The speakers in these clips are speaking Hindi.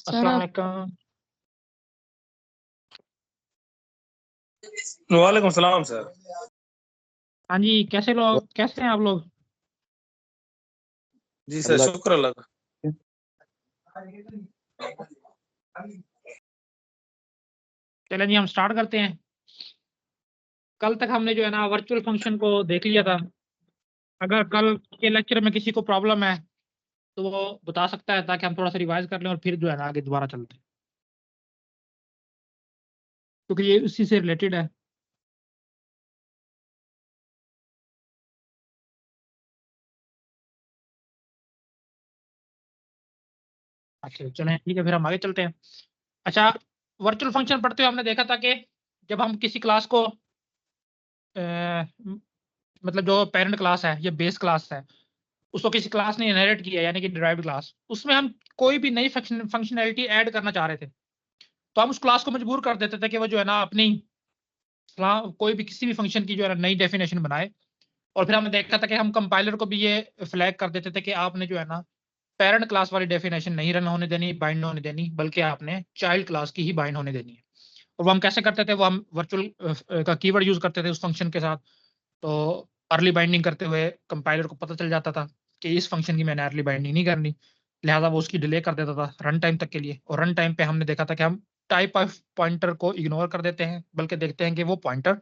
सर अस्सलाम आप वालेकुम। वालेकुम सलाम सर। हाँ जी, कैसे हैं आप लोग? जी सर, शुक्र अल्लाह का। चलें जी, हम स्टार्ट करते हैं। कल तक हमने जो है ना वर्चुअल फंक्शन को देख लिया था। अगर कल के लेक्चर में किसी को प्रॉब्लम है तो वो बता सकता है, ताकि हम थोड़ा सा रिवाइज कर लें और फिर जो है ना आगे दोबारा चलते हैं, क्योंकि ये उसी से रिलेटेड है। अच्छा चलें, ठीक है, फिर हम आगे चलते हैं। अच्छा, वर्चुअल फंक्शन पढ़ते हुए हमने देखा था कि जब हम किसी क्लास को मतलब जो पेरेंट क्लास है या बेस क्लास है, उसको किसी क्लास ने इनहेरिट किया, यानी कि डिराइव्ड क्लास, उसमें हम कोई भी नई फंक्शनैलिटी ऐड करना चाह रहे थे, तो हम उस क्लास को मजबूर कर देते थे कि वो जो है ना अपनी कोई भी किसी भी फंक्शन की जो है ना नई डेफिनेशन बनाए। और फिर हमने देखा था कि हम कंपाइलर को भी ये फ्लैग कर देते थे कि आपने जो है ना पेरेंट क्लास वाली डेफिनेशन नहीं रन होने देनी, बाइंड होने देनी, बल्कि आपने चाइल्ड क्लास की ही बाइंड होने देनी है। और वो हम कैसे करते थे? वो हम वर्चुअल का कीवर्ड यूज करते थे उस फंक्शन के साथ। तो अर्ली बाइंडिंग करते हुए कंपाइलर को पता चल जाता था कि इस फंक्शन की मैंने अर्ली बाइंडिंग नहीं करनी, लिहाजा वो उसकी डिले कर देता था रन टाइम तक के लिए। और रन टाइम पे हमने देखा था कि हम टाइप ऑफ पॉइंटर को इग्नोर कर देते हैं, बल्कि देखते हैं कि वो पॉइंटर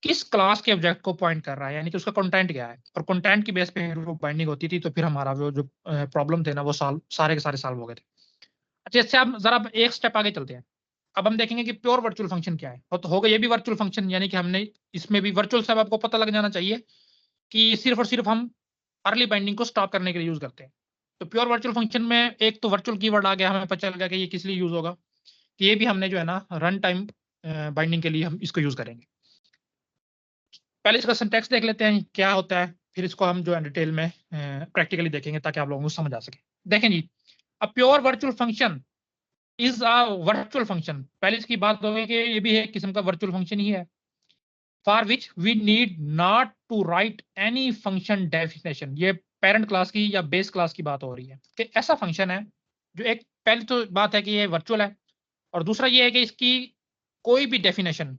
किस क्लास के ऑब्जेक्ट को पॉइंट कर रहा है, यानी कि उसका कंटेंट क्या है, और कंटेंट की बेस पे वो बाइंडिंग होती थी। तो फिर हमारा वो जो प्रॉब्लम थे ना, वो सारे के सारे सॉल्व हो गए थे। अच्छा, इससे आप जरा एक स्टेप आगे चलते हैं। अब हम देखेंगे कि प्योर वर्चुअल फंक्शन क्या है। और तो होगा ये भी वर्चुअल फंक्शन, यानी कि हमने इसमें भी वर्चुअल से आपको पता लग जाना चाहिए कि सिर्फ और सिर्फ हम अर्ली बाइंडिंग को स्टॉप करने के लिए यूज करते हैं। तो प्योर वर्चुअल फंक्शन में एक तो वर्चुअल कीवर्ड आ गया, हमें पता चल गया कि ये किस लिए यूज होगा, कि ये भी हमने जो है ना रन टाइम बाइंडिंग के लिए हम इसको यूज करेंगे। पहले इसका सिंटैक्स देख लेते हैं क्या होता है, फिर इसको हम जो है डिटेल में प्रैक्टिकली देखेंगे ताकि आप लोगों को समझ आ सके। देखें जी, a pure virtual function is a virtual function. पहले इसकी बात होगी कि ये भी एक किस्म का वर्चुअल फंक्शन ही है, for which we need not to write any function definition. ये पेरेंट क्लास की या बेस क्लास की बात हो रही है कि ऐसा फंक्शन है जो एक, पहली तो बात है कि ये वर्चुअल है, और दूसरा ये है कि इसकी कोई भी डेफिनेशन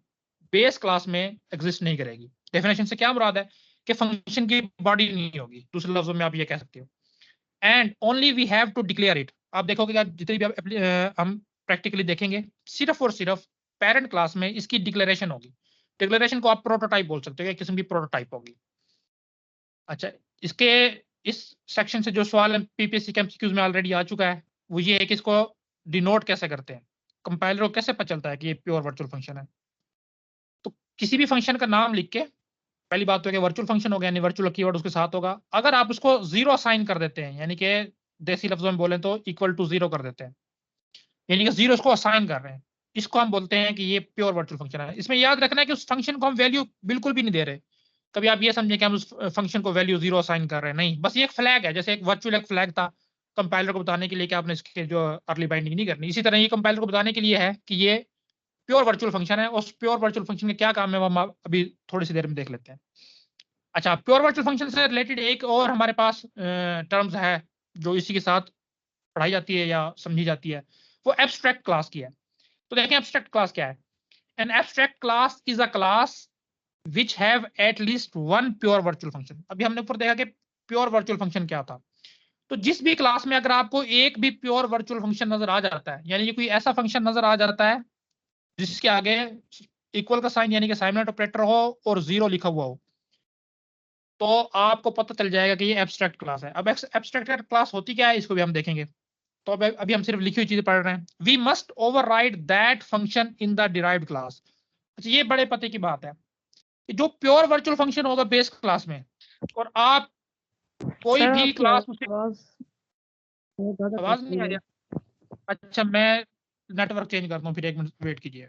बेस क्लास में एग्जिस्ट नहीं करेगी। डेफिनेशन से क्या मुराद है? कि फंक्शन की बॉडी नहीं होगी, दूसरे लफ्जों में आप ये कह सकते हो। And only we have to declare it. आप देखोगे कि जितनी भी हम प्रैक्टिकली देखेंगे, सिर्फ और सिर्फ पेरेंट क्लास में इसकी डिक्लेरेशन होगी। डिक्लेरेशन को आप प्रोटोटाइप बोल सकते हो, एक किस्म की प्रोटोटाइप होगी। अच्छा, इसके इस सेक्शन से जो सवाल पीपीएससी के एमसीक्यूज में ऑलरेडी आ चुका है, वो ये है कि इसको डिनोट कैसे करते हैं, कंपाइलर को कैसे पता चलता है कि ये प्योर वर्चुअल फंक्शन है। तो किसी भी फंक्शन का नाम लिख के, पहली बात तो है कि वर्चुअल फंक्शन हो गया, यानी वर्चुअल कीवर्ड उसके साथ होगा। अगर आप उसको जीरो असाइन कर देते हैं, यानी कि देसी लफ्जों में बोले तो इक्वल टू जीरो कर देते हैं, यानी कि जीरो इसको असाइन कर रहे हैं, इसको हम बोलते हैं कि ये प्योर वर्चुअल फंक्शन है। इसमें याद रखना है कि उस फंक्शन को हम वैल्यू बिल्कुल भी नहीं दे रहे। कभी आप ये समझे कि हम उस फंक्शन को वैल्यू जीरो असाइन कर रहे हैं, नहीं, बस ये एक फ्लैग है, जैसे एक वर्चुअल एक फ्लैग था कंपाइलर को बताने के लिए कि आपने इसके जो अर्ली बाइंडिंग नहीं करनी। इसी तरह ये कंपाइलर को बताने के लिए है कि ये प्योर वर्चुअल फंक्शन है। उस प्योर वर्चुअल फंक्शन का क्या काम है वो हम अभी थोड़ी सी देर में देख लेते हैं। अच्छा, प्योर वर्चुअल फंक्शन से रिलेटेड एक और हमारे पास टर्म्स है जो इसी के साथ पढ़ाई जाती है या समझी जाती है, वो एब्स्ट्रैक्ट क्लास की है। तो देखें एब्स्ट्रैक्ट क्लास क्या है। An abstract class is a class which have at least one pure virtual function. अभी हमने ऊपर देखा कि प्योर वर्चुअल फंक्शन क्या था। तो जिस भी क्लास में अगर आपको एक भी प्योर वर्चुअल फंक्शन नजर आ जाता है, यानी कि कोई ऐसा फंक्शन नजर आ जाता है जिसके आगे इक्वल का साइन यानी कि साइमलेंट ऑपरेटर हो और जीरो लिखा हुआ हो, तो आपको पता चल जाएगा कि ये एब्स्ट्रैक्ट क्लास है। अब एब्स्ट्रैक्ट क्लास होती क्या है, इसको भी हम देखेंगे। तो अभी हम सिर्फ लिखी हुई चीजें पढ़ रहे हैं। We must override that function in the derived class. अच्छा, ये बड़े पते की बात है कि जो प्योर वर्चुअल फंक्शन होगा बेस क्लास में, और आप कोई सर भी आपकी क्लास उसे, आवाज बहुत ज्यादा आवाज कट नहीं रही आ है। रही? अच्छा, मैं नेटवर्क चेंज करता हूँ, फिर एक मिनट वेट कीजिए।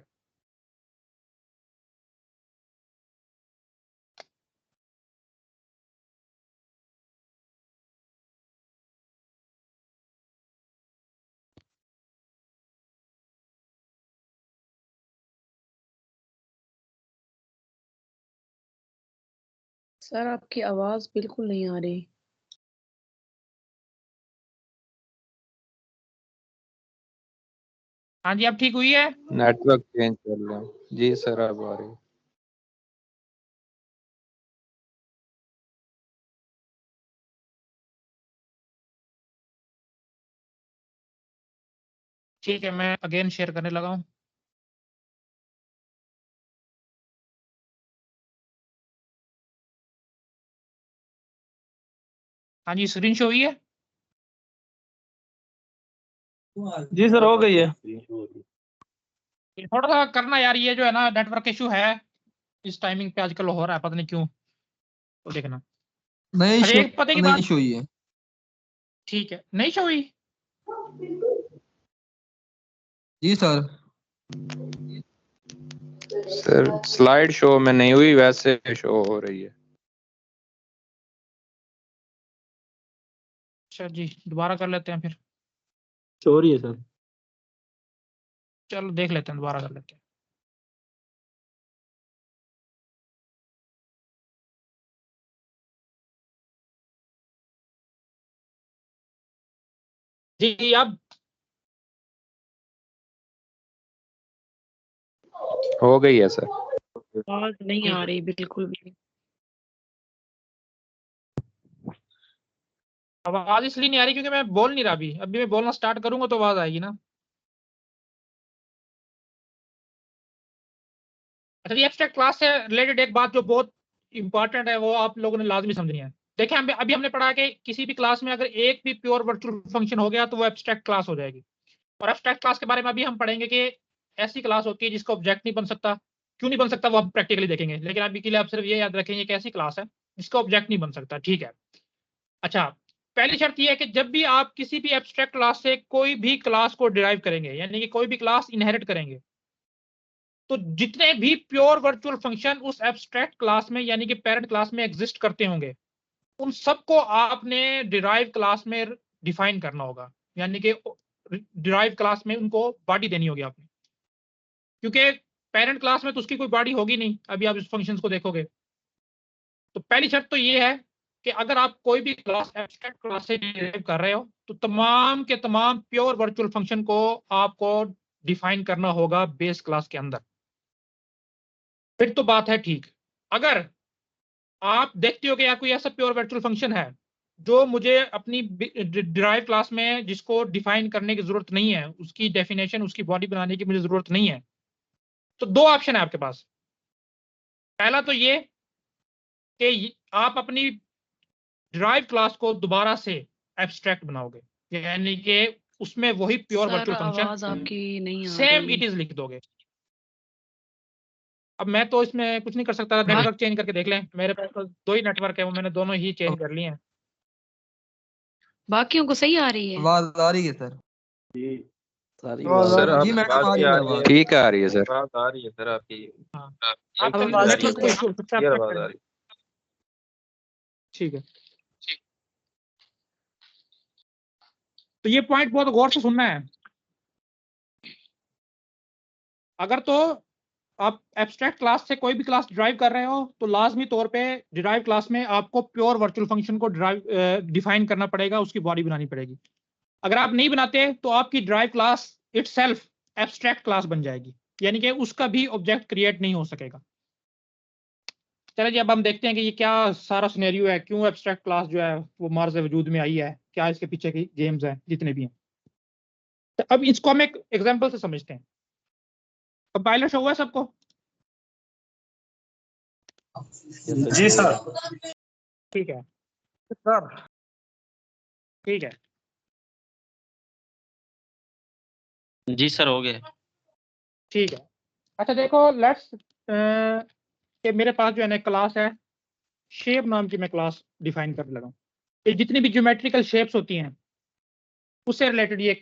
सर आपकी आवाज बिल्कुल नहीं आ रही। हाँ जी, अब ठीक हुई है? नेटवर्क चेंज कर लें। जी सर, अब आ रही है। ठीक है, मैं अगेन शेयर करने लगा हूँ। हाँ जी, स्क्रीन शो हुई है? जी सर, हो गई है। ये थोड़ा सा करना यार, ये जो है ना नेटवर्क इशू है इस टाइमिंग पे आजकल हो रहा है, पता नहीं क्यों, तो देखना। नहीं अच्छा, एक पते की बात, इशू हुई है। ठीक है, नहीं शो हुई? जी सर। सर स्लाइड शो में नहीं हुई, वैसे शो हो रही है। अच्छा जी, दोबारा कर लेते हैं फिर। हो रही है सर। चलो देख लेते हैं, दोबारा कर लेते हैं। जी अब हो गई है सर। आवाज नहीं आ रही बिल्कुल भी। आवाज इसलिए नहीं आ रही क्योंकि मैं बोल नहीं रहा अभी मैं बोलना स्टार्ट करूंगा तो आवाज आएगी ना। अच्छा, ये एब्स्ट्रैक्ट क्लास से रिलेटेड एक बात जो बहुत इंपॉर्टेंट है वो आप लोगों ने लाजमी समझनी है। देखिए, अभी हमने पढ़ा कि किसी भी क्लास में अगर एक भी प्योर वर्चुअल फंक्शन हो गया तो वो एब्स्ट्रैक्ट क्लास हो जाएगी। और एब्स्ट्रैक्ट क्लास के बारे में अभी हम पढ़ेंगे कि ऐसी क्लास होती है जिसका ऑब्जेक्ट नहीं बन सकता। क्यों नहीं बन सकता वो हम प्रैक्टिकली देखेंगे, लेकिन अभी के लिए आप सिर्फ ये याद रखेंगे कि ऐसी क्लास है जिसका ऑब्जेक्ट नहीं बन सकता। ठीक है। अच्छा, पहली शर्त यह है कि जब भी आप किसी भी एब्स्ट्रैक्ट क्लास से कोई भी क्लास को डिराइव करेंगे, यानी कि कोई भी क्लास इनहेरिट करेंगे, तो जितने भी प्योर वर्चुअल फंक्शन उस एब्स्ट्रैक्ट क्लास में यानी कि पेरेंट क्लास में एग्जिस्ट करते होंगे, उन सबको आपने डिराइव क्लास में डिफाइन करना होगा, यानी कि डिराइव क्लास में उनको बॉडी देनी होगी आपने। क्योंकि पेरेंट क्लास में तो उसकी कोई बॉडी होगी नहीं, अभी आप इस फंक्शंस को देखोगे। तो पहली शर्त तो ये है कि अगर आप कोई भी क्लास एब्स्ट्रैक्ट क्लास से डिराइव कर रहे हो तो तमाम के तमाम प्योर वर्चुअल फंक्शन को आपको डिफाइन करना होगा बेस क्लास के अंदर। फिर तो बात है ठीक। अगर आप देखते हो कि यार कोई ऐसा प्योर वर्चुअल फंक्शन है जो मुझे अपनी डिराइव क्लास में जिसको डिफाइन करने की जरूरत नहीं है, उसकी डेफिनेशन उसकी बॉडी बनाने की मुझे जरूरत नहीं है, तो दो ऑप्शन है आपके पास। पहला तो ये कि आप अपनी डिराइव क्लास को दोबारा से एब्स्ट्रैक्ट बनाओगे, यानी कि उसमें वही प्योर सर वर्चुअल फंक्शन आवाज आपकी नहीं आ सेम रही। इट इज लिख दोगे। अब मैं तो इसमें कुछ नहीं कर सकता, नेटवर्क चेंज करके देख लें। मेरे पास तो दो ही नेटवर्क है, वो मैंने दोनों ही चेंज कर लिए हैं। बाकियों को सही आ रही है? आवाज आ रही है सर। सर जी आप मैडम आ रही है आवाज। ठीक आ रही है सर। बात आ रही है सर आपकी। हाँ, अब आपका आवाज नेटवर्क ठीक को है। इशू हो सकता है, क्लियर आप आवाज check आ करें। रही ठीक है। तो ये पॉइंट बहुत गौर से सुनना है। अगर तो आप एब्स्ट्रैक्ट क्लास से कोई भी क्लास डिराइव कर रहे हो तो लाजमी तौर पे डिराइव क्लास में आपको प्योर वर्चुअल फंक्शन को डिफाइन करना पड़ेगा, उसकी बॉडी बनानी पड़ेगी। अगर आप नहीं बनाते तो आपकी derive class itself abstract class बन जाएगी, यानी कि उसका भी ऑब्जेक्ट क्रिएट नहीं हो सकेगा। चलिए जी, अब हम देखते हैं कि ये क्या सारा सिनेरियो है, क्यों एब्स्ट्रैक्ट क्लास जो है वो मार्स से वजूद में आई है, क्या इसके पीछे की गेम्स हैं जितने भी हैं। तो अब इसको हम एक एग्जांपल से समझते हैं। कंपाइलर शो हुआ है सबको? है। जी सर। ठीक है, सर ठीक है। जी सर, हो गए। ठीक है। अच्छा देखो, लेट्स कि मेरे पास जो है ना क्लास है, शेप नाम की मैं क्लास डिफाइन करने लगा हूं। ये जितनी भी ज्योमेट्रिकल शेप्स होती हैं उससे रिलेटेड ये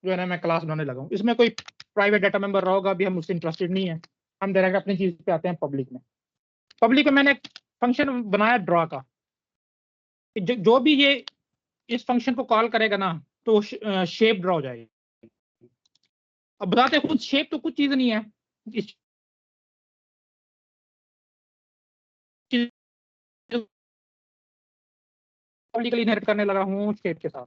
जो है ना मैं क्लास बनाने लगा हूं। इसमें कोई प्राइवेट डाटा मेंबर रहा होगा, अभी हम उससे इंटरेस्टेड नहीं है। हम डायरेक्ट अपनी चीज पे आते हैं पब्लिक में। पब्लिक में मैंने फंक्शन बनाया ड्रॉ का, कि जो भी ये इस फंक्शन को कॉल करेगा ना तो शेप ड्रॉ हो जाएगी। अब बताते खुद शेप तो कुछ चीज नहीं है, इस पब्लिकली इनहेरिट करने लगा हूँ शेप के साथ,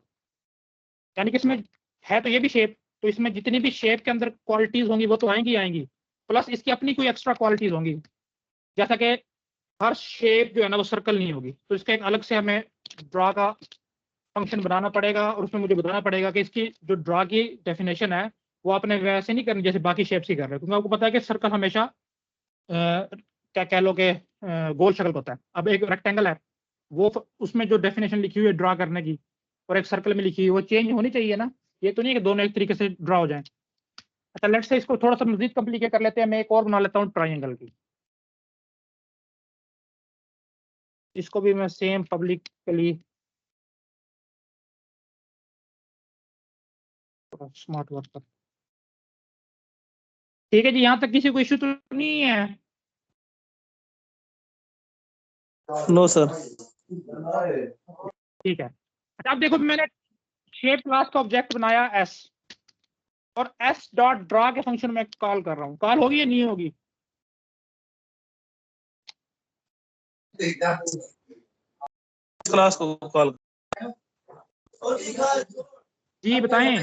यानी कि इसमें है तो ये भी शेप तो इसमें जितनी भी शेप के अंदर क्वालिटीज होंगी वो तो आएंगी आएंगी, प्लस इसकी अपनी कोई एक्स्ट्रा क्वालिटीज होंगी, जैसा कि हर शेप जो है ना वो सर्कल नहीं होगी, तो इसका एक अलग से हमें ड्रा का फंक्शन बनाना पड़ेगा और उसमें मुझे बताना पड़ेगा कि इसकी जो ड्रा की डेफिनेशन है वो आपने वैसे नहीं करनी जैसे बाकी शेप्स की कर रहे हो, क्योंकि आपको पता है कि सर्कल हमेशा क्या कह लो कि गोल शक्ल होता है। अब एक रेक्टेंगल है, वो उसमें जो डेफिनेशन लिखी हुई है ड्रा करने की और एक सर्कल में लिखी हुई वो चेंज होनी चाहिए ना, ये तो नहीं है कि दोनों एक तरीके से ड्रा हो जाएं। अच्छा लेट्स से इसको थोड़ा सा मजीद कॉम्प्लिकेट कर लेते हैं, मैं एक और बना लेता हूँ ट्राइंगल की, इसको भी मैं सेम पब्लिकली स्मार्ट वर्क कर। ठीक है जी, यहाँ तक किसी को इश्यू तो नहीं है? No sir. ठीक है। अच्छा अब देखो मैंने शेप क्लास का ऑब्जेक्ट बनाया एस, और एस डॉट ड्रा के फंक्शन में कॉल कर रहा हूँ, कॉल होगी या नहीं होगी? क्लास को कॉल जी बताएं।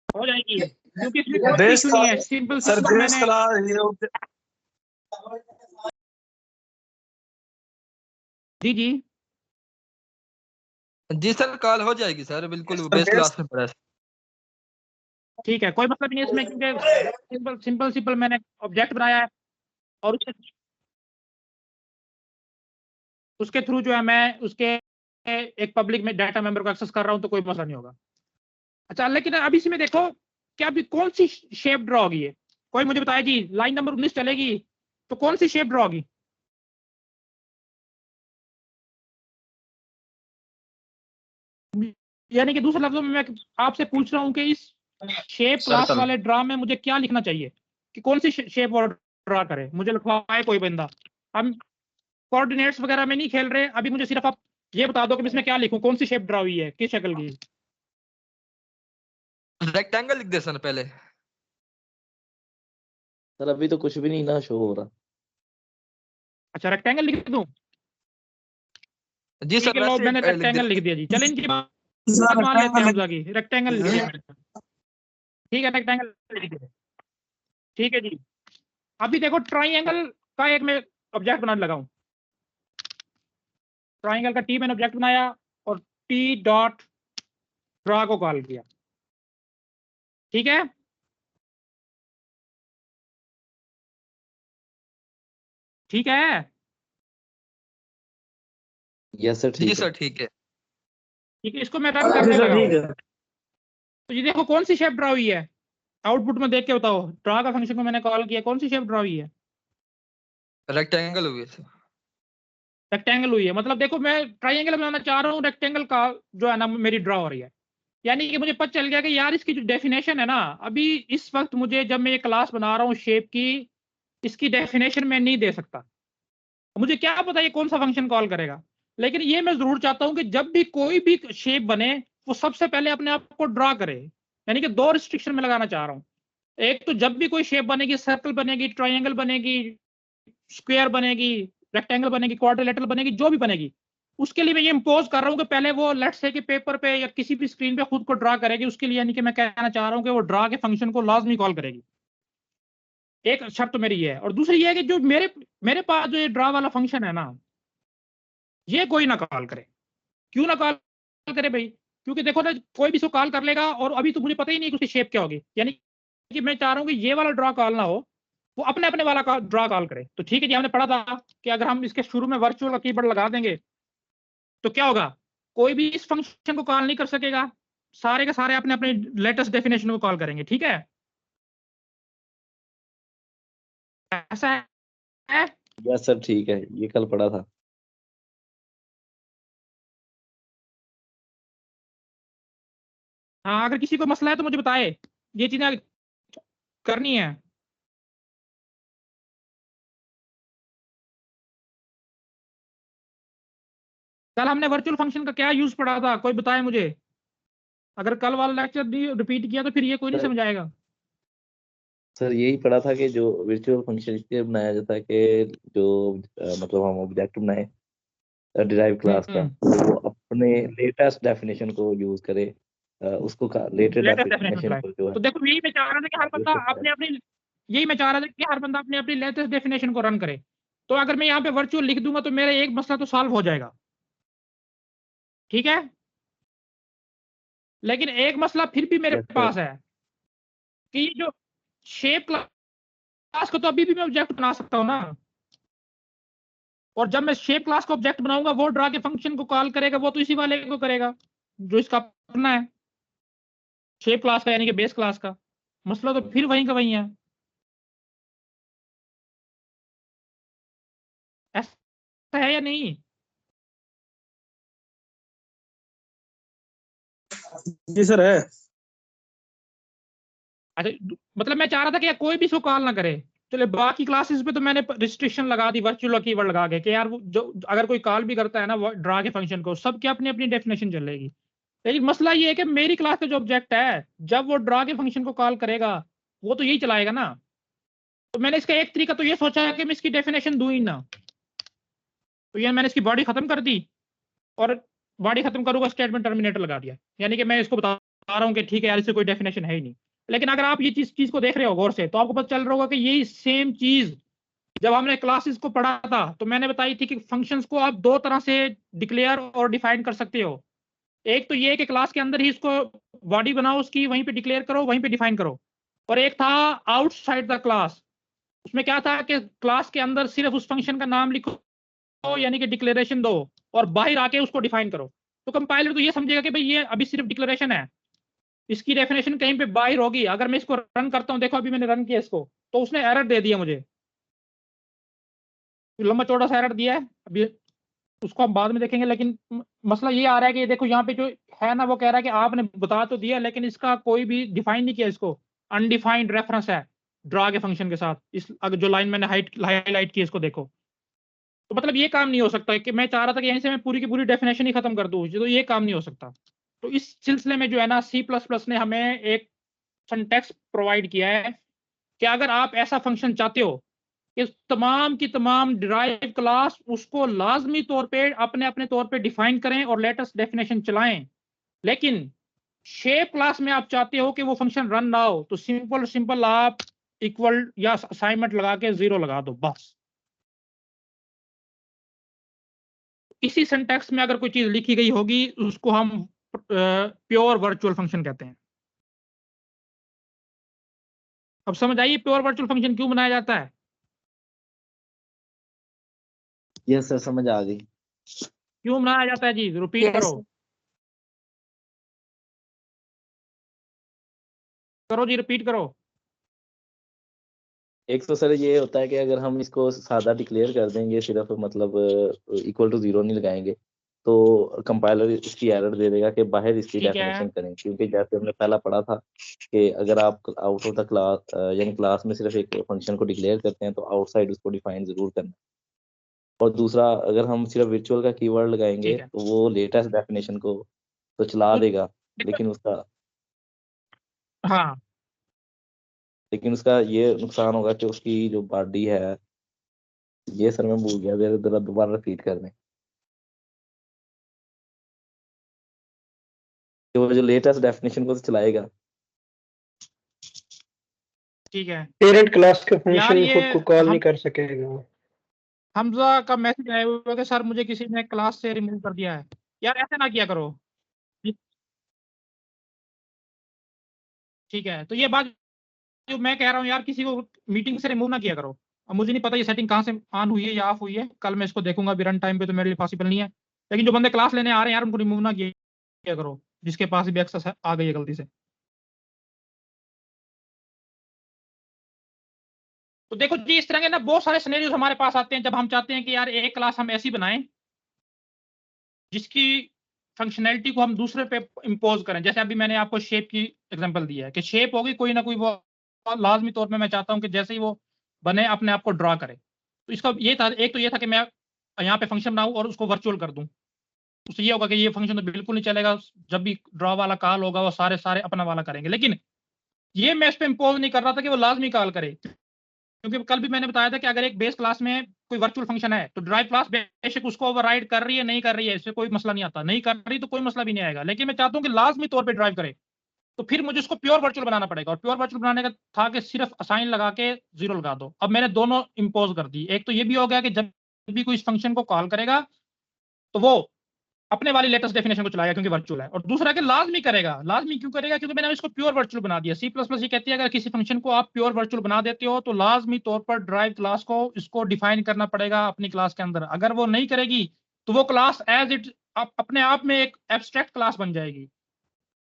हो जाएगी क्योंकि इसमें कोई बेस इशू नहीं है, सिंपल सर सिंपल बेस मैंने क्लास जी जी जी सर कॉल हो जाएगी सर, बिल्कुल सर, बेस बेस- क्लास में पड़ा है। ठीक है, कोई मतलब नहीं है इसमें, क्योंकि सिंपल सिंपल मैंने ऑब्जेक्ट बनाया है और उसके थ्रू जो है मैं उसके एक पब्लिक में डाटा मेंबर को एक्सेस कर रहा हूँ, तो कोई मसला नहीं होगा। अच्छा लेकिन अभी इसमें देखो क्या अभी कौन सी शेप ड्रॉ होगी है, कोई मुझे बताया जी। लाइन नंबर 19 चलेगी तो कौन सी शेप ड्रॉ होगी? यानी कि दूसरे लफ्जों में मैं आपसे पूछ रहा हूँ कि इस शेप क्लास सर्कल। वाले ड्रा में मुझे क्या लिखना चाहिए कि कौन सी शेप और ड्रा करे, मुझे लिखवाए कोई बंदा। हम कोऑर्डिनेट्स वगैरह में नहीं खेल रहे, अभी मुझे सिर्फ आप ये बता दो कि इसमें क्या लिखूं, कौन सी शेप ड्रा हुई है, किस शक्ल की। रेक्टेंगल लिख दे सर पहले। सर अभी तो कुछ भी नहीं ना शो हो रहा। अच्छा रेक्टेंगल लिख दूं? जी ठीक सर है लो वैसे मैंने लिख रेक्टेंगल दे। लिख दिया जी। चलें इनकी बात मान लेते हैं हमजा की, रेक्टेंगल लिख दिया मैंने। ठीक है रेक्टेंगल लिख दिया। ठीक है जी। अभी देखो ट्राइंगल का एक मैं ऑब्जेक्ट बनाने लगा हूं, ट्राइंगल का टी मैंने ऑब्जेक्ट बनाया और टी डॉट ड्रा को कॉल किया। ठीक है, ठीक है, यस सर जी ठीक है। सर ठीक है। ठीक है, इसको मैं रन करने लगा ठीक हूं। है। तो ये देखो कौन सी शेप ड्रा हुई है, आउटपुट में देख के बताओ। ड्रा का फंक्शन को मैंने कॉल किया, कौन सी शेप ड्रा हुई है? रेक्टेंगल हुई है सर। रेक्टेंगल हुई है। मतलब देखो मैं ट्राइंगल बनाना चाह रहा हूँ, रेक्टेंगल का जो है ना मेरी ड्रा हो रही है। यानी कि मुझे पता चल गया कि यार इसकी जो डेफिनेशन है ना, अभी इस वक्त मुझे जब मैं ये क्लास बना रहा हूँ शेप की, इसकी डेफिनेशन मैं नहीं दे सकता। मुझे क्या पता ये कौन सा फंक्शन कॉल करेगा, लेकिन ये मैं जरूर चाहता हूं कि जब भी कोई भी शेप बने वो सबसे पहले अपने आप को ड्रा करे। यानी कि दो रिस्ट्रिक्शन में लगाना चाह रहा हूं, एक तो जब भी कोई शेप बनेगी, सर्कल बनेगी, ट्राइंगल बनेगी, स्क्वायर बनेगी, रेक्टेंगल बनेगी, क्वाड्रिलेटरल बनेगी, जो भी बनेगी, उसके लिए मैं ये इम्पोज कर रहा हूं कि पहले वो लेट्स से कि पेपर पे या किसी भी स्क्रीन पे खुद को ड्रा करेगी। उसके लिए यानी कि मैं कहना चाह रहा हूं कि वो ड्रा के फंक्शन को लाजमी कॉल करेगी। एक शर्त तो मेरी ये है, और दूसरी ये है कि जो मेरे पास जो ये ड्रा वाला फंक्शन है ना, ये कोई ना कॉल करे। क्यों ना कॉल करे भाई? क्योंकि देखो ना कोई भी इसको कॉल कर लेगा और अभी तो मुझे पता ही नहीं कि उसकी शेप क्या होगी। यानी कि मैं चाह रहा हूँ कि ये वाला ड्रा कॉल ना हो, वो अपने अपने वाला का ड्रा कॉल करे। तो ठीक है जी, हमने पढ़ा था कि अगर हम इसके शुरू में वर्चुअल का कीवर्ड लगा देंगे तो क्या होगा, कोई भी इस फंक्शन को कॉल नहीं कर सकेगा, सारे के सारे अपने अपने लेटेस्ट डेफिनेशन को कॉल करेंगे। ठीक है, ऐसा है। यस सर ठीक है, ये कल पढ़ा था। हाँ अगर किसी को मसला है तो मुझे बताए, ये चीजें करनी है। कल हमने वर्चुअल फंक्शन का क्या यूज पढ़ा था, कोई बताए मुझे? अगर कल वाला लेक्चर भी रिपीट किया तो फिर ये कोई नहीं सर समझ आएगा। सर यही पढ़ा था कि जो वर्चुअल फंक्शन इसलिए बनाया जाता है कि जो मतलब हम ऑब्जेक्ट बनाए डिराइव क्लास का, तो वो अपने लेटेस्ट डेफिनेशन को यूज करे उसको लेटेस्ट लेटेस्ट डेफिनेशन डेफिनेशन को जो है तो देखो यही मैं चाह रहा था कि हर बंदा latest अपने अपनी यही मैं चाह रहा था कि हर बंदा अपने अपनी लेटेस्ट डेफिनेशन को रन करे। तो अगर मैं यहाँ पे वर्चुअल लिख दूंगा तो मेरा एक मसला तो सॉल्व हो जाएगा, ठीक है। लेकिन एक मसला फिर भी मेरे Yes, sir. पास है कि ये जो शेप क्लास को तो अभी भी मैं ऑब्जेक्ट बना सकता हूँ ना, और जब मैं शेप क्लास को ऑब्जेक्ट बनाऊंगा वो ड्रा के फंक्शन को कॉल करेगा, वो तो इसी वाले को करेगा जो इसका अपना है शेप क्लास का यानी कि बेस क्लास का। मसला तो फिर वहीं का वहीं है। ऐसा है या नहीं? जी सर है। अच्छा मतलब मैं चाह रहा था कि यार कोई भी इसको कॉल ना करे। चले बाकी क्लासेस पे तो मैंने रिस्ट्रिक्शन लगा दी वर्चुअल कीवर्ड लगा के कि यार वो जो अगर कोई कॉल भी करता है ना ड्रा के फंक्शन को, सबकी अपनी अपनी डेफिनेशन चलेगी। लेकिन मसला ये है कि मेरी क्लास का जो ऑब्जेक्ट है जब वो ड्रा के फंक्शन को कॉल करेगा वो तो यही चलाएगा ना। तो मैंने इसका एक तरीका तो ये सोचा है कि मैं इसकी डेफिनेशन दूं ही ना। तो ये मैंने इसकी बॉडी खत्म कर दी और बॉडी खत्म करूंगा स्टेटमेंट टर्मिनेटर लगा दिया, यानी कि मैं इसको बता रहा हूँ कि ठीक है यार इससे कोई डेफिनेशन है ही नहीं। लेकिन अगर आप ये चीज को देख रहे हो गौर से तो आपको पता चल रहा होगा कि यही सेम चीज जब हमने क्लासेस को पढ़ा था तो मैंने बताई थी कि फंक्शंस को आप दो तरह से डिक्लेयर और डिफाइन कर सकते हो। एक तो ये कि क्लास के अंदर ही इसको बॉडी बनाओ, उसकी वहीं पे डिक्लेयर करो, वहीं पे डिफाइन करो। और एक था आउटसाइड द क्लास, उसमें क्या था कि क्लास के अंदर सिर्फ उस फंक्शन का नाम लिखो यानी कि डिक्लेरेशन दो और बाहर आके उसको डिफाइन करो। तो कंपाइलर तो ये समझेगा कि भाई ये अभी सिर्फ डिक्लेरेशन है, इसकी डेफिनेशन कहीं पे बाहर होगी। अगर मैं इसको रन करता हूं, देखो अभी मैंने रन किया इसको तो उसने एरर दे दिया मुझे, लंबा चौड़ा सा एरर दिया है। अभी उसको हम बाद में देखेंगे। लेकिन मसला ये आ रहा है कि देखो यहाँ पे जो है ना वो कह रहा है कि आपने बता तो दिया लेकिन इसका कोई भी डिफाइन नहीं किया, इसको अनडिफाइंड रेफरेंस है ड्रा के फंक्शन के साथ। इस अगर जो लाइन मैंने हाईलाइट की इसको देखो, तो मतलब ये काम नहीं हो सकता कि मैं चाह रहा था कि यहीं से मैं पूरी की पूरी डेफिनेशन ही खत्म कर दूं, तो ये काम नहीं हो सकता। तो इस सिलसिले में जो है ना C++ ने हमें एक सिंटैक्स प्रोवाइड किया है कि अगर आप ऐसा फंक्शन चाहते हो कि तमाम की तमाम डिराइव क्लास उसको लाजमी तौर पे अपने अपने तौर पे डिफाइन करें और लेटेस्ट डेफिनेशन चलाएं, लेकिन शेप क्लास में आप चाहते हो कि वो फंक्शन रन ना हो, तो सिंपल सिंपल आप इक्वल या असाइनमेंट लगा के 0 लगा दो बस। इसी सिंटैक्स में अगर कोई चीज लिखी गई होगी उसको हम प्योर वर्चुअल फंक्शन कहते हैं। अब समझ आइए प्योर वर्चुअल फंक्शन क्यों बनाया जाता है। यस सर, समझ आ गई। क्यों बनाया जाता है जी, रिपीट करो करो जी, रिपीट करो। एक तो सर ये होता है कि अगर हम इसको सादा डिक्लेयर कर देंगे, सिर्फ मतलब इक्वल टू 0 नहीं लगाएंगे, तो कंपाइलर इसकी एरर दे देगा कि बाहर इसकी ठीक है। डेफिनेशन करें। क्योंकि जैसे हमने पहला पढ़ा था कि अगर आप आउट ऑफ द क्लास यानी क्लास में सिर्फ एक फंक्शन को डिक्लेयर करते हैं तो आउटसाइड उसको डिफाइन जरूर करना है। और दूसरा, अगर हम सिर्फ वर्चुअल का कीवर्ड लगाएंगे ठीक है। तो वो लेटेस्ट डेफिनेशन को तो चला देगा, लेकिन हाँ उसका ये नुकसान होगा कि उसकी जो बॉडी है, ये सर मैं भूल गया, जरा दोबारा रिपीट कर दें। कि वो जो लेटेस्ट डेफिनेशन को तो चलाएगा। ठीक है। पेरेंट क्लास के यार फंक्शन ये खुद को कॉल नहीं हम कर सकेगा। हमजा का मैसेज आया हुआ है कि सर मुझे किसी ने क्लास से रिमूव कर दिया है। यार ऐसे ना किया करो, ठीक है। तो ये बात जो मैं कह रहा हूँ यार, किसी को मीटिंग से रिमूव ना किया करो। अब मुझे नहीं पता ये सेटिंग कहाँ से ऑन हुई है या ऑफ हुई है, कल मैं इसको देखूंगा। अभी रन टाइम पे तो मेरे लिए पॉसिबल नहीं है, लेकिन जो बंदे क्लास लेने आ रहे हैं यार उनको रिमूव ना किया करो, जिसके पास भी एक्सेस आ गई है गलती से। तो देखो जी इस तरह के ना बहुत सारे सिनेरियोज हमारे पास आते हैं जब हम चाहते हैं कि यार एक क्लास हम ऐसी बनाएं जिसकी फंक्शनैलिटी को हम दूसरे पे इम्पोज करें। जैसे अभी मैंने आपको शेप की एग्जांपल दी है कि शेप होगी कोई ना कोई, वो लाजमी तौर पे मैं चाहता हूं कि जैसे ही वो बने अपने आप को ड्रा करे। तो इसका ये था, एक तो ये था कि मैं यहाँ पे फंक्शन बनाऊं और उसको वर्चुअल कर दूं। उससे ये होगा कि ये फंक्शन तो बिल्कुल नहीं चलेगा, जब भी ड्रा वाला कॉल होगा वो सारे सारे अपना वाला करेंगे। लेकिन ये मैं इस पे इम्पोज नहीं कर रहा था कि वो लाजमी कॉल करे, क्योंकि कल भी मैंने बताया था कि अगर एक बेस क्लास में कोई वर्चुअल फंक्शन है तो ड्राइव क्लास बेशक उसको ओवरराइड कर रही है, नहीं कर रही है, इससे कोई मसला नहीं आता। नहीं कर रही तो कोई मसला भी नहीं आएगा, लेकिन मैं चाहता हूँ कि लाजमी तौर पर ड्राइव करे, तो फिर मुझे उसको प्योर वर्चुअल बनाना पड़ेगा। और प्योर वर्चुअल बनाने का था कि सिर्फ असाइन लगा के 0 लगा दो। अब मैंने दोनों इंपोज कर दी। एक तो ये भी हो गया कि जब भी कोई इस फंक्शन को कॉल करेगा तो वो अपने वाली लेटेस्ट डेफिनेशन को चलाएगा क्योंकि वर्चुअल है। और दूसरा कि लाजमी करेगा। लाजमी क्यों करेगा? क्योंकि मैंने इसको प्योर वर्चुअल बना दिया। सी प्लस प्लस ये कहती है अगर किसी फंक्शन को आप प्योर वर्चुअल बना देते हो तो लाजमी तौर पर ड्राइव क्लास को इसको डिफाइन करना पड़ेगा अपनी क्लास के अंदर। अगर वो नहीं करेगी तो वो क्लास एज इट अपने आप में एक एब्स्ट्रैक्ट क्लास बन जाएगी।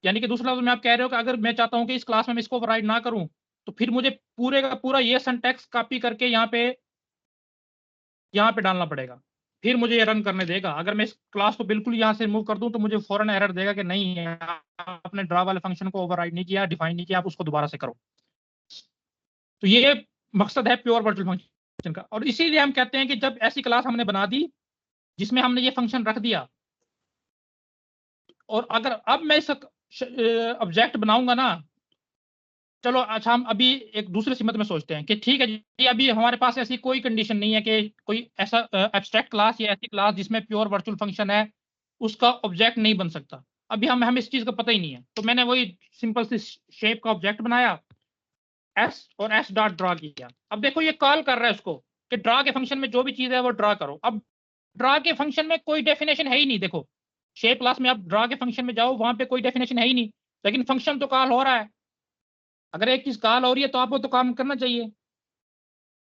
यानी कि दूसरा में आप कह रहे हो कि अगर मैं चाहता हूं कि इस क्लास में मैं इसको ओवरराइड ना करूं तो फिर मुझे पूरे का पूरा ये सिंटैक्स कॉपी करके यहाँ पे डालना पड़ेगा, फिर मुझे ये रन करने देगा। अगर मैं इस क्लास को बिल्कुल यहाँ से रिमूव कर दूं तो मुझे फौरन एरर देगा कि नहीं, आपने ड्रा वाले फंक्शन को ओवरराइड नहीं किया, डिफाइन नहीं किया, आप उसको दोबारा से करो। तो ये मकसद है प्योर वर्चुअल फंक्शन का। और इसीलिए हम कहते हैं कि जब ऐसी क्लास हमने बना दी जिसमें हमने ये फंक्शन रख दिया, और अगर अब मैं इस ऑब्जेक्ट बनाऊंगा ना, चलो अच्छा हम अभी एक दूसरे सिमत में सोचते हैं कि ठीक है जी, अभी हमारे पास ऐसी कोई कंडीशन नहीं है कि कोई ऐसा एब्स्ट्रैक्ट क्लास या ऐसी क्लास जिसमें प्योर वर्चुअल फंक्शन है उसका ऑब्जेक्ट नहीं बन सकता। अभी हमें इस चीज का पता ही नहीं है। तो मैंने वही सिंपल सी शेप का ऑब्जेक्ट बनाया, एस और एस डॉट ड्रा किया। अब देखो ये कॉल कर रहा है उसको कि ड्रा के फंक्शन में जो भी चीज है वो ड्रा करो। अब ड्रा के फंक्शन में कोई डेफिनेशन है ही नहीं। देखो शेप क्लास में आप ड्रा के फंक्शन में जाओ, वहां पे कोई डेफिनेशन है ही नहीं, लेकिन फंक्शन तो कॉल हो रहा है। अगर एक चीज कॉल हो रही है तो आपको तो काम करना चाहिए,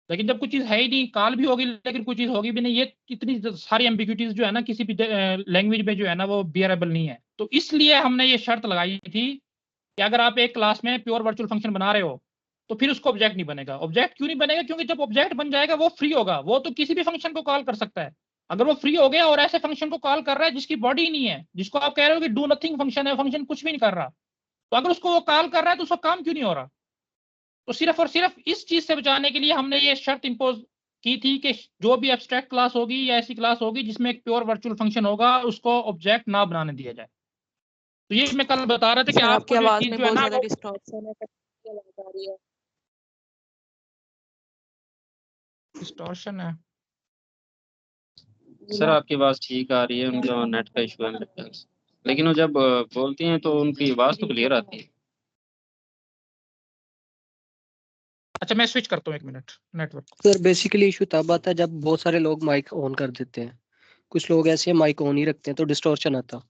लेकिन जब कुछ चीज है ही नहीं, कॉल भी होगी लेकिन कुछ चीज होगी भी नहीं, ये इतनी सारी एम्बिग्यूटीज जो है ना किसी भी लैंग्वेज में जो है ना वो बियरेबल नहीं है। तो इसलिए हमने ये शर्त लगाई थी कि अगर आप एक क्लास में प्योर वर्चुअल फंक्शन बना रहे हो तो फिर उसको ऑब्जेक्ट नहीं बनेगा। ऑब्जेक्ट क्यों नहीं बनेगा? क्योंकि जब ऑब्जेक्ट बन जाएगा वो फ्री होगा, वो तो किसी भी फंक्शन को कॉल कर सकता है। अगर वो फ्री हो गया और ऐसे फंक्शन को कॉल कर रहा है जिसकी बॉडी ही नहीं है, जिसको आप कह रहे हो कि डू नथिंग फंक्शन है, फंक्शन कुछ भी नहीं कर रहा, तो अगर उसको वो कॉल कर रहा है तो उसका काम क्यों नहीं हो रहा? तो सिर्फ और सिर्फ इस चीज से बचाने के लिए हमने ये शर्त इंपोज की थी कि जो भी एब्स्ट्रैक्ट क्लास होगी या ऐसी क्लास होगी जिसमें एक प्योर वर्चुअल फंक्शन होगा उसको ऑब्जेक्ट ना बनाने दिया जाए। तो ये मैं कल बता रहा था कि सर आपकी आपको जो आवाज चीज में जो है बहुत ना ज्यादा वो डिस्टॉर्शन है, कटती आवाज आ रही है। डिस्टॉर्शन है। सर आपकी आवाज ठीक आ रही है, उनका नेट का इशू है मेरे ख्याल से, लेकिन वो जब बोलती हैं तो उनकी आवाज तो क्लियर आती है। अच्छा मैं स्विच करता हूँ 1 minute network. Sir basically issue तब आता है जब बहुत सारे लोग माइक ऑन कर देते हैं, कुछ लोग ऐसे माइक ऑन ही रखते हैं तो डिस्टॉर्शन आता।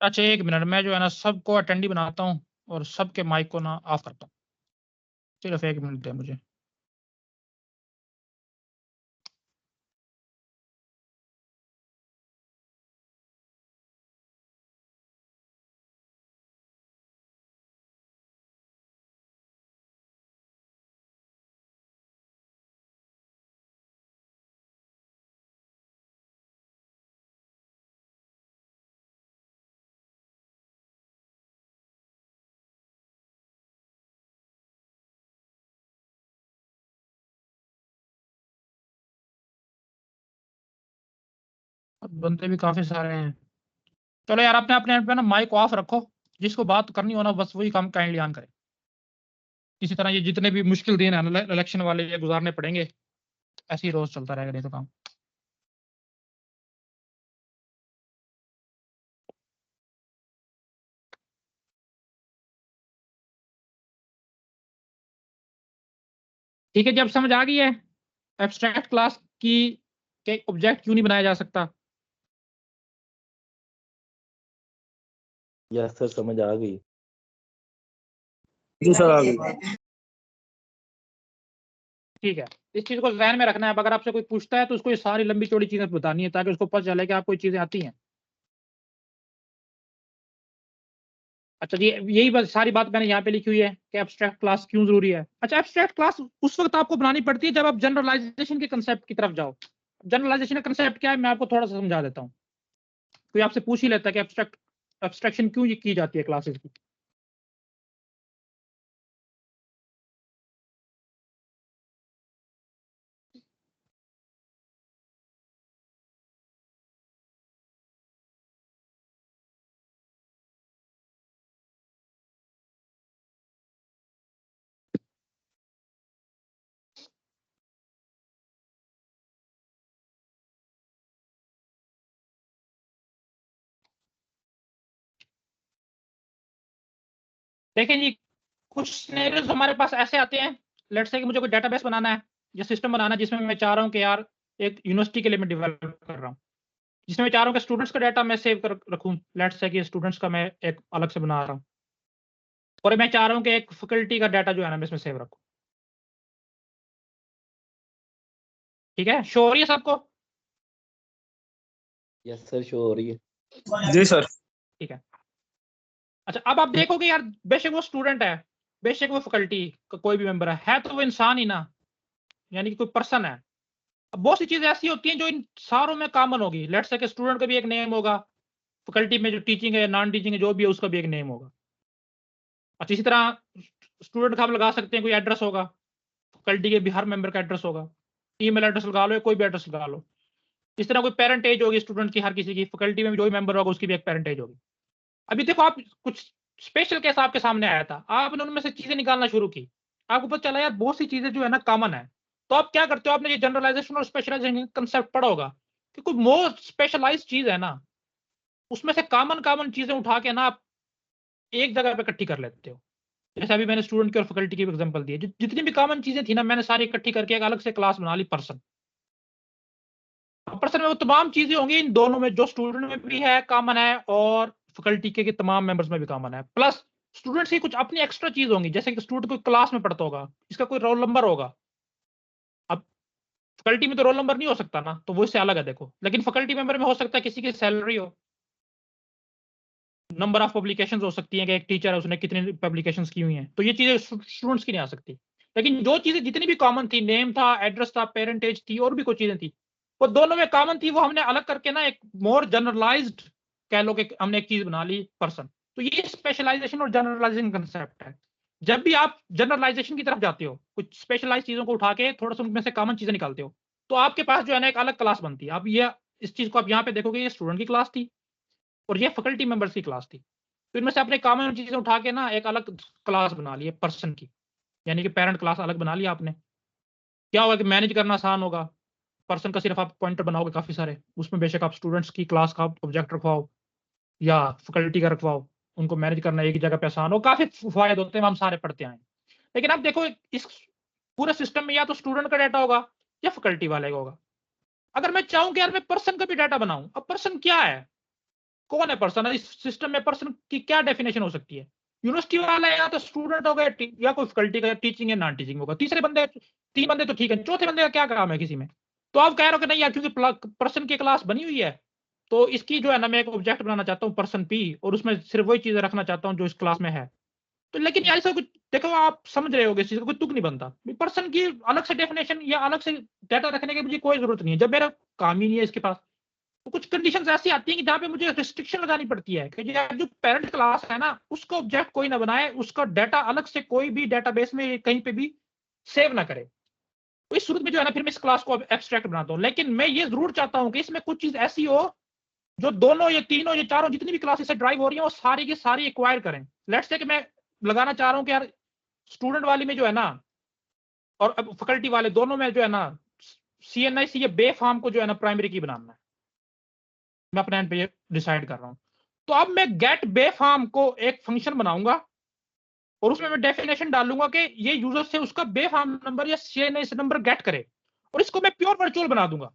अच्छा 1 मिनट, मैं जो है ना सबको अटेंडी बनाता हूँ और सबके माइक को ना ऑफ करता हूँ। सिर्फ 1 मिनट दे मुझे। अब बंदे भी काफी सारे हैं। चलो यार अपने अपने पे ना माइक ऑफ रखो, जिसको बात करनी हो ना बस वही काम काइंडली ऑन करे। इसी तरह ये जितने भी मुश्किल दिन है इलेक्शन वाले ये गुजारने पड़ेंगे, ऐसे ही रोज चलता रहेगा नहीं तो काम। ठीक है, जब समझ आ गई है एब्स्ट्रैक्ट क्लास की के ऑब्जेक्ट क्यों नहीं बनाया जा सकता? यस सर समझ आ गई। जी सर आ गई। ठीक है, इस चीज को ध्यान में रखना है। अब अगर आपसे कोई पूछता है तो उसको ये सारी लंबी चौड़ी चीजें बतानी है ताकि उसको पता चले कि आपको ये चीजें आती हैं। अच्छा जी, यही बस सारी बात मैंने यहाँ पे लिखी हुई है कि एब्स्ट्रैक्ट क्लास क्यों जरूरी है। अच्छा एब्स्ट्रैक्ट क्लास उस वक्त आपको बनानी पड़ती है जब आप जनरलाइजेशन के कंसेप्ट की तरफ जाओ। जनरलाइजेशन का कंसेप्ट क्या है मैं आपको थोड़ा सा समझा देता हूँ। कोई आपसे पूछ ही लेता है कि एब्स्ट्रैक्शन क्यों की जाती है क्लासेस की। देखें जी, कुछ सिनेरियोज हमारे पास ऐसे आते हैं, लेट्स से कि मुझे कोई डेटाबेस बनाना है या सिस्टम बनाना है जिसमें मैं चाह रहा हूँ कि यार एक यूनिवर्सिटी के लिए मैं डेवलप कर रहा हूँ, जिसमें मैं चाह रहा हूँ कि स्टूडेंट्स का डाटा मैं सेव कर रखूँ। लेट्स से कि स्टूडेंट्स का मैं एक अलग से बना रहा हूँ, और मैं चाह रहा हूँ कि एक फैकल्टी का डाटा जो है ना मैं इसमें सेव रखूँ। ठीक है, शो हो रही है सबको? यस सर, शो हो रही है। जी सर। ठीक है। अच्छा, अब आप देखोगे यार, बेशक वो स्टूडेंट है, बेशक वो फैकल्टी का कोई भी मेंबर है तो वो इंसान ही ना, यानी कि कोई पर्सन है। अब बहुत सी चीजें ऐसी होती हैं जो इन सारों में कॉमन होगी। लेट्स से कि स्टूडेंट का भी एक नेम होगा, फैकल्टी में जो टीचिंग है, नॉन टीचिंग है, जो भी है उसका भी एक नेम होगा। अच्छा, इसी तरह स्टूडेंट का हम लगा सकते हैं कोई एड्रेस होगा, फैकल्टी के भी हर मेंबर का एड्रेस होगा, ईमेल एड्रेस लगा लो या कोई भी एड्रेस लगा लो। इस तरह कोई पेरेंट एज होगी स्टूडेंट की, हर किसी की, फैकल्टी में भी जो भी मेंबर होगा उसकी भी एक पेरेंट एज होगी। अभी देखो, आप कुछ स्पेशल केस आपके सामने आया था, आपने उनमें से चीजें निकालना शुरू की, आपको पता चला यार बहुत सी चीजें जो है ना कॉमन है। तो आप क्या करते हो, आपने ये जनरलाइजेशन और स्पेशलाइजेशन कंसेप्ट पढ़ा होगा कि कोई मोर स्पेशलाइज चीज है ना, उसमें से कॉमन कॉमन चीजें उठा के ना आप एक जगह पे इकट्ठी कर लेते हो। जैसे अभी मैंने स्टूडेंट की और फैकल्टी की एग्जांपल दी है, जितनी भी कॉमन चीजें थी ना, मैंने सारी इकट्ठी करके एक अलग से क्लास बना ली, पर्सन। पर्सन में वो तमाम चीजें होंगी इन दोनों में, जो स्टूडेंट में भी है कॉमन है और फैकल्टी के तमाम मेंबर्स में भी कॉमन है। प्लस स्टूडेंट्स की कुछ अपनी एक्स्ट्रा चीज होंगी, जैसे कि स्टूडेंट कोई क्लास में पढ़ता होगा, इसका कोई रोल नंबर होगा। अब फैकल्टी में तो रोल नंबर नहीं हो सकता ना, तो वो इससे अलग है देखो। लेकिन फैकल्टी मेंबर में हो सकता है किसी की सैलरी हो, नंबर ऑफ पब्लिकेशंस हो सकती हैं कि एक टीचर है उसने कितनी पब्लिकेशंस की हुई हैं, तो ये चीजें स्टूडेंट्स की नहीं आ सकती। लेकिन जो चीजें जितनी भी कॉमन थी, नेम था, एड्रेस था, पेरेंटेज थी, और भी कुछ चीजें थी, वो दोनों में कॉमन थी, वो हमने अलग करके ना एक मोर जनरलाइज्ड कह लो कि हमने एक चीज बना ली, पर्सन। तो ये स्पेशलाइजेशन और जनरलाइजेशन कंसेप्ट है। जब भी आप जनरलाइजेशन की तरफ जाते हो, कुछ स्पेशलाइज चीजों को उठा के थोड़ा सा उनमें से कॉमन चीजें निकालते हो, तो आपके पास जो है ना एक अलग क्लास बनती है। अब ये इस चीज को आप यहाँ पे देखोगे, ये स्टूडेंट की क्लास थी और ये फैकल्टी मेंबर्स की क्लास थी। तो इनमें से आपने कॉमन चीजें उठा के ना एक अलग क्लास बना ली है पर्सन की, यानी कि पेरेंट क्लास अलग बना लिया आपने। क्या होगा कि मैनेज करना आसान होगा। पर्सन का सिर्फ आप पॉइंटर बनाओगे काफी सारे, उसमें बेशक आप स्टूडेंट्स की क्लास का ऑब्जेक्ट रखवाओ या फैकल्टी का रखवाओ, उनको मैनेज करना एक ही जगह पे आसान हो, काफी फायदे होते हैं, हम सारे पढ़ते आए। लेकिन अब देखो, इस पूरे सिस्टम में या तो स्टूडेंट का डाटा होगा या फैकल्टी वाले का होगा। अगर मैं चाहूं कि यार मैं पर्सन का भी डाटा बनाऊं, अब पर्सन क्या है, कौन है पर्सन, इस सिस्टम में पर्सन की क्या डेफिनेशन हो सकती है? यूनिवर्सिटी वाला या तो स्टूडेंट होगा या कोई फैकल्टी का, टीचिंग या नॉन टीचिंग होगा। तीसरे बंदे, तीन बंदे तो ठीक है, चौथे बंदे का क्या काम है किसी में? तो आप कह रहे हो कि नहीं यार, क्योंकि पर्सन की क्लास बनी हुई है, तो इसकी जो है ना मैं एक ऑब्जेक्ट बनाना चाहता हूँ पर्सन पी, और उसमें सिर्फ वही चीजें रखना चाहता हूँ जो इस क्लास में है। तो लेकिन यार ऐसा कुछ देखो, आप समझ रहे होगे, इस चीज का कोई तुक नहीं बनता। पर्सन की अलग से डेफिनेशन या अलग से डाटा रखने की मुझे कोई जरूरत नहीं है, जब मेरा काम ही नहीं है इसके पास। तो कुछ कंडीशंस ऐसी आती हैं कि जहाँ पे मुझे रिस्ट्रिक्शन लगानी पड़ती है कि यार जो पेरेंट क्लास है ना, उसका ऑब्जेक्ट कोई ना बनाए, उसका डाटा अलग से कोई भी डेटाबेस में कहीं पे भी सेव ना करे। तो इस सूरत में जो है ना, फिर मैं इस क्लास को एब्स्ट्रैक्ट बनाता हूँ। लेकिन मैं ये जरूर चाहता हूँ कि इसमें कुछ चीज ऐसी हो जो दोनों या तीनों या चारों जितनी भी क्लासेस से ड्राइव हो रही है, वो सारी की सारी एक्वायर करें। लेट्स से कि मैं लगाना चाह रहा हूँ कि यार स्टूडेंट वाली में जो है ना और फैकल्टी वाले दोनों में जो है ना, CNIC या बे फॉर्म को जो है ना प्राइमरी की बनाना है, मैं अपने एंड पे डिसाइड कर रहा हूं। तो अब मैं गेट बे फॉर्म को एक फंक्शन बनाऊंगा और उसमें मैं डेफिनेशन डालूंगा कि ये यूजर से उसका बे फॉर्म नंबर या CNIC नंबर गेट करे, और इसको मैं प्योर वर्चुअल बना दूंगा।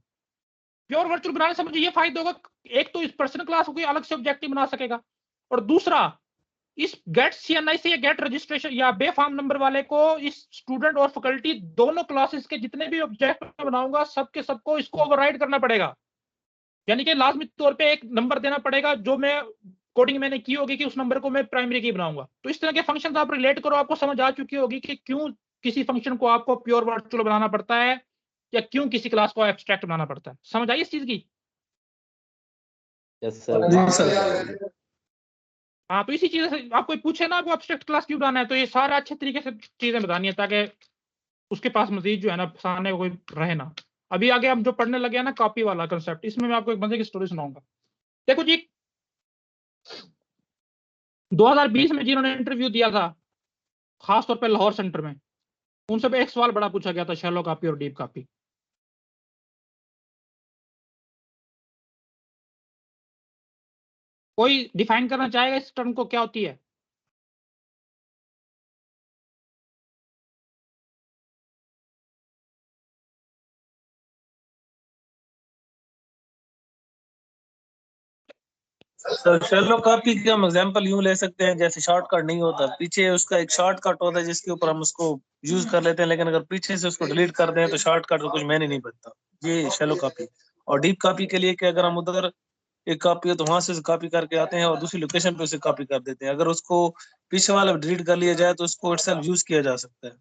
प्योर वर्चुअल बनाने से मुझे ये फायदा होगा, एक तो इस पर्सन क्लास को कोई अलग से ऑब्जेक्टिव बना सकेगा, और दूसरा इस गेट CNIC या गेट रजिस्ट्रेशन या बे फॉर्म नंबर वाले को इस स्टूडेंट और फैकल्टी दोनों क्लासेस के जितने भी ऑब्जेक्ट बनाऊंगा सबके सबको इसको ओवरराइड करना पड़ेगा। यानी कि लाजमी तौर पे एक नंबर देना पड़ेगा जो मैं कोडिंग मैंने की होगी कि उस नंबर को मैं प्राइमरी की बनाऊंगा। तो इस तरह के फंक्शंस आप रिलेट करो, आपको समझ आ चुकी होगी कि क्यों किसी फंक्शन को आपको प्योर वर्चुअल बनाना पड़ता है या क्यों किसी क्लास को एब्स्ट्रैक्ट बनाना पड़ता है। समझ आई इस चीज की? Yes sir. जी सर। हाँ, तो इसी चीज से आप कोई पूछे ना आपको एब्स्ट्रैक्ट क्लास क्यों बनाना है, तो ये सारा अच्छे तरीके से चीजें बतानी है ताकि उसके पास मजीद जो है ना फंसाने को कोई रहे ना। अभी आगे हम जो पढ़ने लगे हैं ना कॉपी वाला कंसेप्ट, इसमें मैं आपको एक बंदे की स्टोरी सुनाऊंगा। देखो जी, 2020 में जिन्होंने इंटरव्यू दिया था खासतौर पे लाहौर सेंटर में, उनसे भी एक सवाल बड़ा पूछा गया था, शैलो कॉपी और डीप कॉपी। कोई डिफाइन करना चाहेगा इस टर्म को क्या होती है? सर शैलो कॉपी की हम एग्जांपल यूं ले सकते हैं जैसे शॉर्टकट नहीं होता, पीछे उसका एक शॉर्टकट होता है जिसके ऊपर हम उसको यूज कर लेते हैं, लेकिन अगर पीछे से उसको डिलीट कर दें तो शॉर्टकट का कुछ मैंने नहीं बनता। ये शैलो कॉपी। और डीप कॉपी के लिए कि अगर हम उधर एक कॉपी है तो वहां से कॉपी करके आते हैं और दूसरी लोकेशन पे उसे कॉपी कर देते हैं, अगर उसको पीछे वाला डिलीट कर लिया जाए तो उसको इटसेल्फ यूज किया जा सकता है।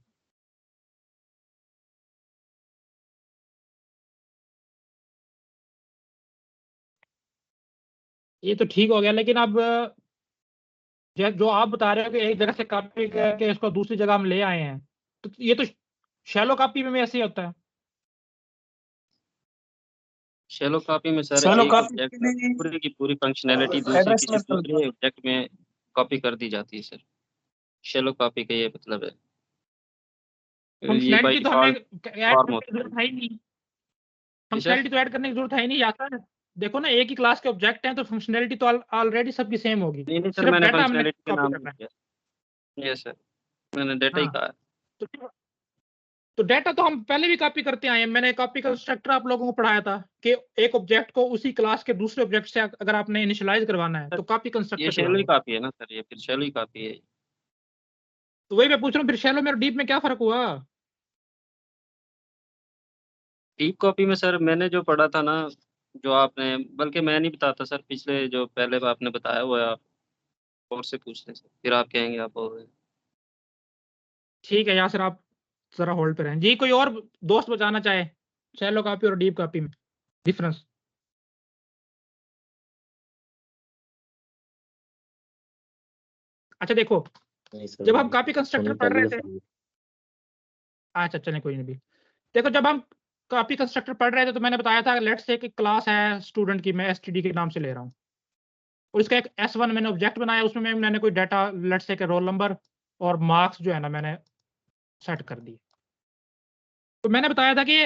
ये तो ठीक हो गया, लेकिन अब जो आप बता रहे हो कि एक जगह से कॉपी करके इसको दूसरी जगह हम ले आए हैं, तो ये तो शैलो कॉपी में भी ऐसे ही होता है। शैलो कॉपी में सर शैलो एक कॉपी ऑब्जेक्ट के लिए पूरी की पूरी फंक्शनैलिटी दूसरी एड्रेस किसी में दूसरे ऑब्जेक्ट में कॉपी कर दी जाती है सर। शैलो कॉपी का ये मतलब है। ये बाय फंक्शनैलिटी तो हमें डिफॉल्ट ऐड फॉर्म करने होता की जरूरत है ही नहीं। है सर। फंक्शनैलिटी तो ऐड करने की जरूरत है ही नहीं, आता है। देखो ना, एक ही क्लास के ऑब्जेक्ट हैं तो फंक्शनैलिटी तो ऑलरेडी सबकी सेम होगी, नहीं सर, सिर्फ मैंने डाटा हमने फंक्शनैलिटी के कॉपी नाम करना नहीं है। किया। यस सर, मैंने डाटा ही हाँ, कहा है। तो डाटा तो हम पहले भी कॉपी करते आए हैं। मैंने कॉपी कंस्ट्रक्टर आप लोगों को पढ़ाया था कि एक ऑब्जेक्ट को उसी क्लास के दूसरे ऑब्जेक्ट से अगर आपने इनिशियलाइज करवाना है तो कॉपी ये कंस्ट्रक्टर शैलो ही चलाओ। कॉपी है ना सर, ये फिर शैलो ही कॉपी है। तो वही मैं पूछ रहा हूँ, फिर शैलो में और डीप में क्या फर्क हुआ? डीप कॉपी में सर मैंने जो पढ़ा था ना, जो आपने, बल्कि मैं नहीं बताता सर, पिछले जो पहले आपने बताया हुआ है, आप और से पूछ लें सर, फिर आप कहेंगे आप बोल रहे हैं। ठीक है यासर, आप जरा होल्ड पे रहें जी। कोई और दोस्त बताना चाहे शैलो कॉपी और डीप कॉपी में डिफरेंस? अच्छा देखो, नहीं सर, जब हम कॉपी कंस्ट्रक्टर सुनी पढ़ पहली रहे थे, दफा। अच्छा चले कोई नहीं भी। देखो, जब हम कॉपी कंस्ट्रक्टर पढ़ रहे थे तो मैंने बताया था, लेट्स से एक क्लास है स्टूडेंट की, मैं एसटीडी के नाम से ले रहा हूँ, और इसका एक S1 मैंने ऑब्जेक्ट बनाया, उसमें मैंने कोई data let's say roll number और मार्क्स जो है ना मैंने सेट कर दिए। तो मैंने बताया था कि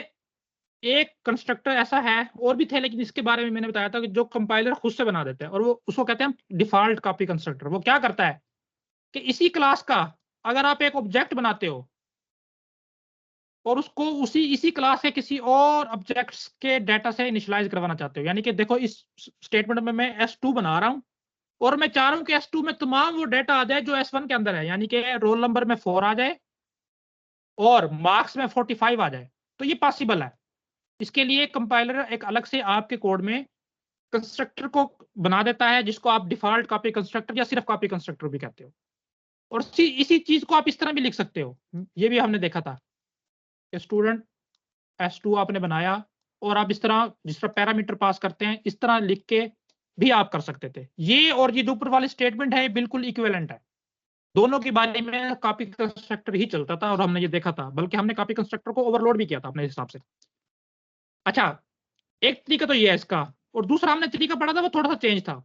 एक कंस्ट्रक्टर ऐसा है, और भी थे लेकिन इसके बारे में मैंने बताया था कि जो कंपाइलर खुद से बना देते हैं, और वो उसको कहते हैं डिफॉल्ट कॉपी कंस्ट्रक्टर। वो क्या करता है कि इसी क्लास का अगर आप एक ऑब्जेक्ट बनाते हो और उसको इसी क्लास के किसी और ऑब्जेक्ट्स के डाटा से इनिशियलाइज करवाना चाहते हो, यानी कि देखो इस स्टेटमेंट में मैं S2 बना रहा हूं और मैं चाह रहा हूं कि S2 में तमाम वो डाटा आ जाए जो S1 के अंदर है, यानी कि रोल नंबर में 4 आ जाए और मार्क्स में 45 आ जाए। तो ये पॉसिबल है। इसके लिए कंपाइलर एक अलग से आपके कोड में कंस्ट्रक्टर को बना देता है, जिसको आप डिफॉल्ट कॉपी कंस्ट्रक्टर या सिर्फ कॉपी कंस्ट्रक्टर भी कहते हो। और इसी चीज को आप इस तरह भी लिख सकते हो, ये भी हमने देखा था। स्टूडेंट S2 आपने बनाया और आप इस तरह, जिस तरह पैरामीटर पास करते हैं, इस तरह लिख के भी आप कर सकते थे। ये और ये जो ऊपर वाली स्टेटमेंट है, ये बिल्कुल इक्विवेलेंट है। दोनों के बारे में कॉपी कंस्ट्रक्टर ही चलता था और हमने ये देखा था, बल्कि हमने कॉपी कंस्ट्रक्टर को ओवरलोड भी किया था अपने हिसाब से। अच्छा, एक तरीका तो ये है इसका, और दूसरा हमने तरीका पढ़ा था वो थोड़ा सा चेंज था।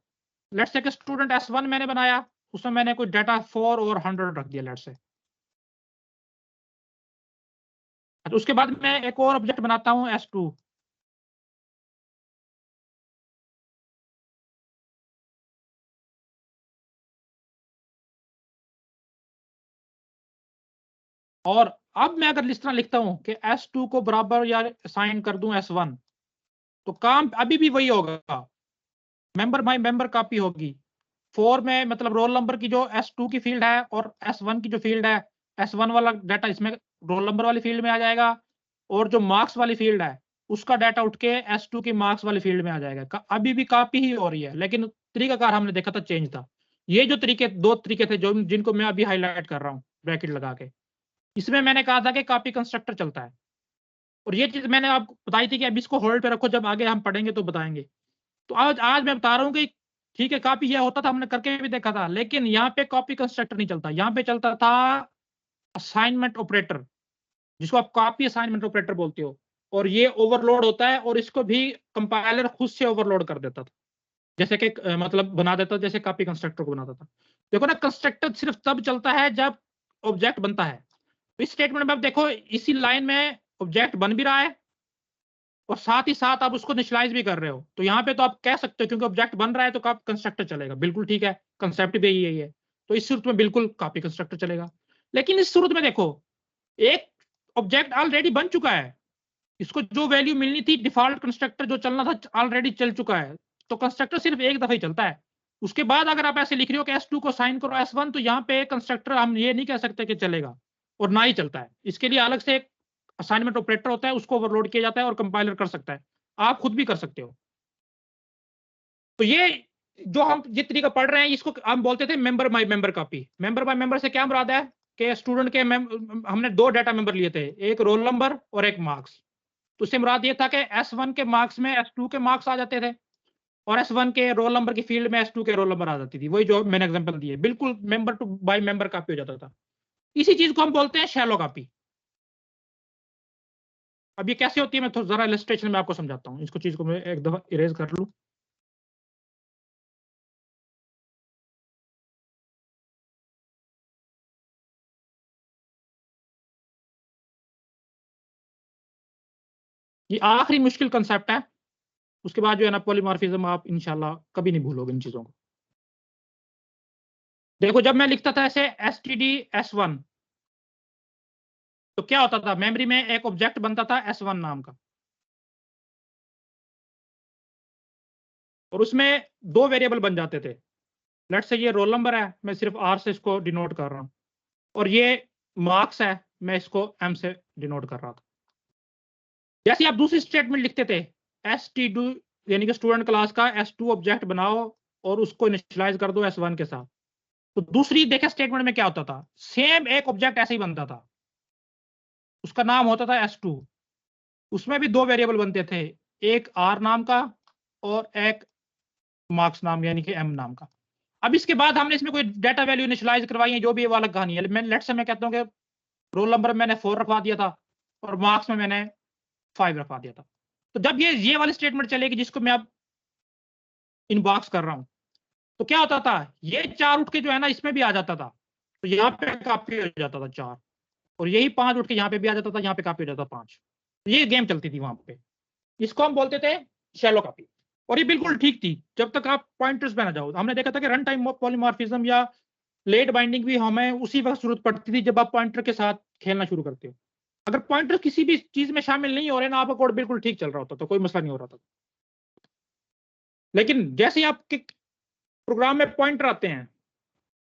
लेट्स से स्टूडेंट S1 मैंने बनाया, उसमें मैंने कोई डाटा 4 और 100 रख दिया लेट्स से। तो उसके बाद मैं एक और ऑब्जेक्ट बनाता हूँ S2, और अब मैं अगर इस तरह लिखता हूं कि S2 को बराबर या असाइन कर दूं S1, तो काम अभी भी वही होगा। मेंबर बाय मेंबर कॉपी होगी। 4 में मतलब रोल नंबर की जो S2 की फील्ड है और S1 की जो फील्ड है, S1 वाला डाटा इसमें रोल नंबर वाली फील्ड में आ जाएगा, और जो मार्क्स वाली फील्ड है उसका डाटा उठ के S2 की मार्क्स वाली फील्ड में आ जाएगा। अभी भी कॉपी ही हो रही है, लेकिन तरीकाकार हमने देखा था चेंज था। ये जो दो तरीके थे जो जिनको मैं अभी हाईलाइट कर रहा हूँ ब्रैकेट लगा के, इसमें मैंने कहा था कि कॉपी कंस्ट्रक्टर चलता है। और ये चीज मैंने आपको बताई थी कि अब इसको होल्ड पे रखो, जब आगे हम पढ़ेंगे तो बताएंगे। तो आज मैं बता रहा हूँ कि ठीक है, कॉपी यह होता था, हमने करके भी देखा था, लेकिन यहाँ पे कॉपी कंस्ट्रक्टर नहीं चलता। यहाँ पे चलता था असाइनमेंट ऑपरेटर, जिसको आप कॉपी असाइनमेंट ऑपरेटर बोलते हो। और ये ओवरलोड होता है, और इसको भी कंपाइलर खुद से ओवरलोड कर देता था, जैसे कि मतलब बना देता जैसे कॉपी कंस्ट्रक्टर को बनाता था। देखो ना, कंस्ट्रक्टर सिर्फ तब चलता है जब ऑब्जेक्ट बनता है। इस स्टेटमेंट में आप देखो, इसी लाइन में ऑब्जेक्ट बन भी रहा है और साथ ही साथ आप उसको इनिशियलाइज भी कर रहे हो। तो यहाँ पे तो आप कह सकते हो क्योंकि ऑब्जेक्ट बन रहा है तो कॉपी कंस्ट्रक्टर चलेगा, बिल्कुल ठीक है, कंसेप्ट भी यही है। तो इस सूरत में बिल्कुल कॉपी कंस्ट्रक्टर चलेगा। लेकिन इस सूरत में देखो, एक ऑब्जेक्ट ऑलरेडी बन चुका है, इसको जो वैल्यू मिलनी थी, डिफॉल्ट कंस्ट्रक्टर जो चलना था ऑलरेडी चल चुका है, तो कंस्ट्रक्टर सिर्फ एक दफा ही चलता है। उसके बाद अगर आप ऐसे लिख रहे हो कि S2 को साइन करो S1, तो यहाँ पे कंस्ट्रक्टर हम ये नहीं कह सकते कि चलेगा और ना ही चलता है। इसके लिए अलग से एक असाइनमेंट ऑपरेटर होता है, उसको ओवरलोड किया जाता है और कंपाइलर कर सकता है। आप खुद भी कर सकते हो। तो ये जो हम जिस तरीका पढ़ रहे हैं इसको हम बोलते थे member bye member copy. Member by member से क्या मुराद है कि स्टूडेंट के हमने दो डाटा मेंबर लिए थे, एक रोल नंबर और एक मार्क्स। तो उससे मुराद ये था कि S1 के मार्क्स में S2 के मार्क्स आ जाते थे और S1 के रोल नंबर की फील्ड में S2 के रोल नंबर आ जाती थी। वही जो मैंने एग्जांपल दिए, बिल्कुल member to by member copy हो जाता था। इसी चीज को हम बोलते हैं शैलो कॉपी। अब ये कैसे होती है मैं जरा इलस्ट्रेशन में आपको समझाता हूँ। इसको चीज को मैं एक दफा इरेज कर लूं। ये आखिरी मुश्किल कंसेप्ट है, उसके बाद जो है ना पॉलीमॉर्फिज्म आप इंशाल्लाह कभी नहीं भूलोगे इन चीजों को। देखो जब मैं लिखता था ऐसे std_s1, तो क्या होता था, मेमोरी में एक ऑब्जेक्ट बनता था S1 नाम का, और उसमें दो वेरिएबल बन जाते थे। लेट्स से ये रोल नंबर है, मैं सिर्फ R से इसको डिनोट कर रहा हूं, और ये मार्क्स है, मैं इसको M से डिनोट कर रहा था। जैसे आप दूसरी स्टेटमेंट लिखते थे std यानी कि स्टूडेंट क्लास का S2 ऑब्जेक्ट बनाओ और उसको इनिशियलाइज कर दो S1 के साथ, तो दूसरी देखे स्टेटमेंट में क्या होता था, सेम एक ऑब्जेक्ट ऐसे ही बनता था, उसका नाम होता था S2। उसमें भी दो वेरिएबल बनते थे, एक R नाम का और एक मार्क्स नाम यानी कि M नाम का। अब इसके बाद हमने इसमें कोई डाटा वैल्यू इनिशियलाइज करवाई है, जो भी ये वाला कहानी है। मैं लेट्स से मैं कहता हूँ कि रोल नंबर मैंने 4 रखवा दिया था और मार्क्स में मैंने 5 रखवा दिया था। तो जब ये वाली स्टेटमेंट चलेगी जिसको मैं अब इनबॉक्स कर रहा हूं, तो क्या होता था, ये 4 उठ के जो है ना इसमें भी आ जाता था, तो यहाँ पे कॉपी हो जाता था 4, और यही 5 उठ के यहाँ पे भी आ जाता था, यहाँ पे कॉपी हो जाता था 5। ये गेम चलती थी वहां पे। इसको हम बोलते थे शैलो कॉपी, और ये बिल्कुल ठीक थी जब तक आप पॉइंटर्स पे ना जाओ। हमने देखा था कि रन टाइम पॉलीमॉर्फिज्म या लेट बाइंडिंग भी हमें उसी वक्त जरूरत पड़ती थी जब आप पॉइंटर के साथ खेलना शुरू करते हो। अगर पॉइंटर किसी भी चीज में शामिल नहीं हो रहे ना, आपका कोड बिल्कुल ठीक चल रहा होता, तो कोई मसला नहीं हो रहा था। लेकिन जैसे ही आपके प्रोग्राम में पॉइंटर आते हैं,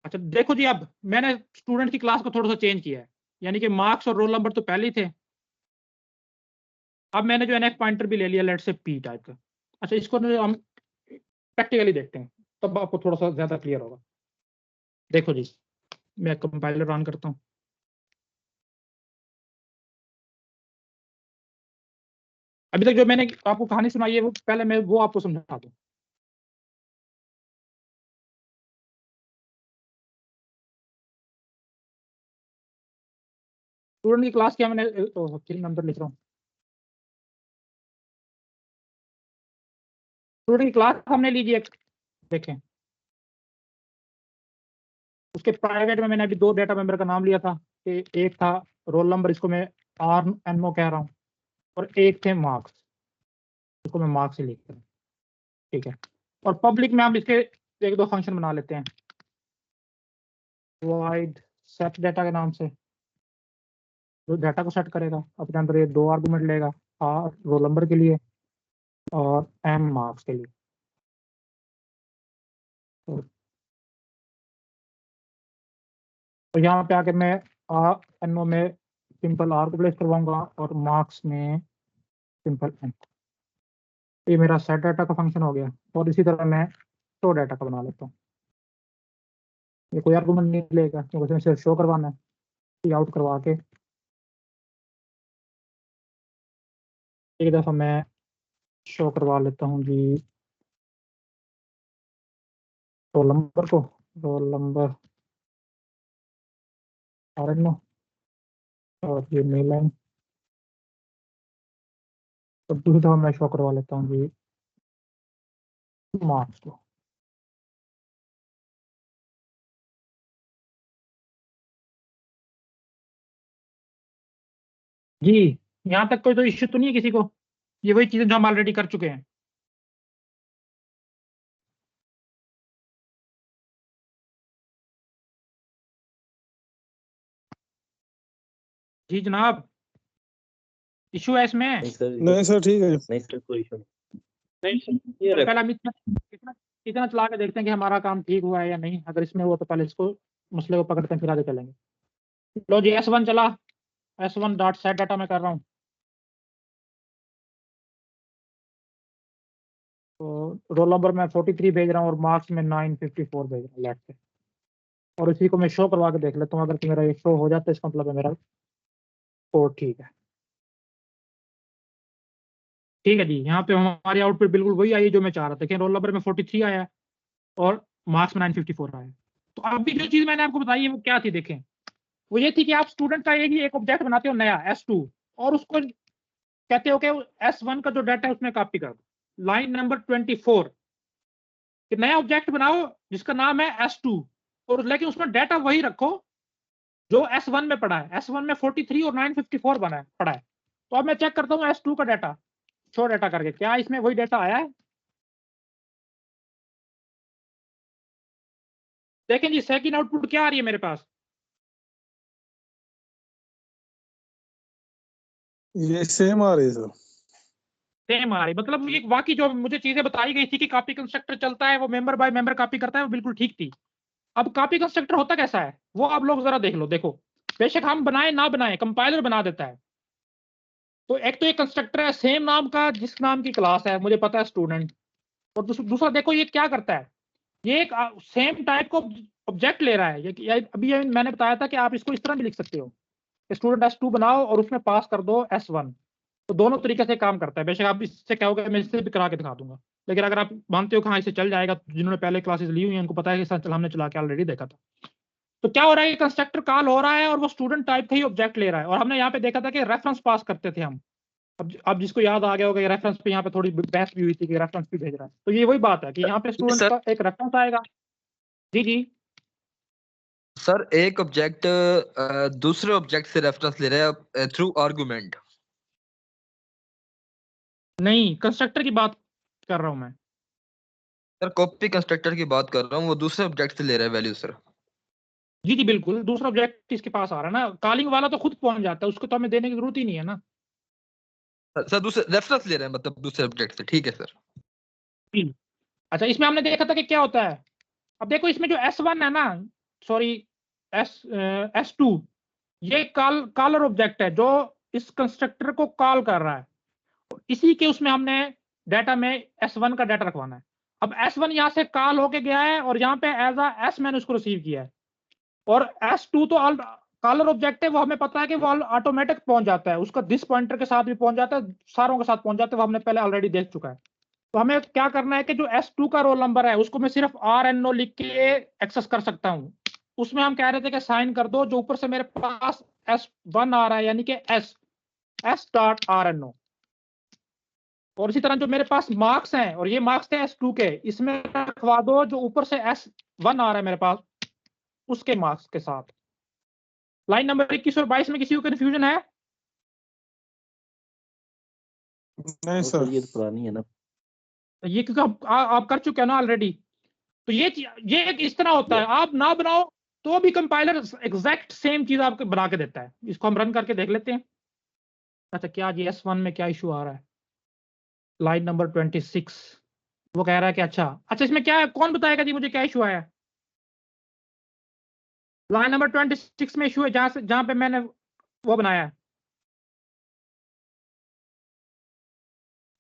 अच्छा देखो जी, अब मैंने स्टूडेंट की क्लास को थोड़ा सा चेंज किया है, यानी कि मार्क्स और रोल नंबर तो पहले ही थे, अब मैंने जो है ना एक पॉइंटर भी ले लिया, लेट से P टाइप का। अच्छा इसको हम प्रैक्टिकली देखते हैं, तब आपको थोड़ा सा ज्यादा क्लियर होगा। देखो जी, मैं कंपाइलर रन करता हूँ। अभी तक जो मैंने आपको कहानी सुनाई है वो पहले मैं वो आपको समझा दूं। स्टूडेंट की क्लास क्या मैंने नंबर लिख रहा हूँ। स्टूडेंट की क्लास हमने लीजिए, देखें उसके प्राइवेट में मैंने अभी दो डाटा मेंबर का नाम लिया था कि एक था रोल नंबर, इसको मैं RNO कह रहा हूँ, और एक थे मार्क्स, इसको मैं मार्क्स से लिख रहा हूँ, ठीक है। और पब्लिक में हम इसके एक दो फंक्शन बना लेते हैं, void set डाटा के नाम से, जो डाटा को सेट करेगा अपने अंदर ये दो आर्गुमेंट लेगा, R रोल नंबर के लिए और M मार्क्स के लिए। तो यहाँ पे आके मैं NO में सिंपल R को प्लेस करवाऊंगा और मार्क्स में सिंपल M। ये मेरा सेट डाटा का फंक्शन हो गया, और इसी तरह मैं शो डाटा का बना लेता हूँ। ये कोई आर्गुमेंट नहीं लेगा क्योंकि उसमें सिर्फ शो करवाना है। आउट करवा के एक दफ़ा मैं शो करवा लेता हूँ जी रोल नंबर को, रोल नंबर RNO, और ये मेल लाइन, और दूसरी दफ़ा मैं शो करवा लेता हूँ जी मार्क्स को। जी यहाँ तक कोई तो इश्यू तो नहीं है किसी को? ये वही चीजें जो हम ऑलरेडी कर चुके हैं। जी जनाब, इशू है इसमें? नहीं सर, नहीं सर ठीक है। नहीं सर कोई इशू नहीं। नहीं, पहला इतना चला के देखते हैं कि हमारा काम ठीक हुआ है या नहीं। अगर इसमें हुआ तो पहले इसको मसले को पकड़ते हैं, फिर आगे चलेंगे। लो जी S1 चला, S1 डॉट सेट डाटा मैं कर रहा हूँ। तो रोल नंबर में 43 भेज रहा हूँ और मार्क्स में 954 भेज रहा हूँ लेट से। और इसी को मैं शो करवा के देख लेता हूँ, अगर मेरा ये शो हो जाता है इसका मतलब है मेरा कोड ठीक है। ठीक है जी, यहाँ पे हमारी आउटपुट बिल्कुल वही आई जो मैं चाह रहा था। देखिए रोल नंबर में 43 आया और मार्क्स में 954 आया। तो अभी जो चीज मैंने आपको बताई है वो क्या थी, देखें वो ये थी कि आप स्टूडेंट का एक ऑब्जेक्ट बनाते हो नया S2 और उसको कहते हो कि S1 का जो डाटा है उसमें कॉपी कर दो। लाइन नंबर 24 कि नया ऑब्जेक्ट बनाओ जिसका नाम है S2 और लेकिन उसमें डाटा वही रखो जो S1 में पड़ा है। S1 में 43 और 954 पड़ा है। तो अब मैं चेक करता हूँ S2 का डाटा, शो डाटा करके, क्या इसमें वही डाटा आया है। देखें जी सेकंड आउटपुट क्या आ रही है मेरे पास। ये सेम आ रही है सर। सेम आ रही, मतलब ये वाकई जो मुझे चीजें बताई गई थी कि कॉपी कंस्ट्रक्टर चलता है, वो मेंबर बाय मेंबर कॉपी करता है, वो बिल्कुल ठीक थी। अब कॉपी कंस्ट्रक्टर होता कैसा है वो आप लोग जरा देख लो। देखो बेशक हम बनाए ना बनाए, कंपाइलर बना देता है। तो एक तो एक कंस्ट्रक्टर है सेम नाम का जिस नाम की क्लास है, मुझे पता है स्टूडेंट। और दूसरा देखो ये क्या करता है, ये एक सेम टाइप को ऑब्जेक्ट ले रहा है। अभी ये मैंने बताया था कि आप इसको इस तरह भी लिख सकते हो, स्टूडेंट S2 बनाओ और उसमें पास कर दो S1। तो दोनों तरीके से काम करता है। बेशक आप इससे कहोगे मैं इससे भी करा के दिखा दूंगा, लेकिन अगर आप मानते हो कि हाँ इससे चल जाएगा, जिन्होंने पहले क्लासेस ली हुई हैं उनको पता है कि सर हमने चला के ऑलरेडी देखा था। तो क्या हो रहा है, कंस्ट्रक्टर कॉल हो रहा है और वो स्टूडेंट टाइप का ही ऑब्जेक्ट ले रहा है। और हमने यहाँ पे देखा था कि रेफरेंस पास करते थे हम। अब जिसको याद आ गया होगा, रेफरेंस पे यहाँ पे थोड़ी बहस भी हुई थी कि रेफरेंस भी भेज रहा है। तो ये वही बात है कि यहाँ पे स्टूडेंट सर का एक रेफरेंस आएगा। जी जी सर एक ऑब्जेक्ट दूसरे ऑब्जेक्ट से रेफरेंस ले रहा है थ्रू आर्गुमेंट। नहीं, कंस्ट्रक्टर की बात कर रहा हूँ मैं। सर कॉपी कंस्ट्रक्टर की बात कर रहा हूँ, वो दूसरे ऑब्जेक्ट से ले रहा है वैल्यू सर। जी जी बिल्कुल, दूसरा ऑब्जेक्ट इसके पास आ रहा है ना, कॉलिंग वाला तो खुद पहुंच जाता है, उसको तो हमें देने की जरूरत ही नहीं है ना। सर दूसरे रेफरेंस ले रहे हैं मतलब दूसरे ऑब्जेक्ट से, ठीक है सर। जी। अच्छा इसमें हमने देखा था कि क्या होता है। अब देखो इसमें जो S1 है ना, सॉरी S2, ये कॉलर ऑब्जेक्ट है जो इस कंस्ट्रक्टर को कॉल कर रहा है। इसी के उसमें हमने डाटा में S1 का डाटा रखवाना है। अब S1 यहाँ से कॉल होके गया है और यहाँ पे एज अ S मैंने उसको रिसीव किया है। और S2 तो कॉलर ऑब्जेक्ट है, वो हमें पता है कि वो ऑटोमेटिक पहुंच जाता है, उसका दिस पॉइंटर के साथ भी पहुंच जाता है, सारों के साथ पहुंच जाता है, वो हमने पहले ऑलरेडी देख चुका है। तो हमें क्या करना है कि जो S2 का रोल नंबर है उसको मैं सिर्फ RNO लिख के एक्सेस कर सकता हूं। उसमें हम कह रहे थे कि साइन कर दो जो ऊपर से मेरे पास S1 आ रहा है, यानी कि S डॉट RNO। और इसी तरह जो मेरे पास मार्क्स हैं और ये मार्क्स थे S2 के, इसमें रखवा दो जो ऊपर से S1 आ रहा है मेरे पास उसके मार्क्स के साथ। लाइन नंबर 21 और 22 में किसी को कंफ्यूजन है? नहीं सर सर। ये तो पुरानी है ना। ये क्योंकि आप कर चुके हैं ना ऑलरेडी। तो ये एक इस तरह होता है, आप ना बनाओ तो भी कंपाइलर एग्जैक्ट सेम चीज आपको बना के देता है। इसको हम रन करके देख लेते हैं। अच्छा क्या जी S1 में क्या इशू आ रहा है। लाइन नंबर 26 वो कह रहा है कि अच्छा इसमें क्या है, कौन बताएगा जी मुझे क्या इशू आया है। लाइन नंबर 26 में इशू है जहां पे मैंने वो बनाया है।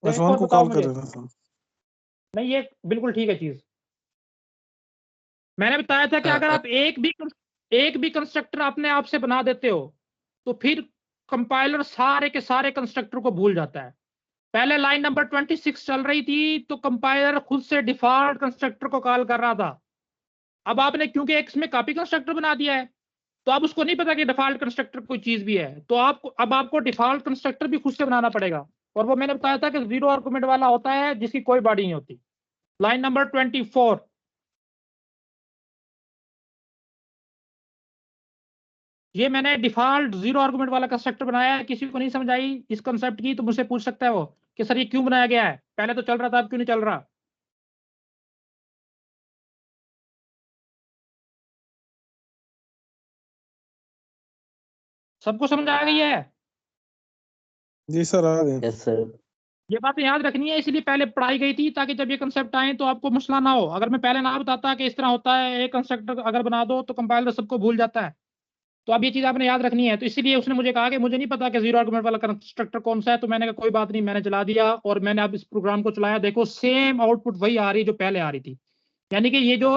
S1 कौन को बताओ कॉल कर मुझे। रहे थे सर। नहीं ये बिल्कुल ठीक है चीज। मैंने बताया था कि अगर आप एक भी कंस्ट्रक्टर अपने आप से बना देते हो तो फिर कंपाइलर सारे के सारे कंस्ट्रक्टर को भूल जाता है। पहले लाइन नंबर 26 चल रही थी तो कंपाइलर खुद से डिफॉल्ट कंस्ट्रक्टर को कॉल कर रहा था। अब आपने क्योंकि एक इसमें कॉपी कंस्ट्रक्टर बना दिया है तो अब उसको नहीं पता कि डिफॉल्ट कंस्ट्रक्टर कोई चीज भी है, तो आपको डिफॉल्ट कंस्ट्रक्टर भी खुद से बनाना पड़ेगा। और वो मैंने बताया था कि 0 आर्गुमेंट वाला होता है जिसकी कोई बॉडी नहीं होती। लाइन नंबर 24 ये मैंने डिफॉल्ट 0 आर्गुमेंट वाला कंस्ट्रक्टर बनाया है। किसी को नहीं समझ आई इस कंसेप्ट की तो मुझसे पूछ सकता है वो कि सर ये क्यों बनाया गया है, पहले तो चल रहा था अब क्यों नहीं चल रहा। सबको समझ आ गई है? जी सर आ गए। Yes sir. ये बातें याद रखनी है, इसलिए पहले पढ़ाई गई थी ताकि जब ये कंसेप्ट आए तो आपको मसला ना हो। अगर मैं पहले ना बताता कि इस तरह होता है, एक कंस्ट्रक्टर अगर बना दो तो कंपाइलर सबको भूल जाता है। तो अब ये चीज आपने याद रखनी है। तो इसीलिए उसने मुझे कहा कि मुझे नहीं पता कि जीरो आर्गुमेंट वाला कंस्ट्रक्टर कौन सा है। तो मैंने कहा कोई बात नहीं, मैंने चला दिया और मैंने अब इस प्रोग्राम को चलाया। देखो सेम आउटपुट वही आ रही है जो पहले आ रही थी। यानी कि ये जो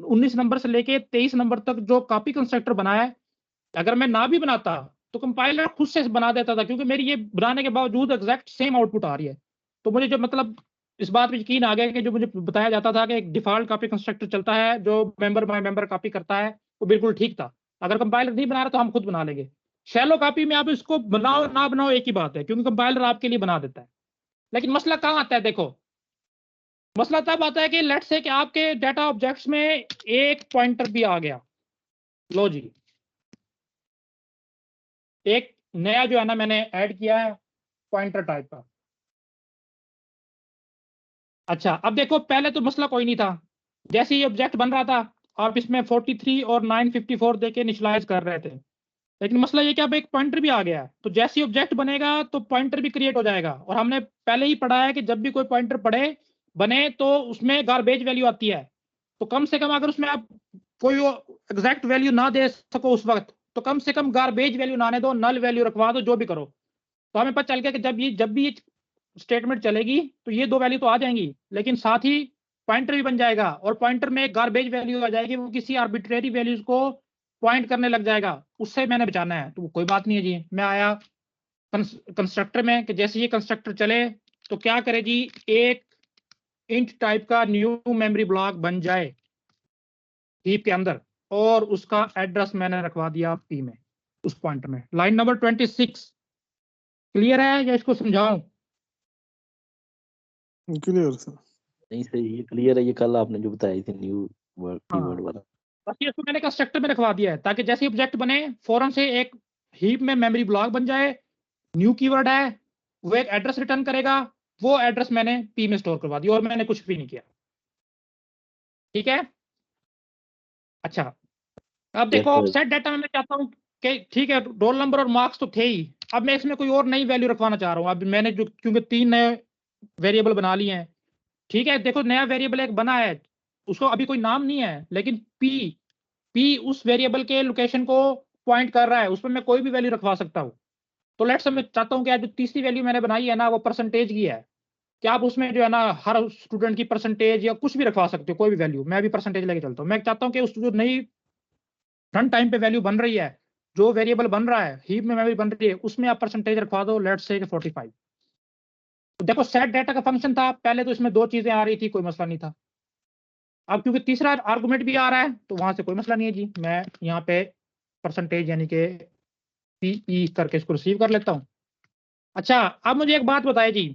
19 नंबर से लेके 23 नंबर तक जो कॉपी कंस्ट्रक्टर बनाया है, अगर मैं ना भी बनाता तो कंपाइलर खुद से बना देता था, क्योंकि मेरी ये बनाने के बावजूद एग्जैक्ट सेम आउटपुट आ रही है। तो मुझे जो मतलब इस बात पे यकीन आ गया कि जो मुझे बताया जाता था कि एक डिफॉल्ट कॉपी कंस्ट्रक्टर चलता है जो मेंबर बाय मेंबर कॉपी करता है, वो बिल्कुल ठीक था। अगर कंपाइलर नहीं बना रहा तो हम खुद बना लेंगे। शैलो कॉपी में आप इसको बनाओ ना बनाओ एक ही बात है, क्योंकि कंपाइलर आपके लिए बना देता है। लेकिन मसला कहाँ आता है? देखो मसला तब आता है कि लेट्स से कि आपके डाटा ऑब्जेक्ट्स में एक पॉइंटर भी आ गया। लो जी, एक नया जो है ना मैंने ऐड किया है पॉइंटर टाइप का। अच्छा अब देखो पहले तो मसला कोई नहीं था, जैसे ही ऑब्जेक्ट बन रहा था आप इसमें 43 और 954 देके इनिशियलाइज कर रहे थे। लेकिन मसला ये कि अब एक पॉइंटर भी आ गया है, तो जैसे ही ऑब्जेक्ट बनेगा तो पॉइंटर भी क्रिएट हो जाएगा। और हमने पहले ही पढ़ा है कि जब भी कोई पॉइंटर पढ़े बने तो उसमें गार्बेज वैल्यू आती है। तो कम से कम अगर उसमें आप कोई एग्जैक्ट वैल्यू ना दे सको उस वक्त, तो कम से कम गार्बेज वैल्यू ना आने दो, नल वैल्यू रखवा दो, जो भी करो। तो हमें पता चल गया कि जब भी ये स्टेटमेंट चलेगी तो ये दो वैल्यू तो आ जाएंगी, लेकिन साथ ही पॉइंटर भी बन जाएगा। और पॉइंटर में एक गार्बेज वैल्यू आ जाएगी, वो किसी आर्बिट्रेरी वैल्यूज को पॉइंट करने लग जाएगा, उससे मैंने बचाना है। तो कोई बात नहीं है जी, मैं आया कंस्ट्रक्टर में कि जैसे ये कंस्ट्रक्टर चले तो क्या करे जी, एक इंट टाइप का न्यू मेमोरी ब्लॉक बन जाए हीप के अंदर, और उसका एड्रेस मैंने रखवा दिया पी में, उस पॉइंटर में। लाइन नंबर 26 क्लियर है या इसको समझाऊं? Clear sir. नहीं सही, ये क्लियर है। ये कल आपने जो बताई थी न्यू वर्ड कीवर्ड वाला, बस ये इसको मैंने कंस्ट्रक्टर में रखवा दिया है ताकि जैसे ही ऑब्जेक्ट बने फौरन से एक हीप में मेमोरी ब्लॉक बन जाए। न्यू कीवर्ड है, वो एक एड्रेस रिटर्न करेगा, वो एड्रेस मैंने पी में स्टोर करवा दिया और मैंने कुछ भी नहीं किया। ठीक है? अच्छा अब देखो Yes, sir. सेट डाटा में मैं चाहता हूँ कि ठीक है रोल नंबर और मार्क्स तो थे ही, अब मैं इसमें कोई और नई वैल्यू रखवाना चाह रहा हूँ। अब मैंने जो क्योंकि 3 नए वेरिएबल बना लिए हैं। ठीक है, देखो नया वेरिएबल एक बना है, उसको अभी कोई नाम नहीं है, लेकिन पी उस वेरिएबल के लोकेशन को पॉइंट कर रहा है, उसमें मैं कोई भी वैल्यू रखवा सकता हूँ। तो लेट्स मैं चाहता हूँ कि आज जो तीसरी वैल्यू मैंने बनाई है ना वो परसेंटेज की है, कि आप उसमें जो है ना हर स्टूडेंट की परसेंटेज या कुछ भी रखवा सकते हो, कोई भी वैल्यू। मैं भी परसेंटेज लेके चलता हूँ। मैं चाहता हूँ कि उस जो नई रन टाइम पे वैल्यू बन रही है, जो वेरिएबल बन रहा है हीप में मेमोरी बन रही है, उसमें आप परसेंटेज रखवा दो, लेट्स से 45। तो देखो सेट डाटा का फंक्शन था पहले, तो इसमें 2 चीजें आ रही थी, कोई मसला नहीं था। अब क्योंकि तीसरा आर्गुमेंट भी आ रहा है तो वहां से कोई मसला नहीं है जी, मैं यहाँ पे परसेंटेज यानी कि पीई करके इसको रिसीव कर लेता हूँ। अच्छा अब मुझे एक बात बताइए जी,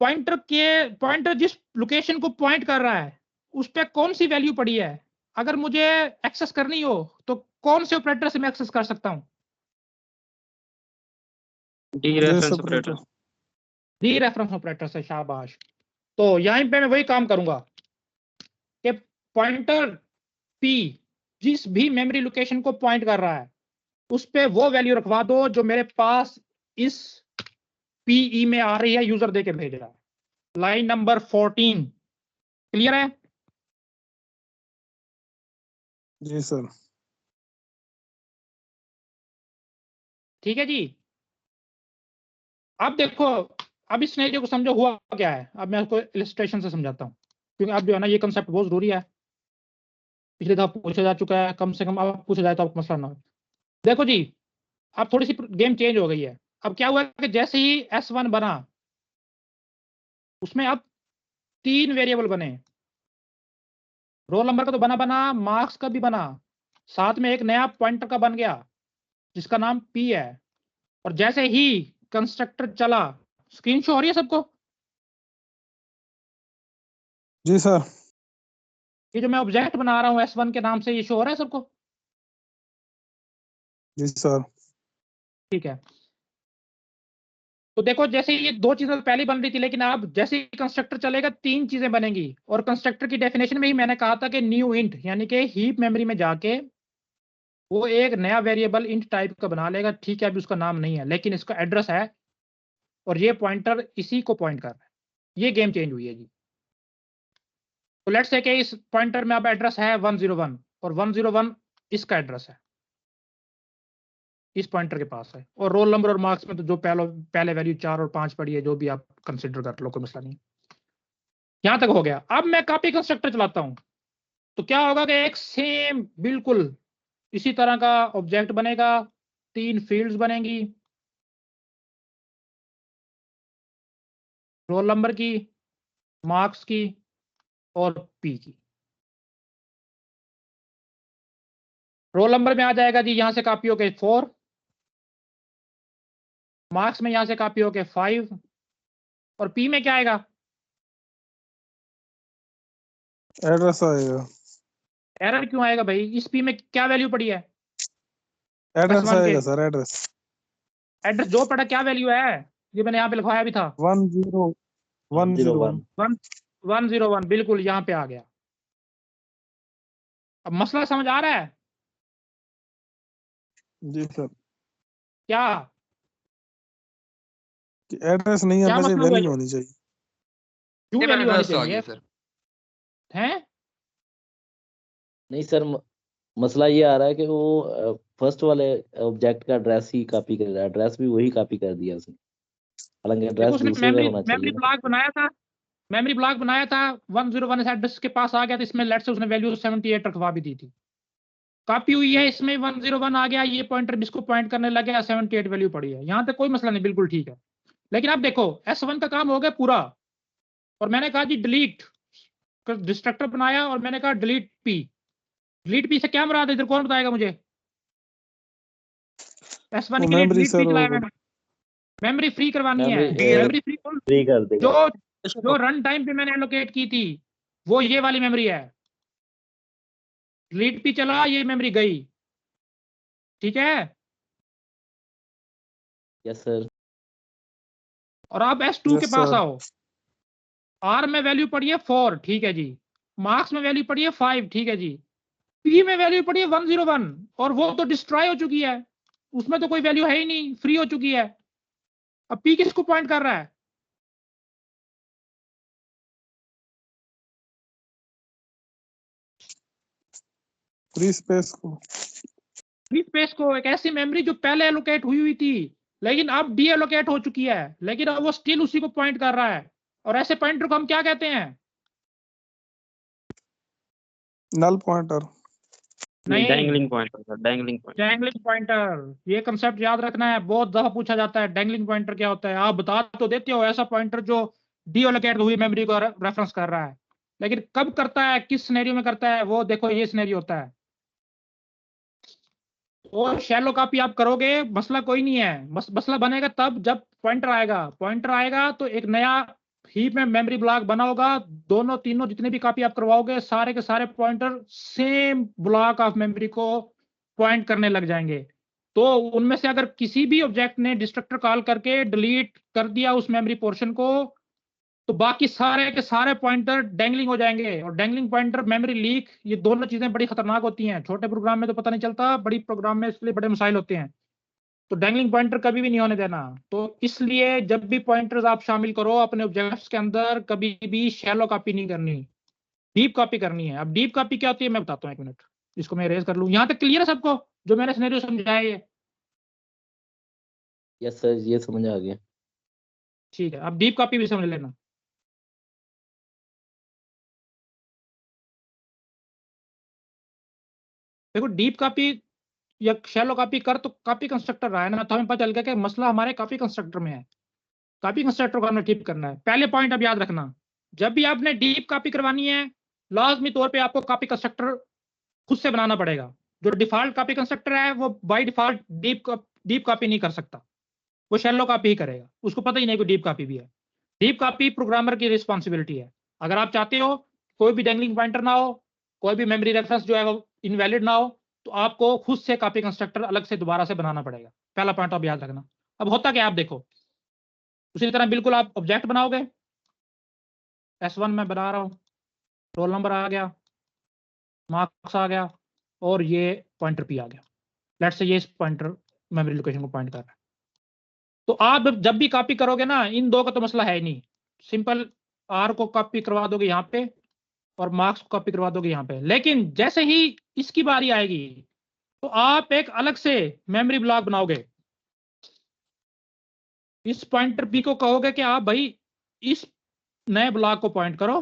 पॉइंटर जिस लोकेशन को पॉइंट कर रहा है उस पर कौन सी वैल्यू पड़ी है? अगर मुझे एक्सेस करनी हो तो कौन से ऑपरेटर से मैं एक्सेस कर सकता हूँ? D reference operator. D reference operator से, शाबाश। तो यहीं पे मैं वही काम करूंगा कि पॉइंटर पी जिस भी मेमोरी लोकेशन को पॉइंट कर रहा है उस पे वो वैल्यू रखवा दो जो मेरे पास इस पीई में आ रही है, यूजर देके भेज रहा है। लाइन नंबर 14 क्लियर है? जी सर। ठीक है जी। अब देखो अब इस सिनेरियो को समझो हुआ क्या है। अब मैं उसको इलस्ट्रेशन से समझाता हूँ, क्योंकि अब जो है ना ये कंसेप्ट बहुत जरूरी है, पिछले दफा पूछा जा चुका है, कम से कम अब पूछा जाए तो आपको मसला ना हो। देखो जी अब थोड़ी सी गेम चेंज हो गई है। अब क्या हुआ कि जैसे ही S1 बना उसमें अब 3 वेरिएबल बने, रोल नंबर का तो बना, मार्क्स का भी बना, साथ में एक नया पॉइंटर का बन गया जिसका नाम P है। और जैसे ही कंस्ट्रक्टर चला, स्क्रीन शो हो रही है सबको? जी सर। ये जो मैं ऑब्जेक्ट बना रहा हूँ S1 के नाम से, ये शो हो रहा है सबको? जी सर। ठीक है। तो देखो जैसे ये 2 चीजें तो पहले बन रही थी, लेकिन अब जैसे ही कंस्ट्रक्टर चलेगा 3 चीजें बनेंगी। और कंस्ट्रक्टर की डेफिनेशन में ही मैंने कहा था कि न्यू इंट यानी कि हीप मेमोरी में जाके वो एक नया वेरिएबल इंट टाइप का बना लेगा। ठीक है अभी उसका नाम नहीं है लेकिन इसका एड्रेस है, और ये पॉइंटर इसी को पॉइंट कर रहा है, ये गेम चेंज हुई है जी। तो लेट्स से कि इस पॉइंटर में अब एड्रेस है 101 और 101 इसका एड्रेस है, इस पॉइंटर के पास है, और रोल नंबर और मार्क्स में तो जो पहले वैल्यू 4 और 5 पड़ी है, जो भी आप कंसिडर कर लो, कोई मसला नहीं। यहां तक हो गया। अब मैं कॉपी कंस्ट्रक्टर चलाता हूं तो क्या होगा कि एक सेम बिल्कुल इसी तरह का ऑब्जेक्ट बनेगा, 3 फील्ड्स बनेंगी, रोल नंबर की, मार्क्स की और पी की। रोल नंबर में आ जाएगा जी यहां से कॉपी होके 4, मार्क्स में यहां से कॉपी होके 5 और पी में क्या आएगा? एड्रेस आएगा, एरर क्यों आएगा भाई? इस पी में क्या वैल्यू पड़ी है? एड्रेस S1 के आएगा सर, एड्रेस एड्रेस जो पड़ा क्या वैल्यू है? ये मैंने यहाँ पे लिखवाया भी था 101 101, बिल्कुल यहाँ पे आ गया। अब मसला समझ आ रहा है? जी सर। क्या एड्रेस नहीं क्या आना चाहिए, मसला हुआ? वैल्यू होनी चाहिए। क्यों वैल्यू होनी एड्रेस आ चाहिए? गया सर। हैं? नहीं सर, मसला ये आ रहा है कि वो फर्स्ट वाले ऑब्जेक्ट का एड्रेस ही कॉपी कर रहा है, एड्रेस भी वही कॉपी कर दिया उसने, हालांकि देखो एड्रेस उसने दूसरे का होना चाहिए मेमोरी ना। ब्लॉक बनाया था, मेमोरी ब्लॉक बनाया था, 101 इस एड्रेस के पास आ गया, तो इसमें लेट से उसने वैल्यू 78 रखवा भी दी थी, कॉपी हुई है, इसमें 101 आ गया, ये पॉइंटर जिसको पॉइंट करने लग गया 78 वैल्यू पड़ी है। यहाँ तक कोई मसला नहीं, बिल्कुल ठीक है। लेकिन अब देखो S1 का काम हो गया पूरा, और मैंने कहा जी डिलीट, डिस्ट्रक्टर बनाया और मैंने कहा डिलीट पी। डिलीट पी से क्या मुराद है, इधर कौन बताएगा मुझे? S1 के लिए मेमोरी डिलीट पी सर, चलाया मैंने, मेमोरी फ्री करवानी है। मेमोरी फ्री फ्री कर देगा। जो रन टाइम पे मैंने एलोकेट की थी वो ये वाली मेमोरी है। डिलीट पी चला, ये मेमोरी गई, ठीक है। Yes sir. और आप S2 के यस पास सर। आओ, R में वैल्यू पड़ी है 4, ठीक है जी, मार्क्स में वैल्यू पड़ी है 5, ठीक है जी, P में वैल्यू पड़ी है 101 और वो तो डिस्ट्रॉय हो चुकी है, उसमें तो कोई वैल्यू है ही नहीं, फ्री हो चुकी है। अब P किसको पॉइंट कर रहा है? फ्री स्पेस को, फ्री स्पेस को, एक ऐसी मेमोरी जो पहले एलोकेट हुई थी लेकिन अब डी एलोकेट हो चुकी है, लेकिन अब वो स्टिल उसी को पॉइंट कर रहा है। और ऐसे पॉइंटर को हम क्या कहते हैं? नल पॉइंटर, नहीं, dangling pointer sir, dangling pointer. Dangling pointer, ये कंसेप्ट याद रखना है, बहुत दफा पूछा जाता है डैंगलिंग पॉइंटर क्या होता है। आप बता तो देते हो ऐसा पॉइंटर जो डी एलोकेट हुई मेमोरी को रेफरेंस कर रहा है, लेकिन कब करता है, किस सिनेरियो में करता है, वो देखो ये सिनेरियो होता है। और शैलो कॉपी आप करोगे मसला कोई नहीं है, मसला बनेगा तब जब पॉइंटर आएगा। पॉइंटर आएगा तो एक नया हीप में मेमोरी ब्लॉक बना होगा, दोनों तीनों जितने भी कॉपी आप करवाओगे सारे के सारे pointer same block of memory को पॉइंट करने लग जाएंगे। तो उनमें से अगर किसी भी ऑब्जेक्ट ने डिस्ट्रक्टर कॉल करके डिलीट कर दिया उस मेमोरी पोर्शन को, तो बाकी सारे के सारे पॉइंटर डैंगलिंग हो जाएंगे। और डैंगलिंग पॉइंटर, मेमोरी लीक, ये दोनों चीजें बड़ी खतरनाक होती हैं। छोटे प्रोग्राम में तो पता नहीं चलता, बड़ी प्रोग्राम में इसलिए बड़े मसाइल होते हैं। तो डैंगलिंग पॉइंटर कभी भी नहीं होने देना। तो इसलिए जब भी पॉइंटर्स आप शामिल करो अपने ऑब्जेक्ट्स के अंदर, कभी भी शैलो कॉपी नहीं करनी, डीप कॉपी करनी है। अब डीप कॉपी क्या होती है मैं बताता हूँ, 1 मिनट, इसको मैं इरेज कर लूँ। यहाँ तक क्लियर है सबको जो मैंने सिनेरियो समझाया है? यस सर, ये समझ आ गया। ठीक है, अब डीप कॉपी भी समझ लेना। देखो डीप कॉपी या शैलो कॉपी कर तो कॉपी कंस्ट्रक्टर रहा है ना, तो हमें पता चल गया कि मसला हमारे कॉपी कंस्ट्रक्टर में है। कॉपी कंस्ट्रक्टर को हमने ठीक करना है। पहले पॉइंट अब याद रखना, जब भी आपने डीप कॉपी करवानी है लाजमी तौर पे आपको कॉपी कंस्ट्रक्टर खुद से बनाना पड़ेगा। जो डिफॉल्ट कॉपी कंस्ट्रक्टर है वो बाय डिफॉल्ट डीप कॉपी नहीं कर सकता, वो शैलो कॉपी ही करेगा, उसको पता ही नहीं कोई डीप कॉपी भी है। डीप कॉपी प्रोग्रामर की रिस्पॉन्सिबिलिटी है। अगर आप चाहते हो कोई भी डैंगलिंग पॉइंटर ना हो, कोई भी मेमोरी रेफरेंस जो है वो इनवैलिड ना हो, तो आपको खुद से कॉपी कंस्ट्रक्टर अलग से दोबारा से बनाना पड़ेगा। पहला पॉइंट आप याद रखना। अब होता क्या, आप देखो उसी तरह बिल्कुल आप ऑब्जेक्ट बनाओगे, S1 में बना रहा हूं, रोल नंबर आ गया, मार्क्स आ गया और ये पॉइंटर P आ गया। लेट्स से ये इस पॉइंटर मेमोरी लोकेशन को पॉइंट कर रहा है। तो आप जब भी कॉपी करोगे ना, इन दो का तो मसला है ही नहीं, सिंपल आर को कॉपी करवा दोगे यहाँ पे और मार्क्स को कॉपी करवा दोगे यहाँ पे। लेकिन जैसे ही इसकी बारी आएगी तो आप एक अलग से मेमोरी ब्लॉक बनाओगे। इस पॉइंटर पी को कहोगे कि आप भाई इस नए ब्लॉक को पॉइंट करो।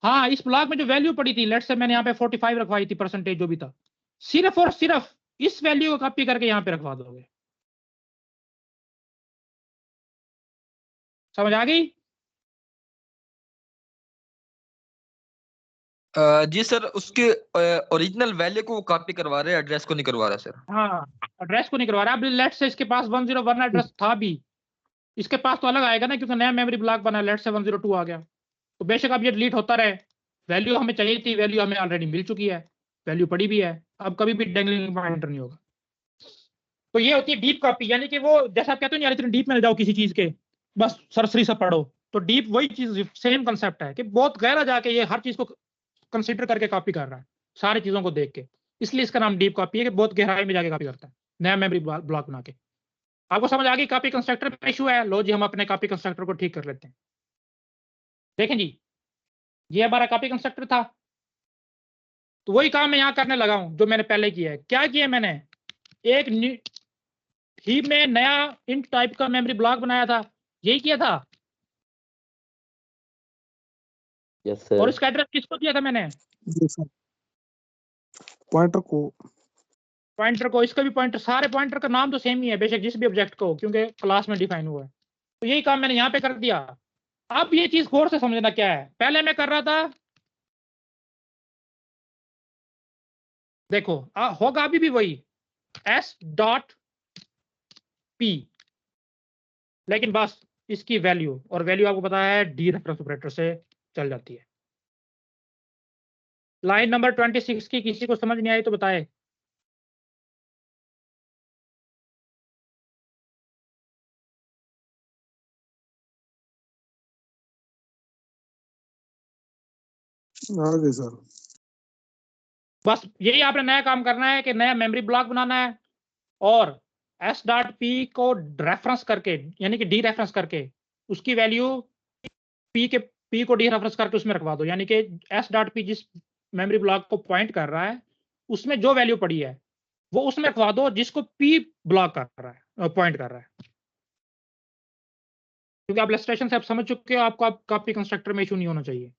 हाँ, इस ब्लॉक में जो वैल्यू पड़ी थी, लेट्स से मैंने यहाँ पे 45 रखवाई थी, परसेंटेज जो भी था, सिर्फ और सिर्फ इस वैल्यू को कॉपी करके यहाँ पे रखवा दोगे। समझ आ गई? जी सर, उसके ओरिजिनल वैल्यू को कॉपी करवा रहे हैं, एड्रेस को नहीं करवा रहा सर। हाँ, एड्रेस को नहीं करवा रहा। अब लेट्स से इसके पास 101 एड्रेस था भी, इसके पास तो अलग आएगा ना, क्योंकि नया मेमोरी ब्लॉक बना, लेट्स से 102 आ गया, तो बेशक अब ये डिलीट होता रहे। वैल्यू हमें चाहिए थी, वैल्यू हमें ऑलरेडी मिल चुकी है, वैल्यू पड़ी भी है, अब कभी भी डेंगलिंग पॉइंटर नहीं होगा। तो ये होती है डीप कॉपी, यानी कि वो जैसा आप कहते हो नहीं, इतने डीप में जाओ किसी चीज के, बस सरसरी सा पढ़ो। तो डीप वही चीज, सेम कंसेप्ट है कि बहुत गहरा जाके ये हर चीज को कंसिडर करके कॉपी कर रहा है, सारी चीजों को देख के, इसलिए इसका नाम डीप कॉपी है कि बहुत गहराई में जाके कॉपी करता है, नया मेमोरी ब्लॉक बना के। आपको समझ आ गई? कॉपी कंस्ट्रक्टर में इशू है, लो जी हम अपने कॉपी कंस्ट्रक्टर को ठीक कर लेते हैं। देखें जी, ये हमारा कॉपी कंस्ट्रक्टर था, तो वही काम मैं यहां करने लगा हूं जो मैंने पहले किया है। क्या किया मैंने? एक हीप में नया इंट टाइप का मेमोरी ब्लॉक बनाया था, यही किया था। Yes sir. और इसका एड्रेस किसको दिया था मैंने? जी सर, पॉइंटर को। पॉइंटर को। इसका भी पॉइंटर, सारे पॉइंटर का नाम तो सेम ही है बेशक जिस भी ऑब्जेक्ट को, क्योंकि क्लास में डिफाइन हुआ है। तो यही काम मैंने यहाँ पे कर दिया। अब ये चीज गौर से समझना क्या है। पहले मैं कर रहा था, देखो होगा अभी भी वही s.p, लेकिन बस इसकी वैल्यू, और वैल्यू आपको पता है डी रेफरेंस ऑपरेटर से चल जाती है। लाइन नंबर 26 की किसी को समझ नहीं आई तो बताए। आगे सर। बस यही आपने नया काम करना है कि नया मेमोरी ब्लॉक बनाना है, और s.p को रेफरेंस करके, यानी कि डी रेफरेंस करके उसकी वैल्यू p को डी रेफरेंस करके उसमें रखवा दो। यानी कि s.p जिस मेमोरी ब्लॉक को पॉइंट कर रहा है उसमें जो वैल्यू पड़ी है वो उसमें रखवा दो जिसको p ब्लॉक कर रहा है, पॉइंट कर रहा है। क्योंकि आप इलस्ट्रेशन से आप समझ चुके हो, आपको आप कॉपी कंस्ट्रक्टर में इशू नहीं होना चाहिए।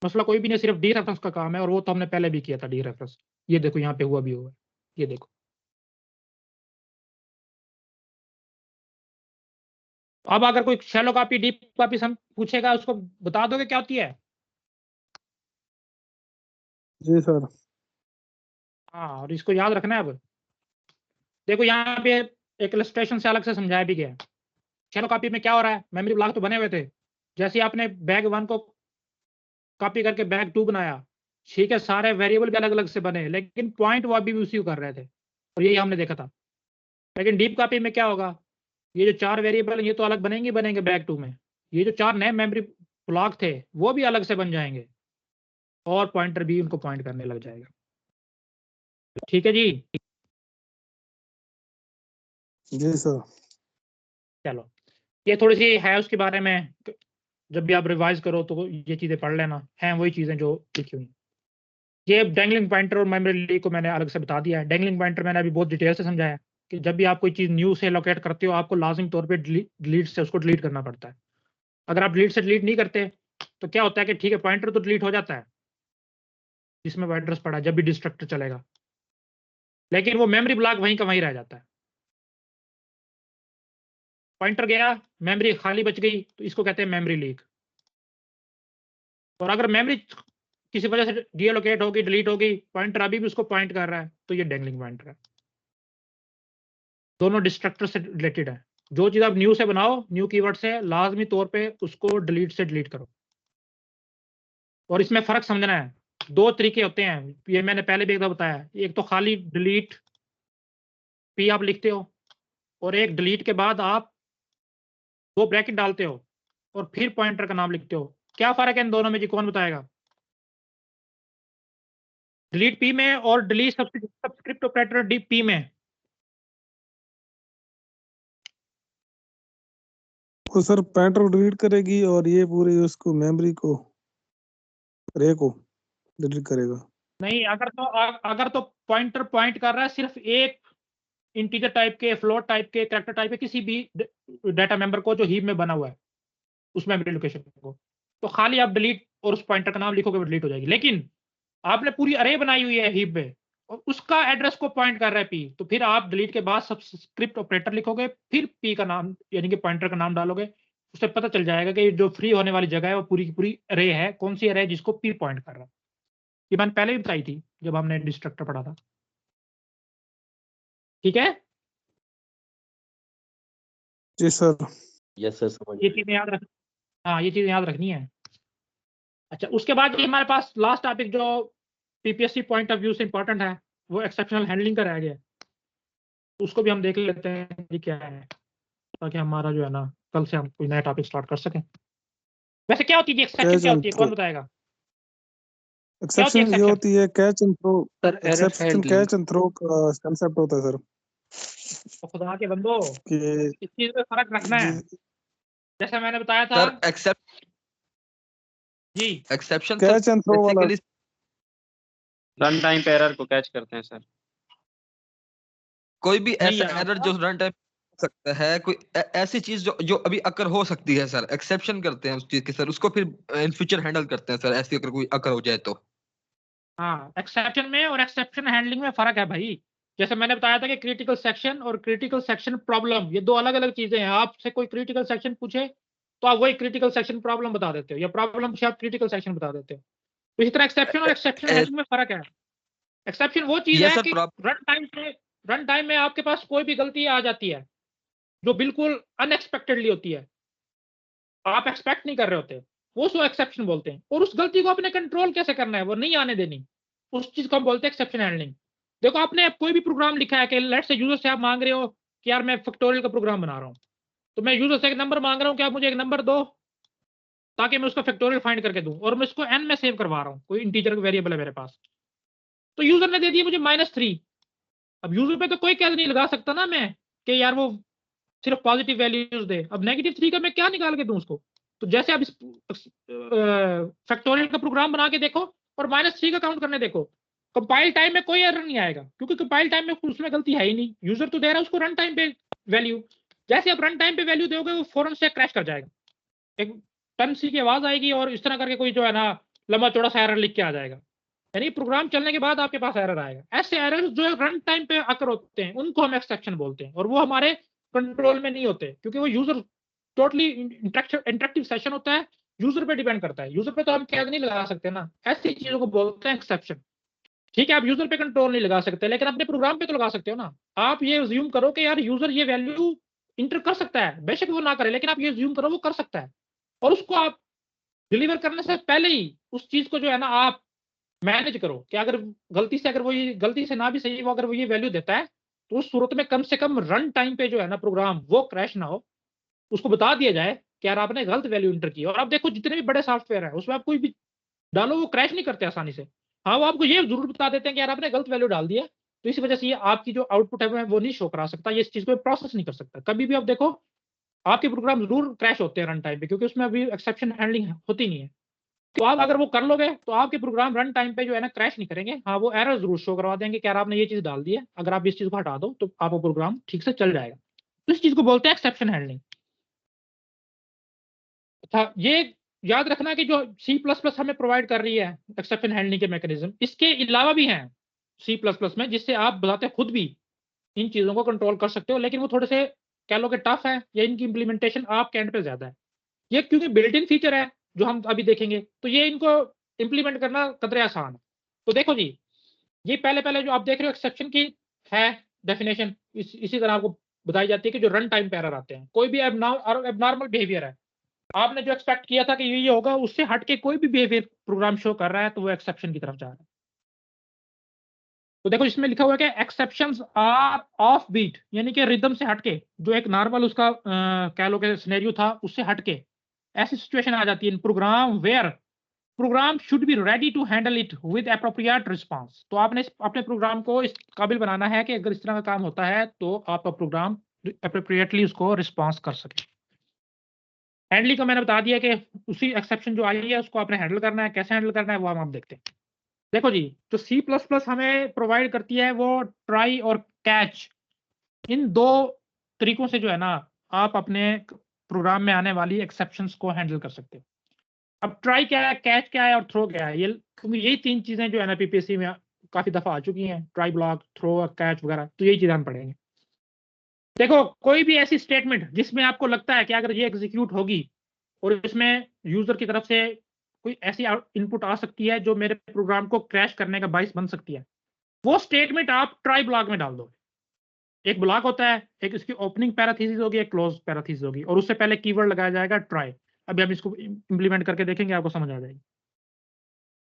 मसला कोई भी नहीं, सिर्फ डी रेफरेंस का काम है, और वो तो हमने पहले भी किया था डी रेफरेंस। ये देखो यहाँ पे हुआ भी हुआ है, ये देखो। अब अगर कोई शैलो कॉपी डीप कॉपी पूछेगा, उसको बता दोगे क्या होती है? जी सर। हाँ, और इसको याद रखना है। अब देखो यहाँ पे एक इलस्ट्रेशन से अलग से समझाया भी गया है। शैलो कॉपी में क्या हो रहा है, मेमोरी ब्लॉक तो बने हुए थे, जैसे आपने बैग 1 को कॉपी करके बैग 2 बनाया, ठीक है, सारे वेरिएबल भी अलग अलग से बने, लेकिन पॉइंट वो अभी भी उसी को कर रहे थे, और यही हमने देखा था। लेकिन डीप कॉपी में क्या होगा, ये जो 4 वेरिएबल ये तो अलग बनेंगे बैग 2 में, ये जो 4 नए मेमोरी ब्लॉक थे वो भी अलग से बन जाएंगे, और पॉइंटर भी उनको पॉइंट करने लग जाएगा। ठीक है जी? जी सर। चलो, ये थोड़ी सी है उसके बारे में, जब भी आप रिवाइज करो तो ये चीजें पढ़ लेना, हैं वही चीजें जो लिखी हुई। ये डेंगलिंग पॉइंटर और मेमोरी लीक को मैंने अलग से बता दिया है। डेंगलिंग पॉइंटर मैंने अभी बहुत डिटेल से समझाया कि जब भी आप कोई चीज न्यू से लोकेट करते हो, आपको लाजिम तौर पे डिलीट से उसको डिलीट करना पड़ता है। अगर आप डिलीट से डिलीट नहीं करते तो क्या होता है कि ठीक है, पॉइंटर तो डिलीट हो जाता है जिसमें वो एड्रेस पड़ा जब भी डिस्ट्रक्टर चलेगा, लेकिन वो मेमोरी ब्लॉक वहीं का वहीं रह जाता है। पॉइंटर गया, मेमोरी खाली बच गई, तो इसको कहते हैं मेमोरी लीक। और अगर मेमोरी किसी वजह से डीएलोकेट होगी, डिलीट होगी, पॉइंटर अभी भी उसको पॉइंट कर रहा है, तो ये डेंगलिंग पॉइंटर है। दोनों डिस्ट्रक्टर से रिलेटेड है। जो चीज आप न्यू से बनाओ, न्यू कीवर्ड से, लाजमी तौर पे उसको डिलीट से डिलीट करो। और इसमें फर्क समझना है, 2 तरीके होते हैं, ये मैंने पहले भी एक दफा बताया। एक तो खाली डिलीट पी आप लिखते हो, और एक डिलीट के बाद आप 2 ब्रैकेट डालते हो और फिर पॉइंटर का नाम लिखते हो। क्या फर्क है इन दोनों में जी, कौन बताएगा? डिलीट पी में और delete subscript operator D P में। उसको सर पॉइंटर को डिलीट करेगी और ये पूरी उसको मेमोरी को रे को डिलीट करेगा। नहीं, अगर तो पॉइंटर पॉइंट कर रहा है सिर्फ एक इंटीजर टाइप के, फ्लोट टाइप के, कैरेक्टर टाइप के किसी भी डाटा मेंबर को जो हीप में बना हुआ है उस मेमोरी लोकेशन को, तो खाली आप डिलीट और उस पॉइंटर का नाम लिखोगे वो डिलीट हो जाएगी। लेकिन आपने पूरी अरे बनाई हुई है हीप में और उसका एड्रेस को पॉइंट कर रहा है पी, तो फिर आप डिलीट के बाद सबस्क्रिप्ट ऑपरेटर लिखोगे, फिर पी का नाम यानी कि पॉइंटर का नाम डालोगे, उससे पता चल जाएगा कि जो फ्री होने वाली जगह है वो पूरी की पूरी अरे है, कौन सी अरे है जिसको पी पॉइंट कर रहा है। ये मैंने पहले भी बताई थी जब हमने डिस्ट्रक्टर पढ़ा था। ठीक है, जी सर। यस सर, समझ ये चीजें याद रख, हाँ ये चीजें याद रखनी है। अच्छा, उसके बाद ये हमारे पास लास्ट टॉपिक जो पीपीएससी पॉइंट ऑफ व्यू से इंपॉर्टेंट है वो एक्सेप्शनल हैंडलिंग का रह गया है, उसको भी हम देख लेते हैं ये क्या है, ताकि हमारा जो है ना कल से हम कोई नया टॉपिक स्टार्ट कर सकें। वैसे क्या होती है एक्सेप्शन, क्या होती है, कौन बताएगा? एक्सेप्शन ये होती है catch and throw. Sir error exception handling. Catch and throw का कांसेप्ट होता है सर तो खुदा के बंदो कि इस चीज में फर्क रखना है। जैसे मैंने बताया था सर एक्सेप्ट जी, एक्सेप्शन कैच एंड थ्रो वाला बेसिकली रन टाइम पे एरर को कैच करते हैं सर। कोई भी नहीं ऐसा यार, एरर जो रन टाइम सकता है, कोई ऐसी चीज जो जो अभी अकर हो सकती है सर, एक्सेप्शन करते हैं उस चीज के सर, उसको फिर इन फ्यूचर हैंडल करते हैं सर, ऐसी अगर कोई अकर हो जाए तो। हाँ एक्सेप्शन में और एक्सेप्शन हैंडलिंग में फर्क है भाई। जैसे मैंने बताया था कि क्रिटिकल सेक्शन और क्रिटिकल सेक्शन प्रॉब्लम ये दो अलग अलग चीजें हैं। आपसे कोई क्रिटिकल सेक्शन पूछे तो आप वही क्रिटिकल सेक्शन प्रॉब्लम बता देते हो, या प्रॉब्लम पूछे आप क्रिटिकल सेक्शन बता देते हो। तो इसी तरह एक्सेप्शन और एक्सेप्शन हैंडलिंग में फर्क है। एक्सेप्शन वो चीज ये है सर कि रन टाइम में आपके पास कोई भी गलती आ जाती है जो बिल्कुल अनएक्सपेक्टेडली होती है, आप एक्सपेक्ट नहीं कर रहे होते, वो उसको एक्सेप्शन बोलते हैं। और उस गलती को अपने कंट्रोल कैसे करना है, वो नहीं आने देनी, उस चीज को हम बोलते हैं एक्सेप्शन हैंडलिंग। देखो आपने कोई भी प्रोग्राम लिखा है कि लेट्स से यूजर से आप मांग रहे हो कि यार मैं फैक्टोरियल का प्रोग्राम बना रहा हूँ, तो मैं यूजर से एक नंबर मांग रहा हूँ कि आप मुझे एक नंबर दो ताकि मैं उसका फैक्टोरियल फाइंड करके दूं, और मैं इसको एन में सेव करवा रहा हूँ, कोई इंटीजर वेरिएबल है मेरे पास। तो यूजर ने दे दिया मुझे -3। अब यूजर पे तो कोई कैद नहीं लगा सकता ना मैं कि यार वो सिर्फ पॉजिटिव वैल्यूज दे। अब -3 का मैं क्या निकाल के दूं उसको? तो जैसे आप इस फैक्टोरियल का प्रोग्राम बना के देखो और -3 का काउंट करने देखो, कंपाइल टाइम में कोई एरर नहीं आएगा, क्योंकि कंपाइल टाइम में उसमें गलती है ही नहीं, यूजर तो दे रहा है उसको रन टाइम पे वैल्यू। जैसे आप रन टाइम पे वैल्यू दोगे वो फौरन से क्रैश कर जाएगा, एक टन सी की आवाज आएगी और इस तरह करके कोई जो है ना लंबा चौड़ा सा एरर लिख के आ जाएगा, यानी प्रोग्राम चलने के बाद आपके पास एरर आएगा। ऐसे एरर जो रन टाइम पे आकर होते हैं उनको हम एक्सेप्शन बोलते हैं, और वो हमारे कंट्रोल में नहीं होते, क्योंकि वो यूजर टोटली इंटरेक्टिव सेशन होता है, यूजर पे डिपेंड करता है, यूजर पे तो हम कैद नहीं लगा सकते ना, ऐसी चीजों को बोलते हैं एक्सेप्शन। ठीक है, आप यूजर पे कंट्रोल नहीं लगा सकते, लेकिन अपने प्रोग्राम पे तो लगा सकते हो ना। आप ये अज्यूम करो कि यार यूजर ये वैल्यू इंटर कर सकता है, बेशक वो ना करे, लेकिन आप ये अज्यूम करो वो कर सकता है, और उसको आप डिलीवर करने से पहले ही उस चीज को जो है ना आप मैनेज करो कि अगर गलती से, अगर वो ये गलती से ना भी सही, वो अगर वो ये वैल्यू देता है तो उस सूरत में कम से कम रन टाइम पे जो है ना प्रोग्राम वो क्रैश ना हो, उसको बता दिया जाए कि यार आपने गलत वैल्यू इंटर की। और आप देखो जितने भी बड़े सॉफ्टवेयर है उसमें आप कोई भी डालो वो क्रैश नहीं करते आसानी से। हाँ, वो आपको ये जरूर बता देते हैं कि यार आपने गलत वैल्यू डाल दिया, तो इस वजह से ये आपकी जो आउटपुट है वो नहीं शो करा सकता, ये इस चीज को प्रोसेस नहीं कर सकता। कभी भी आप देखो आपके प्रोग्राम जरूर क्रैश होते हैं रन टाइम पे, क्योंकि उसमें अभी एक्सेप्शन हैंडलिंग होती नहीं है। तो आप अगर वो कर लोगे तो आपके प्रोग्राम रन टाइम पे जो है ना क्रैश नहीं करेंगे। हाँ, वो एरर जरूर शो करवा देंगे कि यार आपने ये चीज डाल दी है, अगर आप इस चीज को हटा दो तो आपका प्रोग्राम ठीक से चल जाएगा। तो इस चीज को बोलते हैं एक्सेप्शन हैंडलिंग। अच्छा, ये याद रखना कि जो C++ हमें प्रोवाइड कर रही है एक्सेप्शन हैंडलिंग के मैकेनिज्म, इसके अलावा भी हैं C++ में, जिससे आप बताते खुद भी इन चीजों को कंट्रोल कर सकते हो, लेकिन वो थोड़े से कह लो कि टफ है, या इनकी इंप्लीमेंटेशन आपके एंड पे ज्यादा है। ये क्योंकि बिल्ट इन फीचर है जो हम अभी देखेंगे, तो ये इनको इंप्लीमेंट करना कदरे आसान है। तो देखो जी, ये पहले पहले जो आप देख रहे हो एक्सेप्शन की है डेफिनेशन इसी तरह आपको बताई जाती है कि जो रन टाइम पे एरर आते हैं, कोई भी एबनॉर्मल बिहेवियर है, आपने जो एक्सपेक्ट किया था कि ये होगा उससे हट के कोई भी बिहेवियर प्रोग्राम शो कर रहा है, तो वो एक्सेप्शन की तरफ जा रहा है। तो देखो इसमें लिखा हुआ है कि एक्सेप्शंस आर ऑफ बीट, यानी कि रिदम से हटके, जो एक नॉर्मल उसका कह लो कि सिनेरियो था उससे हटके ऐसी सिचुएशन आ जाती है in program where program should be ready to handle it with appropriate response. तो आपने अपने प्रोग्राम को इस काबिल बनाना है कि अगर इस तरह का काम होता है तो आपका प्रोग्राम एप्रोप्रिएटली उसको रिस्पांस कर सके। हैंडलिंग का मैंने बता दिया कि उसी एक्सेप्शन जो आई है उसको आपने हैंडल करना है, कैसे हैंडल करना है वो हम आप देखते हैं। देखो जी, जो C++ हमें प्रोवाइड करती है वो ट्राई और कैच, इन दो तरीकों से जो है ना आप अपने प्रोग्राम में आने वाली एक्सेप्शंस को हैंडल कर सकते हो। अब ट्राई क्या है, कैच क्या है और थ्रो क्या है, ये क्योंकि यही तीन चीजें जो है ना PPSC में काफी दफा आ चुकी हैं, ट्राई ब्लॉक, थ्रो, कैच वगैरह, तो यही चीजें हम पढ़ेंगे। देखो, कोई भी ऐसी स्टेटमेंट जिसमें आपको लगता है कि अगर ये एग्जीक्यूट होगी और इसमें यूजर की तरफ से कोई ऐसी इनपुट आ सकती है जो मेरे प्रोग्राम को क्रैश करने का बाइस बन सकती है, वो स्टेटमेंट आप ट्राई ब्लॉक में डाल दोगे। एक ब्लॉक होता है, एक इसकी ओपनिंग पैराथीसिस होगी, एक क्लोज पैराथीसिस होगी, और उससे पहले कीवर्ड लगाया जाएगा ट्राई। अभी हम इसको इंप्लीमेंट करके देखेंगे, आपको समझ आ जाएगी।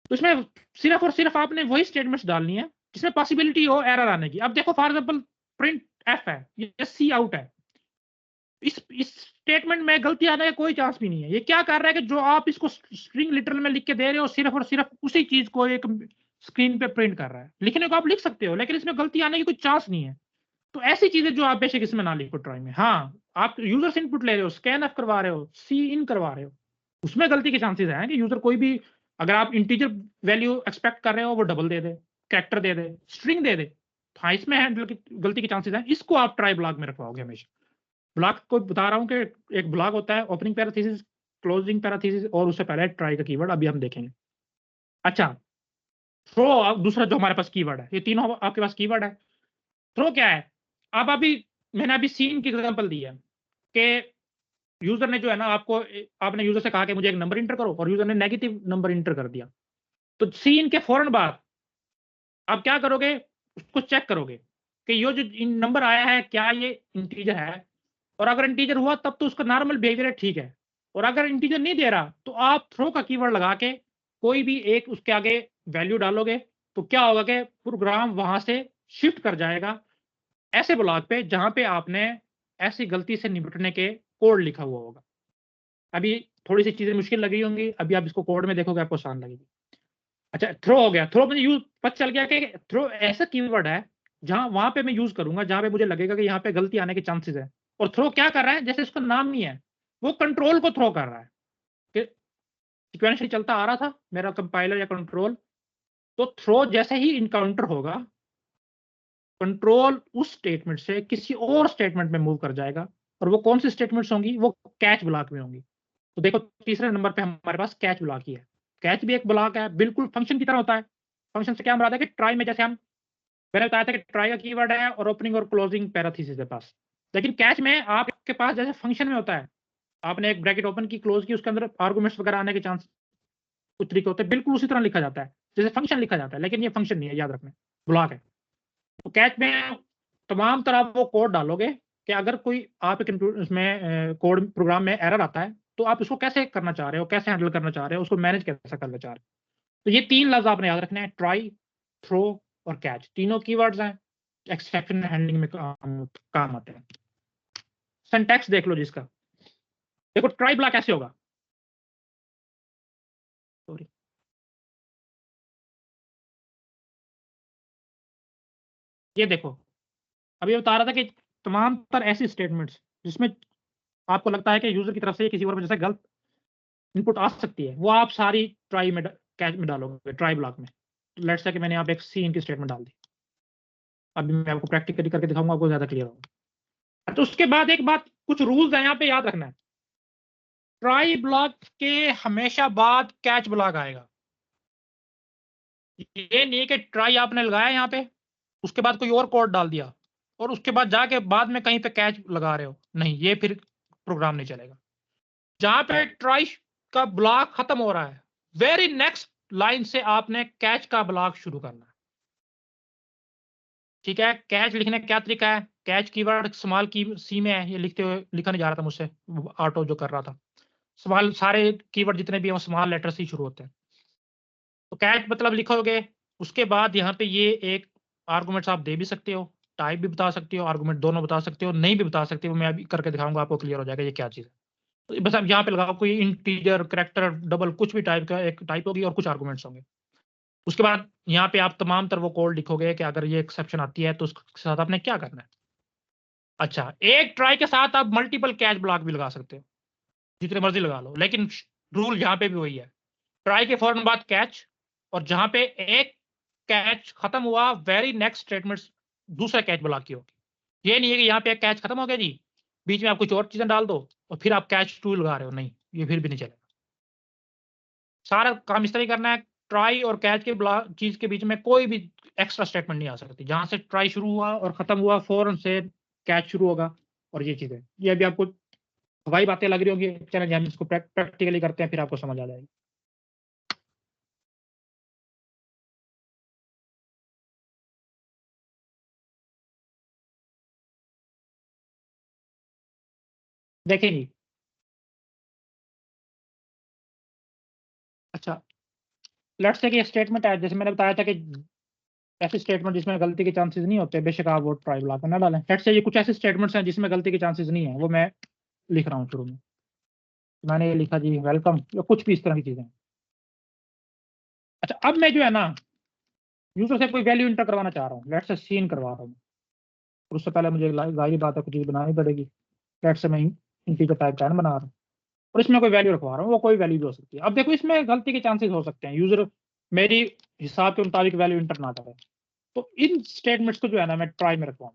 तो इसमें सिर्फ और सिर्फ आपने वही स्टेटमेंट्स डालनी है जिसमें पॉसिबिलिटी हो एरर आने की। अब देखो, फॉर एग्जांपल प्रिंट एफ है, ये सी आउट है, इस स्टेटमेंट में गलती आने का कोई चांस भी नहीं है। ये क्या कर रहा है कि जो आप इसको स्ट्रिंग लिटरल में लिख के दे रहे हो, सिर्फ और सिर्फ उसी चीज को एक स्क्रीन पे प्रिंट कर रहा है। लिखने को आप लिख सकते हो, लेकिन इसमें गलती आने की कोई चांस नहीं है। तो ऐसी चीजें जो आप बेशक इसमें ना लिखो ट्राई में। हाँ, आप यूजर से इनपुट ले रहे हो, स्कैन एफ करवा रहे हो, सी इन करवा रहे हो, उसमें गलती के चांसेस हैं कि यूजर कोई भी, अगर आप इंटीजर वैल्यू एक्सपेक्ट कर रहे हो वो डबल दे दे, कैरेक्टर दे दे, स्ट्रिंग दे दे, तो हाँ, इसमें हैंडल की गलती के चांसेस हैं। इसको आप ट्राई ब्लॉक में रखवाओगे हमेशा। ब्लॉक को बता रहा हूँ कि एक ब्लॉक होता है ओपनिंग पैराथीसिस, क्लोजिंग पैराथीसिस, और उससे पहले ट्राई का कीवर्ड, अभी हम देखेंगे। अच्छा, थ्रो दूसरा जो हमारे पास कीवर्ड है, ये तीनों आपके पास कीवर्ड है। थ्रो क्या है? अब अभी मैंने अभी सीन की एग्जांपल दी है कि यूजर ने जो है ना आपने यूजर से कहा कि मुझे एक नंबर इंटर करो, और यूजर ने नेगेटिव नंबर इंटर कर दिया। तो सीन के फौरन बाद आप क्या करोगे, उसको चेक करोगे कि ये जो नंबर आया है क्या ये इंटीजर है, और अगर इंटीजर हुआ तब तो उसका नॉर्मल बिहेवियर है, ठीक है। और अगर इंटीजर नहीं दे रहा तो आप थ्रो का कीवर्ड लगा के कोई भी एक उसके आगे वैल्यू डालोगे, तो क्या होगा कि प्रोग्राम वहां से शिफ्ट कर जाएगा ऐसे ब्लॉक पे जहां पे आपने ऐसी गलती से निपटने के कोड लिखा हुआ होगा। अभी थोड़ी सी चीजें मुश्किल लग रही होंगी, अभी आप इसको कोड में देखोगे आपको आसान लगेगी। अच्छा, थ्रो हो गया। थ्रो मुझे यूज पता चल गया कि थ्रो ऐसा कीवर्ड है जहां वहां पे मैं यूज करूंगा जहां पे मुझे लगेगा कि यहाँ पे गलती आने के चांसेस है। और थ्रो क्या कर रहा है, जैसे इसका नाम नहीं है, वो कंट्रोल को थ्रो कर रहा है कि सिक्वेंशियल चलता आ रहा था मेरा कंपाइलर या कंट्रोल, तो थ्रो जैसे ही इनकाउंटर होगा, कंट्रोल उस स्टेटमेंट से किसी और स्टेटमेंट में मूव कर जाएगा। और वो कौन सी स्टेटमेंट्स होंगी, वो कैच ब्लॉक में होंगी। तो देखो, तीसरे नंबर पे हमारे पास कैच ब्लॉक ही है। कैच भी एक ब्लॉक है, बिल्कुल फंक्शन की तरह होता है। फंक्शन से क्या मुराद है कि ट्राई में जैसे मैंने बताया था कि ट्राई का कीवर्ड है और ओपनिंग और क्लोजिंग पैराथीसिस है पास, लेकिन कैच में आपके पास जैसे फंक्शन में होता है, आपने एक ब्रैकेट ओपन की, क्लोज की, उसके अंदर आर्गुमेंट्स वगैरह आने के चांस कुछ तरीके होते हैं, बिल्कुल उसी तरह लिखा जाता है जैसे फंक्शन लिखा जाता है, लेकिन ये फंक्शन नहीं है, याद रखना, ब्लॉक है। तो कैच में तमाम तरह वो कोड डालोगे कि अगर कोई आप एक उसमें कोड प्रोग्राम में एरर आता है तो आप उसको कैसे करना चाह रहे हो, कैसे हैंडल करना चाह रहे हो, उसको मैनेज कैसे करना चाह रहे हो। तो ये तीन लफ्ज आपने याद रखने हैं, ट्राई, थ्रो और कैच, तीनों कीवर्ड्स हैं, एक्सेप्शन हैंडलिंग में काम आते हैं। सिंटैक्स देख लो जिसका, देखो ट्राई ब्लॉक कैसे होगा। सॉरी, ये देखो, अभी बता रहा था कि तमाम तर ऐसी स्टेटमेंट्स जिसमें आपको लगता है कि यूजर की तरफ से किसी और वजह से गलत इनपुट आ सकती है, वो आप सारी ट्राई में कैच में डालोगे, ट्राई ब्लॉक में। लेट्स से कि मैंने यहाँ पे एक सी इनकी स्टेटमेंट डाल दी, अभी मैं आपको प्रैक्टिकली करके दिखाऊंगा, आपको ज्यादा क्लियर होगा। तो उसके बाद एक बात, कुछ रूल्स है यहाँ पे याद रखना है। ट्राई ब्लॉक के हमेशा बाद कैच ब्लॉक आएगा। ये नहीं कि ट्राई आपने लगाया यहाँ पे, उसके बाद कोई और कोड डाल दिया और उसके बाद जाके बाद में कहीं पे कैच लगा रहे हो, नहीं, ये फिर प्रोग्राम नहीं चलेगा। जहां पे ट्राई का ब्लॉक खत्म हो रहा है, वेरी नेक्स्ट लाइन से आपने कैच का ब्लॉक शुरू करना है। ठीक है, कैच लिखने का क्या तरीका है, कैच कीवर्ड स्मॉल की सी में है, ये लिखते हुए लिखा नहीं जा रहा था मुझसे, ऑटो जो कर रहा था। स्मॉल सारे कीवर्ड जितने भी हैं वो स्मॉल लेटर से ही शुरू होते हैं। तो कैच मतलब लिखोगे, उसके बाद यहाँ पे ये एक आर्गुमेंट्स आप दे भी सकते हो, टाइप भी बता सकते हो, आर्गुमेंट दोनों बता सकते हो, नहीं भी बता सकते हो, मैं अभी करके दिखाऊंगा, आपको क्लियर हो जाएगा ये क्या चीज़ है। तो बस आप यहाँ पे लगाओ, कोई इंटीजर, कैरेक्टर, डबल, कुछ भी टाइप का एक टाइप होगी और कुछ आर्गुमेंट्स होंगे। उसके बाद यहाँ पे आप तमाम तरह वो कोड लिखोगे कि अगर ये एक्सेप्शन आती है तो उसके साथ आपने क्या करना है। अच्छा, एक ट्राई के साथ आप मल्टीपल कैच ब्लॉक भी लगा सकते हो। जितने मर्जी लगा लो, लेकिन रूल यहाँ पे भी वही है, ट्राई के फौरन बाद कैच, और जहां पे एक कैच खत्म हुआ वेरी नेक्स्ट स्टेटमेंट दूसरा कैच ब्लॉक की होगी। ये नहीं है कि यहाँ पे एक कैच खत्म हो गया जी, बीच में आप कुछ और चीजें डाल दो और फिर आप कैच 2 लगा रहे हो, नहीं, ये फिर भी नहीं चलेगा। सारा काम इस तरह ही करना है, ट्राई और कैच के चीज के बीच में कोई भी एक्स्ट्रा स्टेटमेंट नहीं आ सकती। जहां से ट्राई शुरू हुआ और खत्म हुआ फौरन से कैच शुरू होगा। और ये चीजें, ये अभी आपको हवाई बातें लग रही होंगी, चलें हम इसको प्रैक्टिकली करते हैं, फिर आपको समझ आ जाएगी। देखें जी, अच्छा लेट्स से कि एक स्टेटमेंट है, जैसे मैंने बताया था कि ऐसे स्टेटमेंट जिसमें गलती के चांसेस नहीं होते, बेशक आप वो ट्राई ब्लॉक में ना डालें। लेट्स से ये कुछ ऐसे स्टेटमेंट्स हैं जिसमें गलती के चांसेस नहीं है, वो मैं लिख रहा हूँ शुरू में। मैंने ये लिखा जी वेलकम, या कुछ भी इस तरह की चीजें। अच्छा, अब मैं जो है ना यूजर से कोई वैल्यू इंटर करवाना चाह रहा हूँ, लेट्स से सीन करवा रहा हूँ, और उससे पहले मुझे जाहिर बात है कुछ चीज बनानी पड़ेगी। लेट्स से मैं इंटीजर टाइप 10 बना रहा हूँ और इसमें कोई वैल्यू रखवा रहा हूँ, वो कोई वैल्यू भी हो सकती है। अब देखो इसमें गलती के चांसेस हो सकते हैं, यूजर मेरी हिसाब के मुताबिक वैल्यू इंटर ना करे, तो इन स्टेटमेंट्स को जो है ना मैं ट्राई में रखवाऊँ।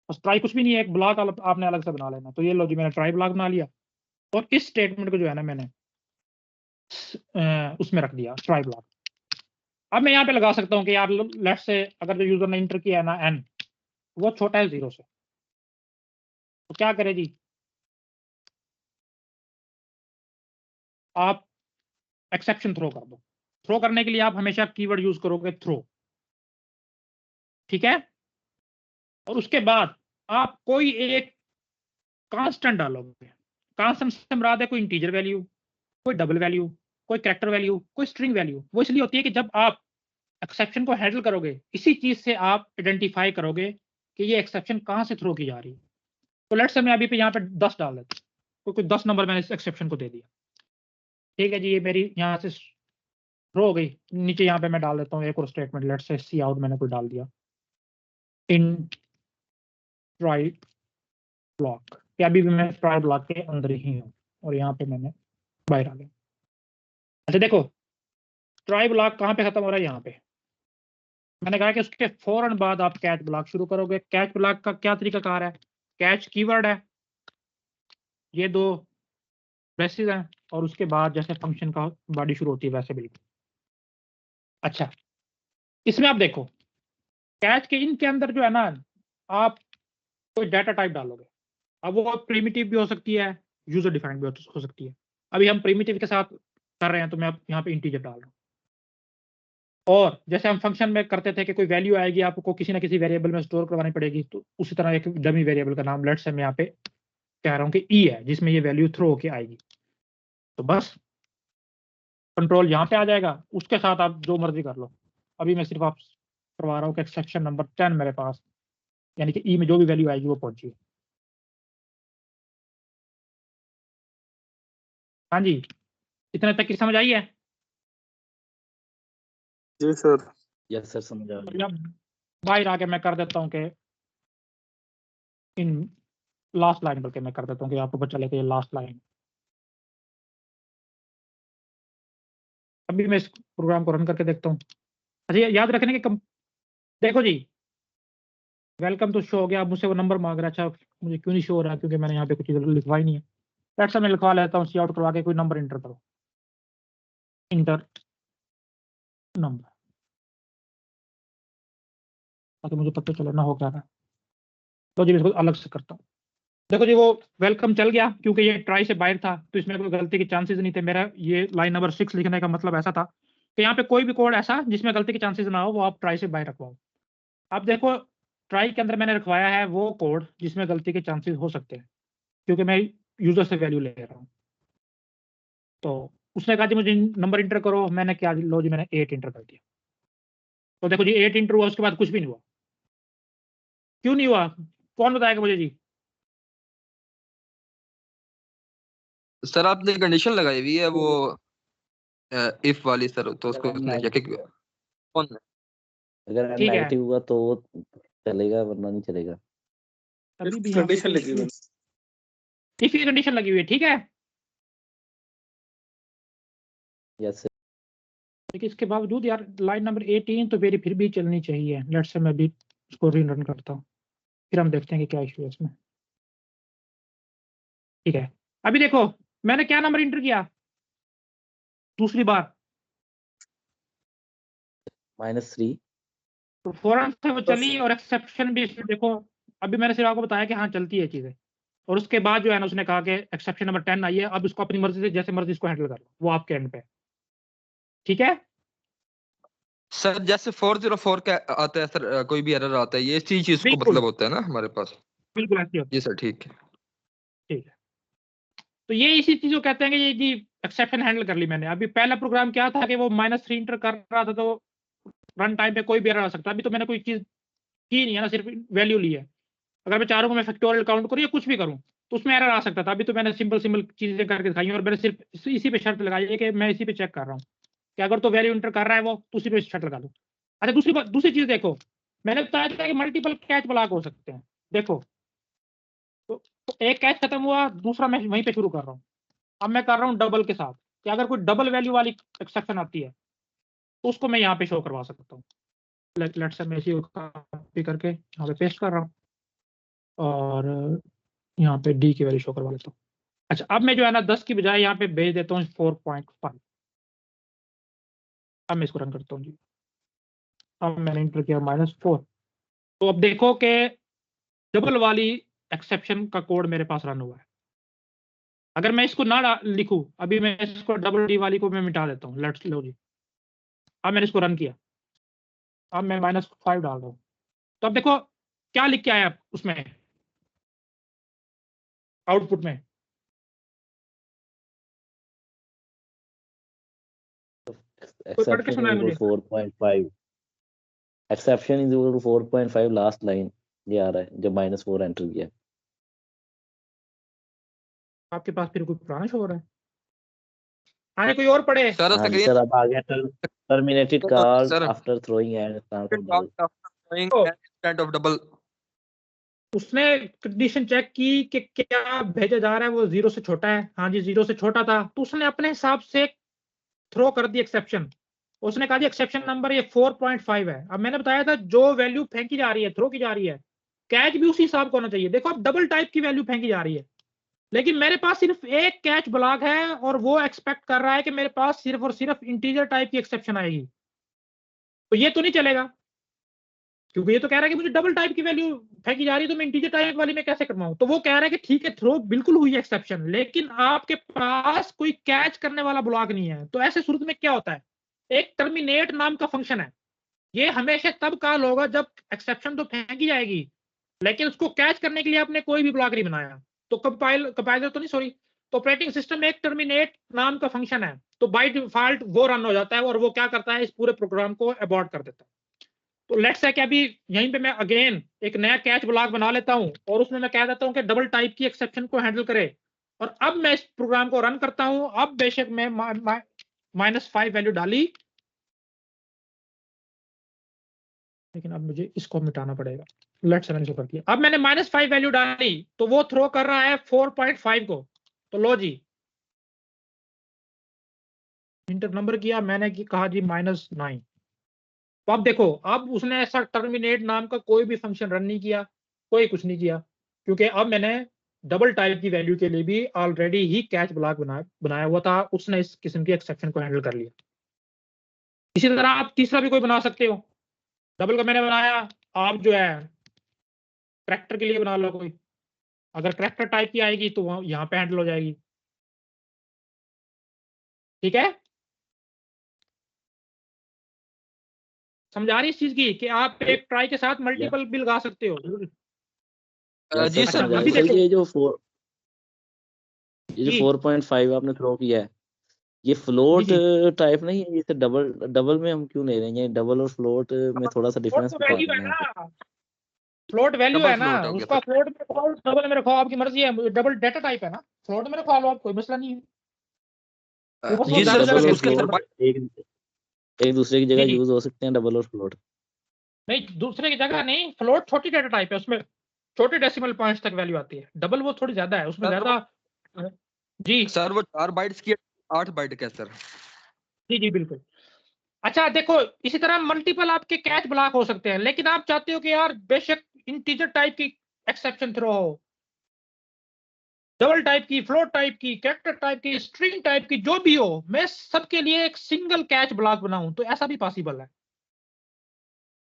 बस ट्राई कुछ भी नहीं है, एक ब्लॉक आपने अलग से बना लेना। तो ये लो जी, मैंने ट्राई ब्लॉक बना लिया और इस स्टेटमेंट को जो है ना मैंने उसमें रख दिया ट्राई ब्लॉक। अब मैं यहाँ पे लगा सकता हूँ कि यार लेट्स से अगर जो यूजर ने इंटर किया है ना n, वो छोटा है 0 से, तो क्या करे जी, आप एक्सेप्शन थ्रो कर दो। थ्रो करने के लिए आप हमेशा कीवर्ड यूज करोगे थ्रो, ठीक है। और उसके बाद आप कोई एक कांस्टेंट डालोगे। कांस्टेंट से मुराद है कोई इंटीजर वैल्यू, कोई डबल वैल्यू, कोई कैरेक्टर वैल्यू, कोई स्ट्रिंग वैल्यू। वो इसलिए होती है कि जब आप एक्सेप्शन को हैंडल करोगे, इसी चीज से आप आइडेंटिफाई करोगे कि ये एक्सेप्शन कहां से थ्रो की जा रही है। तो लेट्स से मैं अभी पे यहाँ पे 10 डाल देता हूँ, तो कोई 10 नंबर मैंने इस एक्सेप्शन को दे दिया, ठीक है जी। ये मेरी यहाँ से थ्रो हो गई। नीचे यहाँ पे मैं डाल देता हूँ एक और statement, let's say C out मैंने कोई डाल दिया इन ट्राई ब्लॉक, कि अभी भी मैं ट्राई ब्लॉक के अंदर ही हूँ और यहाँ पे मैंने बाहर आ गया। अच्छा देखो, ट्राई ब्लॉक कहाँ पे खत्म हो रहा है, यहाँ पे। मैंने कहा कि उसके फौरन बाद आप कैच ब्लॉक शुरू करोगे। कैच ब्लॉक का क्या तरीका कार है, कैच कीवर्ड है, ये 2 ब्रेसेस हैं, और उसके बाद जैसे फंक्शन का बॉडी शुरू होती है वैसे बिल्कुल। अच्छा, इसमें आप देखो कैच के इनके अंदर जो है ना आप कोई डाटा टाइप डालोगे। अब वो प्रिमिटिव भी हो सकती है, यूजर डिफाइंड भी हो सकती है। अभी हम प्रिमिटिव के साथ कर रहे हैं, तो मैं यहाँ पे इंटीजर डाल रहा हूँ। और जैसे हम फंक्शन में करते थे कि कोई वैल्यू आएगी, आपको किसी ना किसी वेरिएबल में स्टोर करवानी पड़ेगी, तो उसी तरह एक डमी वेरिएबल का नाम लेट्स से मैं यहाँ पे कह रहा हूँ कि ई है, जिसमें ये वैल्यू थ्रो होके आएगी। तो बस कंट्रोल यहाँ पे आ जाएगा, उसके साथ आप जो मर्जी कर लो। अभी मैं सिर्फ आप करवा रहा हूँ कि एक्सेप्शन नंबर 10 मेरे पास, यानी कि ई में जो भी वैल्यू आएगी वो पहुंची। हाँ जी, इतने तक की समझ आई है? जी सर। यस सर, समझ आ गया। अब बाहर आके मैं कर देता हूँ कि इन लास्ट लाइन, बल्कि मैं कर देता हूँ कि आपको पता चले कि ये लास्ट लाइन। अभी मैं इस प्रोग्राम को रन करके देखता हूँ। अच्छा, ये याद रखने के देखो जी, वेलकम तो शो हो गया। अब मुझसे वो नंबर मांग रहा है। अच्छा, मुझे क्यों नहीं शो हो रहा है, क्योंकि मैंने यहाँ पे कुछ चीज़ लिखवाई नहीं है। लेट्स से मैं लिखवा लेता हूँ, सी आउट करवा के कोई नंबर इंटर करो, इंटर नंबर, ताकि मुझे पता चले ना हो क्या रहा है। तो जी बिल्कुल अलग से करता हूँ। देखो जी, वो वेलकम चल गया क्योंकि ये ट्राई से बाहर था, तो इसमें कोई गलती के चांसेस नहीं थे। मेरा ये लाइन नंबर 6 लिखने का मतलब ऐसा था कि यहाँ पे कोई भी कोड ऐसा जिसमें गलती के चांसेस ना हो, वो आप ट्राई से बाहर रखवाओ। अब देखो, ट्राई के अंदर मैंने रखवाया है वो कोड जिसमें गलती के चांसेस हो सकते हैं, क्योंकि मैं यूजर से वैल्यू ले रहा हूँ। तो उसने कहा जी मुझे नंबर इंटर करो, मैंने क्या लो जी, मैंने 8 इंटर कर दिया। तो देखो जी 8 इंटर हुआ, उसके बाद कुछ भी नहीं हुआ। क्यों नहीं हुआ, कौन बताएगा मुझे जी? सर आपने कंडीशन लगाई हुई है वो इफ वाली सर, तो उसको उसने क्या कौन अगर ठीक है, नेगेटिव हुआ तो वो चलेगा, वरना नहीं चलेगा। अभी भी यहाँ पे कंडीशन लगी हुई है। इफ की कंडीशन लगी हुई है, ठीक है। यस लेकिन इसके बावजूद यार लाइन नंबर 18 तो मेरी फिर भी चलनी चाहिए। लेट्स से मैं भी इसको रीरन करता हूँ, फिर हम देखते हैं कि क्या इशू है इसमें। ठीक है, अभी देखो मैंने क्या नंबर इंटर किया दूसरी बार, -3 तो फौरन से वो चली और एक्सेप्शन भी इसमें देखो। अभी मैंने सिर्फ आपको बताया कि हाँ चलती है चीजें, और उसके बाद जो है ना उसने कहा कि एक्सेप्शन नंबर 10 आई है, अब इसको अपनी मर्जी से जैसे मर्जी इसको हैंडल कर लो, वो आपके एंड पे। ठीक है, सर जैसे 404 का आता है सर, कोई भी एरर आता है, ये इसी चीज को बिल्कुल मतलब होता है ना हमारे पास? बिल्कुल ऐसी होती जी सर ठीक है। है। ठीक है, तो ये इसी चीज को कहते हैं कि ये जी एक्सेप्शन हैंडल कर ली मैंने। अभी पहला प्रोग्राम क्या था कि वो -3 इंटर कर रहा था, तो रन टाइम पे कोई भी एरर आ सकता है। अभी तो मैंने कोई चीज की नहीं है ना, सिर्फ वैल्यू ली है। अगर मैं चारों को मैं फैक्टोरियल काउंट करूँ या कुछ भी करूँ तो उसमें एरर आ सकता था। अभी तो मैंने सिंपल सिंपल चीजें करके दिखाई हैं, और मैंने सिर्फ इसी पे शर्त लगाई है कि मैं इसी पे चेक कर रहा हूँ कि अगर तो वैल्यू इंटर कर रहा है वो, तो उसी पे शर्त लगा दो। अच्छा, दूसरी चीज देखो, मैंने बताया था कि मल्टीपल कैच ब्लॉक हो सकते हैं। देखो तो एक कैच खत्म हुआ, दूसरा मैं वहीं पे शुरू कर रहा हूँ। अब मैं कर रहा हूँ डबल के साथ, कि अगर कोई डबल वैल्यू वाली एक्सेप्शन आती है तो उसको मैं यहाँ पे शो करवा सकता हूँ। लेट्स से मैं इसी को कॉपी करके यहाँ पे पेस्ट कर रहा हूँ, और यहाँ पे डी की वैल्यू शो करवा लेता हूँ। अच्छा, अब मैं जो है ना 10 की बजाय यहाँ पे भेज देता हूँ 4.5। अब मैं इसको रन करता हूँ जी। अब मैंने इंटर किया -4, तो अब देखो कि डबल वाली एक्सेप्शन का कोड मेरे पास रन हुआ है। अगर मैं इसको ना लिखूं, अभी मैं इसको डबल डी वाली को मैं मिटा देता हूँ। लेट्स लो जी, अब मैंने इसको रन किया, अब मैं -5 डाल रहा हूँ, तो अब देखो क्या लिख के आया उसमें आउटपुट में। कोई पढ़ के exception सुनाए is equal मुझे। to 4.5 exception is equal to 4.5 last line ये आ रहा है जब -4 एंटर किया। आपके पास फिर कोई पुराना शो हो रहा है। आगे कोई और पढ़े। सर हाँ जी स्क्रीन सर, अब आ गया terminated call sir after throwing and start of double. Instant of double. उसने कंडीशन चेक की कि क्या भेजा जा रहा है वो 0 से छोटा है। हाँ जी 0 से छोटा था, तो उसने अपने हिसाब से थ्रो कर दी एक्सेप्शन। उसने कहा जी एक्सेप्शन नंबर ये 4.5 है। अब मैंने बताया था जो वैल्यू फेंकी जा रही है, थ्रो की जा रही है, कैच भी उसी हिसाब का होना चाहिए। देखो अब डबल टाइप की वैल्यू फेंकी जा रही है, लेकिन मेरे पास सिर्फ एक कैच ब्लॉक है, और वो एक्सपेक्ट कर रहा है कि मेरे पास सिर्फ और सिर्फ इंटीजर टाइप की एक्सेप्शन आएगी। तो ये तो नहीं चलेगा, क्योंकि ये तो कह रहा है कि मुझे डबल टाइप की वैल्यू फेंकी जा रही है, तो मैं इंटीजर टाइप वाली में कैसे करवाऊं। तो वो कह रहा है कि ठीक है थ्रो बिल्कुल हुई एक्सेप्शन, लेकिन आपके पास कोई कैच करने वाला ब्लॉक नहीं है। तो ऐसे सूरत में क्या होता है, एक टर्मिनेट नाम का फंक्शन है, ये हमेशा तब कॉल होगा जब एक्सेप्शन तो फेंकी जाएगी, लेकिन उसको कैच करने के लिए आपने कोई भी ब्लॉक नहीं बनाया। तो कंपाइलर तो नहीं, सॉरी, तो ऑपरेटिंग सिस्टम एक टर्मिनेट नाम का फंक्शन है, तो बाय डिफॉल्ट वो रन हो जाता है, और वो क्या करता है, इस पूरे प्रोग्राम को अबॉर्ट कर देता है। तो लेट्स से कि अभी यहीं पे मैं अगेन एक नया कैच ब्लॉक बना लेता हूं, और उसमें मैं कह देता हूं कि डबल टाइप की एक्सेप्शन को हैंडल करे, और अब मैं इस प्रोग्राम को रन करता हूं। अब बेशक मैं -5 वैल्यू डाली, लेकिन अब मुझे इसको मिटाना पड़ेगा। लेट्स मैंने इसको कर दिया। अब मैंने -5 वैल्यू डाली, तो वो थ्रो कर रहा है 4.5 को। तो लो जी, इंटर नंबर किया मैंने कहा जी -9। तो अब देखो, अब उसने ऐसा टर्मिनेट नाम का कोई भी फंक्शन रन नहीं किया, कोई कुछ नहीं किया, क्योंकि अब मैंने डबल टाइप की वैल्यू के लिए भी ऑलरेडी ही कैच ब्लॉक बनाया हुआ था। उसने इस किस्म की एक्सेप्शन को हैंडल कर लिया। इसी तरह आप तीसरा भी कोई बना सकते हो। डबल का मैंने बनाया, आप जो है ट्रैक्टर के लिए बना लो कोई। अगर ट्रैक्टर टाइप की आएगी तो वो यहाँ पे हैंडल हो जाएगी। ठीक है, समझ आ रही है इस चीज की कि आप एक ट्राई के साथ मल्टीपल भी लगा सकते हो। जी अच्छा, सर समझ आ अभी गया सर। देखो ये जो जी 4.5 आपने थ्रो किया है, ये फ्लोट जी टाइप नहीं है, जैसे डबल डबल में हम क्यों ले रहे हैं? ये डबल और फ्लोट में थोड़ा सा फ्लोट डिफरेंस तो बता वैल्यू दें है यहाँ पे। ना, फ्लोट वैल्यू डबल है ना, फ्लोट हो गया उसका सर। फ्लोट में रखो, डबल में रखो, आपकी मर्जी है। डबल डेटा टाइप है ना, फ्लोट में रखवा लो आप, कोई मसला नहीं है। ऊपर से वो जी नहीं, सर ज्यादा डबल जगह और उसके लेती है। सर फ्लोट एक एक दूसरे की जी जगह जी, यूज हो सकते हैं, डबल और फ्लोट। नहीं दूसरे की जगह नहीं, फ्लोट छोटी डेटा टाइप है, उसमें छोटे डेसिमल पॉइंट्स तक वैल्यू आती है। डबल वो थोड़ी ज्यादा है, उसमें सर वो ज्यादा। जी सर वो 4 बाइट्स की 8 बाइट का है सर। जी बिल्कुल। अच्छा देखो, इसी तरह मल्टीपल आपके कैच ब्लॉक हो सकते हैं, लेकिन आप चाहते हो कि यार बेशक इंटीजर टाइप की एक्सेप्शन थ्रो हो, डबल टाइप की, फ्लोट टाइप की, कैरेक्टर टाइप की, स्ट्रिंग टाइप की, जो भी हो, मैं सबके लिए एक सिंगल कैच ब्लॉक बनाऊं, तो ऐसा भी पॉसिबल है।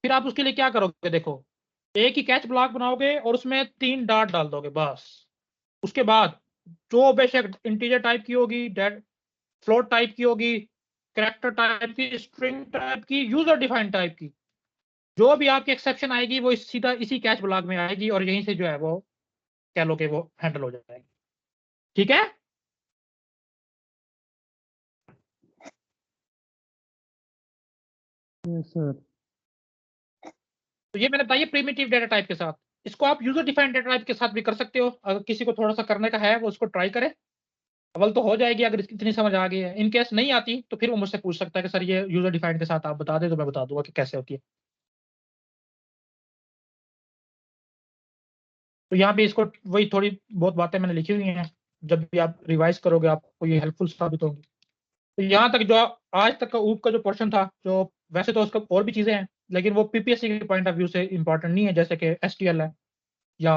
फिर आप उसके लिए क्या करोगे, देखो एक ही कैच ब्लॉक बनाओगे और उसमें 3 डॉट डाल दोगे बस। उसके बाद जो बेशक इंटीजर टाइप की होगी, फ्लोट टाइप की होगी, कैरेक्टर टाइप की, स्ट्रिंग टाइप की, यूजर डिफाइंड टाइप की, जो भी आपकी एक्सेप्शन आएगी वो सीधा इसी कैच ब्लॉक में आएगी और यहीं से जो है वो कह लो कि वो हैंडल हो जाएगी। ठीक है। Yes sir. तो ये मैंने बताया प्रिमिटिव डेटा टाइप के साथ। इसको आप यूजर डिफाइंड डेटा टाइप के साथ भी कर सकते हो। अगर किसी को थोड़ा सा करने का है वो उसको ट्राई करे, अव्वल तो हो जाएगी अगर इसकी इतनी समझ आ गई है। इन केस नहीं आती तो फिर वो मुझसे पूछ सकता है कि सर ये यूजर डिफाइंड के साथ आप बता दें, तो मैं बता दूंगा कि कैसे होती है। तो यहाँ पे इसको वही थोड़ी बहुत बातें मैंने लिखी हुई हैं, जब भी आप रिवाइज करोगे आपको ये हेल्पफुल साबित होंगी। तो यहाँ तक जो आज तक का ऊप का जो पोर्शन था, जो वैसे तो उसका और भी चीजें हैं, लेकिन वो पीपीएससी के पॉइंट ऑफ व्यू से इंपॉर्टेंट नहीं है, जैसे कि एसटीएल है, या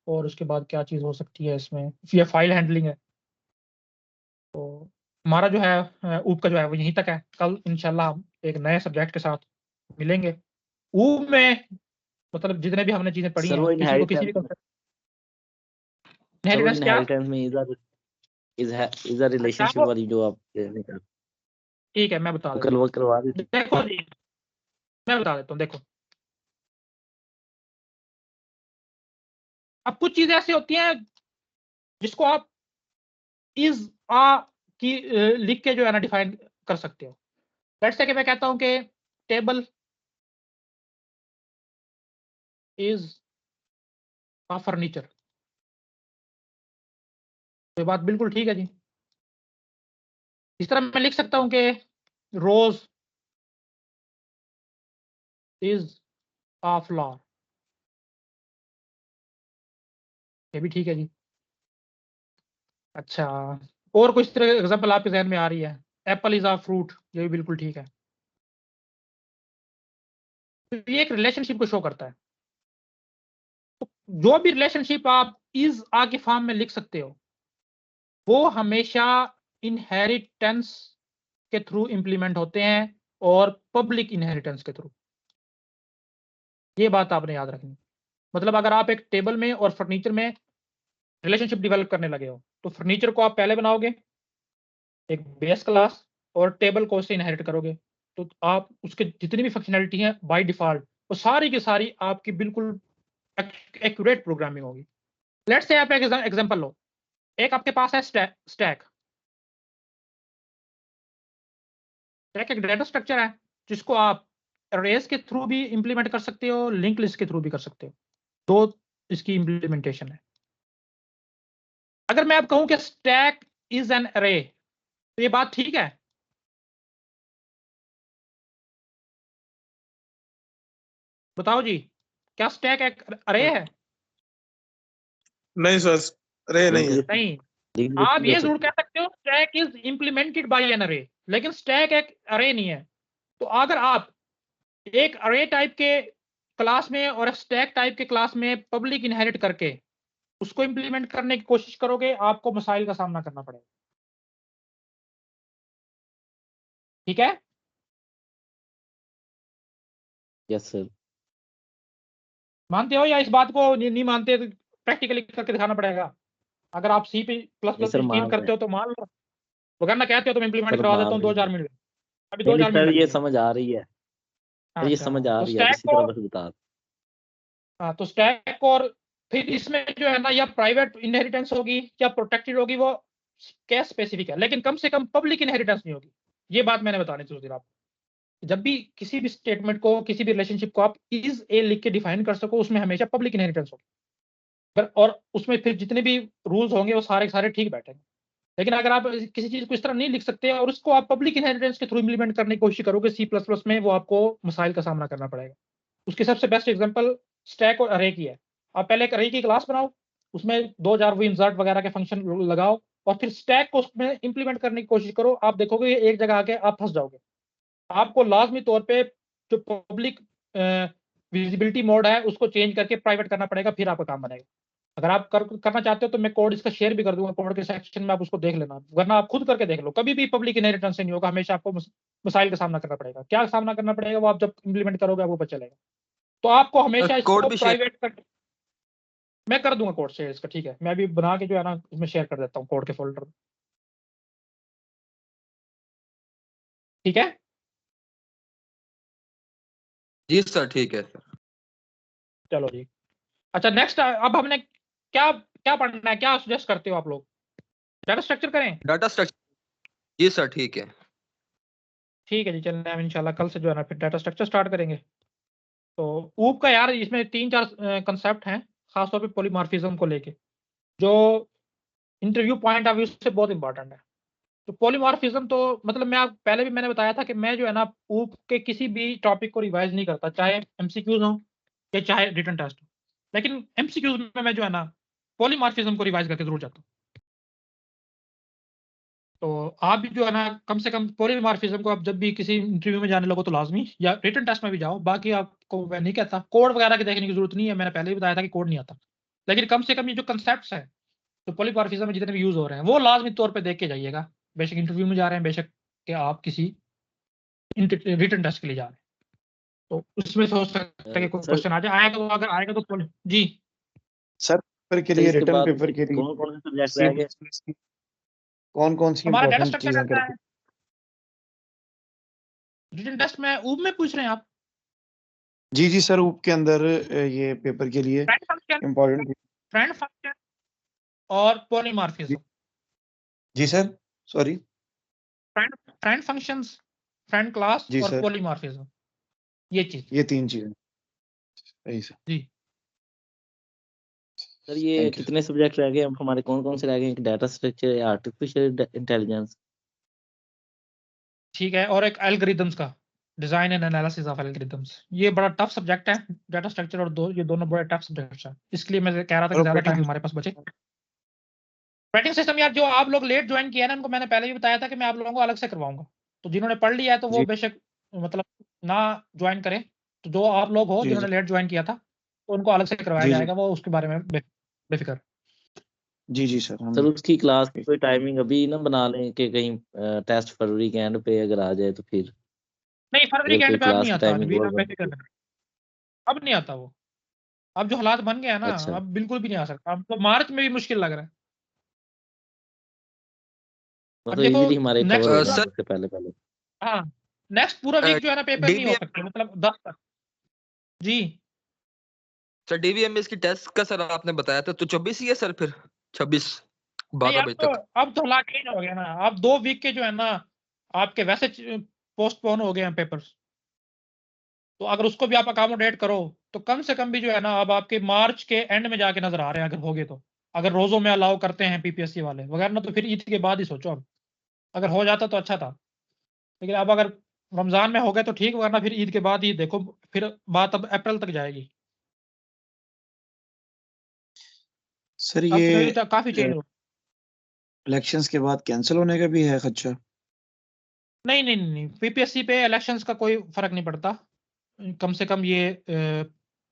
और उसके बाद क्या चीज हो सकती है इसमें, या फाइल हैंडलिंग है। तो हमारा जो है ऊप का जो है वो यहीं तक है। कल इंशाल्लाह हम एक नए सब्जेक्ट के साथ मिलेंगे। ऊप में मतलब जितने भी हमने चीजें पढ़ी सर हैं, वो किसी को किसी भी इनहेरिटेंस, concept- सर वो इनहेरिटेंस क्या? इनहेरिटेंस में इज अ अच्छा रिलेशनशिप वो वाली जो आप कहने का, ठीक है, मैं बता वो देता कल हूँ। वो करवा दी थी। देखो जी, मैं बता देता हूँ। देखो अब कुछ चीजें ऐसी होती हैं जिसको आप इज आ की लिख के जो है ना डिफाइन कर सकते हो। लेट्स से कि मैं कहता हूं कि टेबल इज अ फर्नीचर, तो ये बात बिल्कुल ठीक है जी। इस तरह मैं लिख सकता हूं कि रोज इज अ फ्लावर, ये भी ठीक है जी। अच्छा, और कुछ तरह एग्जांपल आपके जहन में आ रही है? एप्पल इज अ फ्रूट, ये भी बिल्कुल ठीक है। तो ये एक रिलेशनशिप को शो करता है। तो जो भी रिलेशनशिप आप इज आ के फॉर्म में लिख सकते हो, वो हमेशा इनहेरिटेंस के थ्रू इंप्लीमेंट होते हैं और पब्लिक इनहेरिटेंस के थ्रू। ये बात आपने याद रखनी। मतलब अगर आप एक टेबल में और फर्नीचर में रिलेशनशिप डेवलप करने लगे हो, तो फर्नीचर को आप पहले बनाओगे एक बेस क्लास, और टेबल को उससे इनहेरिट करोगे, तो आप उसके जितनी भी फंक्शनैलिटी है बाय डिफॉल्ट वो सारी की सारी आपकी बिल्कुल एक्यूरेट प्रोग्रामिंग होगी। लेट्स से आप एक एग्जांपल लो। एक आपके पास है स्टैक एक डेटा स्ट्रक्चर है, जिसको आप अरेज के थ्रू भी इंप्लीमेंट कर सकते हो, लिंक लिस्ट के थ्रू भी कर सकते हो। दो इसकी इंप्लीमेंटेशन है। अगर मैं अब कहूं कि स्टैक इज एन अरे, तो ये बात ठीक है? बताओ जी, क्या स्टैक एक अरे है? नहीं सर, रे नहीं है। नहीं। लिंक आप लिस्ट भी हो ये जरूर सकती कह है। सकते हो stack is implemented by an array, लेकिन स्टैक एक अरे नहीं है। तो अगर आप एक अरे टाइप के क्लास में और स्टैक टाइप के क्लास में पब्लिक इनहेरिट करके उसको इंप्लीमेंट करने की कोशिश करोगे, आपको मसाइल का सामना करना पड़ेगा। ठीक है। Yes sir. मानते हो या इस बात को नहीं मानते? तो प्रैक्टिकली करके दिखाना पड़ेगा। अगर आप सी प्लस नहीं प्लस सर यकीन मान रहे करते हैं। हो तो मान लो, वरना कहते हो तो मैं इंप्लीमेंट सर करवा देता मान हूँ रहे 2-4 हैं। मिनट में। अभी नहीं नहीं 2-4 मिनट सर, ये लगेंगे। समझ आ रही है सर, ये समझ अच्छा आ तो रही है, स्टैक इसी को, तरह बस बता दो। हाँ तो स्टैक और फिर इसमें जो है ना या प्राइवेट इनहेरिटेंस होगी या प्रोटेक्टेड होगी, वो केस स्पेसिफिक है, लेकिन कम से कम पब्लिक इनहेरिटेंस नहीं होगी। ये बात मैंने बतानी थी उस दिन आपको। जब भी किसी भी स्टेटमेंट को, किसी भी रिलेशनशिप को आप इज ए लिख के डिफाइन कर सको, उसमें हमेशा पब्लिक इनहेरिटेंस होगी। और उसमें फिर जितने भी रूल्स होंगे वो सारे के सारे ठीक बैठेंगे। लेकिन अगर आप किसी चीज को इस तरह नहीं लिख सकते और उसको आप पब्लिक इनहेरिटेंस के थ्रू इंप्लीमेंट करने की कोशिश करोगे सी प्लस प्लस में, वो आपको मसाइल का सामना करना पड़ेगा। उसकी सबसे बेस्ट एग्जांपल स्टैक और अरे की है। आप पहले एक अरे की क्लास बनाओ, उसमें 2000 वो इंसर्ट वगैरह के फंक्शन लगाओ, और फिर स्टैक को उसमें इंप्लीमेंट करने की कोशिश करो, आप देखोगे ये एक जगह आके आप फंस जाओगे। आपको लाजमी तौर पे जो पब्लिक विजिबिलिटी मोड है उसको चेंज करके प्राइवेट करना पड़ेगा, फिर आपका काम बनेगा। अगर आप करना चाहते हो तो मैं कोड इसका शेयर भी कर दूंगा, कोड के सेक्शन में आप उसको देख लेना, वरना आप खुद करके देख लो। कभी भी पब्लिक इनहेरिटेंस नहीं होगा, हमेशा आपको मसाइल का सामना करना पड़ेगा। क्या सामना करना पड़ेगा वो आप जब इंप्लीमेंट करोगे आपको पता चलेगा। तो आपको हमेशा कोड इसको भी शेयर प्राइवेट कर, मैं कर दूंगा कोड शेयर इसका, ठीक है। मैं अभी बना के जो है ना इसमें शेयर कर देता हूँ कोड के फोल्डर में, ठीक है। जी सर, ठीक है सर। चलो जी, अच्छा नेक्स्ट अब हमने क्या क्या पढ़ना है, क्या सजेस्ट करते हो आप लोग? डाटा स्ट्रक्चर करें? डाटा स्ट्रक्चर, जी सर ठीक है। ठीक है जी, चलते हैं हम इंशाल्लाह कल से जो है ना फिर डाटा स्ट्रक्चर स्टार्ट करेंगे। तो ऊप का यार इसमें 3-4 कंसेप्ट हैं, खासतौर पे पॉलीमॉर्फिज्म को लेके, जो इंटरव्यू पॉइंट ऑफ व्यू से बहुत इंपॉर्टेंट है। तो पॉलीमॉर्फिज्म तो मतलब मैं आप पहले भी मैंने बताया था कि मैं जो है ना ऊप के किसी भी टॉपिक को रिवाइज नहीं करता, चाहे एमसीक्यूज हो या चाहे रिटन टेस्ट हो, लेकिन एमसीक्यूज में मैं जो है ना पॉलीमॉर्फिज्म को रिवाइज करके जरूर जाता हूँ। तो आप भी जो है ना कम से कम पॉलीमॉर्फिज्म को आप जब भी किसी इंटरव्यू में जाने लगो तो लाजमी, या रिटन टेस्ट में भी जाओ। बाकी आपको मैं नहीं कहता कोड वगैरह की देखने की जरूरत नहीं है, मैंने पहले ही बताया था कि कोड नहीं आता, लेकिन कम से कम ये जो कंसेप्ट्स है तो पॉलीमॉर्फिज्म में जितने भी यूज हो रहे हैं वो लाजमी तौर पे देख के जाइएगा, बेशक इंटरव्यू में जा रहे हैं, बेशक कि आप किसी रिटन टेस्ट के लिए जा रहे हैं। तो उसमें से हो सकता है कि कोई सर क्वेश्चन आ जाए, आएगा तो, अगर आएगा तो जी सर पेपर के तो लिए, इसके रिटर्न बाद पेपर के लिए कौन कौन से सब्जेक्ट सी रह गए? प्लस की कौन कौन सी हमारा डाटा इंपॉर्टेंट स्ट्रक्चर चीजें रहता करके? है। रिटन टेस्ट में ऊब में पूछ रहे हैं आप? जी जी सर, ऊप के अंदर ये पेपर के लिए friend function, important. Friend function और पॉलीमॉर्फिज्म। जी sir, sorry. Friend friend functions, friend class जी और सर, पॉलीमॉर्फिज्म, ये चीज। ये 3 चीजें। सही सर, जी सर ये थैंक यू। कितने सब्जेक्ट रह गए अब हमारे, कौन कौन से रह गए? डाटा स्ट्रक्चर या आर्टिफिशियल इंटेलिजेंस? ठीक है, और एक एल्गोरिथम्स का, design and analysis of algorithms. ये बड़ा टफ सब्जेक्ट है, डाटा स्ट्रक्चर और ये दोनों बड़े टफ सब्जेक्ट्स हैं, इसलिए मैं कह रहा था कि और ज्यादा टाइम ऑपरेटिंग हमारे पास बचे। ऑपरेटिंग सिस्टम यार जो आप लोग लेट ज्वाइन किया ना, उनको मैंने पहले भी बताया था कि मैं आप लोगों को अलग से करवाऊंगा। तो जिन्होंने पढ़ लिया है तो वो जी बेशक मतलब ना ज्वाइन करें। तो जो आप लोग हो जी जिन्होंने लेट ज्वाइन किया था तो उनको अलग से करवाया जी जी जाएगा, वो उसके बारे में बेफिक्र। जी जी सर, हम सर उसकी क्लास की कोई टाइमिंग अभी ना बना लें कि कहीं टेस्ट फरवरी के एंड पे अगर आ जाए तो फिर, नहीं, फरवरी अगर के कोई एंड पे अब क्लास नहीं की आता टाइमिंग नबील, और आप बन। बेफिक्र रहें। अब नहीं आता वो, अब जो हालात बन गया है ना, अच्छा अब बिल्कुल भी नहीं आ सकता। अब तो मार्च में भी मुश्किल लग रहा है। अब मतलब देखो इजीली हमारे कवर नेक्स्ट हो पूरा, जाए सर उससे पहले पहले। हाँ नेक्स्ट पूरा वीक जो है ना पेपर नहीं हो डीबीएम सकते, मतलब 10 तक। जी सर, डीबीएमएस की टेस्ट का सर आपने बताया था, तो 24 ही है सर फिर, 26 नहीं, 12 बजे तक। अब तो हालात चेंज हो गया ना, अब 2 वीक के जो है ना आपके वैसे पोस्टपोन हो गए हैं पेपर्स। तो अगर उसको भी आप अकोमोडेट करो तो कम से कम भी जो है ना अब आपके मार्च के एंड में जाके नजर आ रहे हैं, अगर होगे तो। अगर रोजों में अलाउ करते हैं पीपीएससी वाले वगैरह ना, तो फिर ईद के बाद ही सोचो। अब अगर हो जाता तो अच्छा था, लेकिन अब अगर रमजान में हो गए तो ठीक, वरना फिर ईद के बाद ही देखो, फिर बात अब अप्रैल तक जाएगी। सर अब ये सिनेरियो काफी चेंज हो। इलेक्शंस के बाद कैंसिल होने का भी है खदशा? नहीं नहीं नहीं, पीपीएससी पे इलेक्शंस का कोई फर्क नहीं पड़ता, कम से कम ये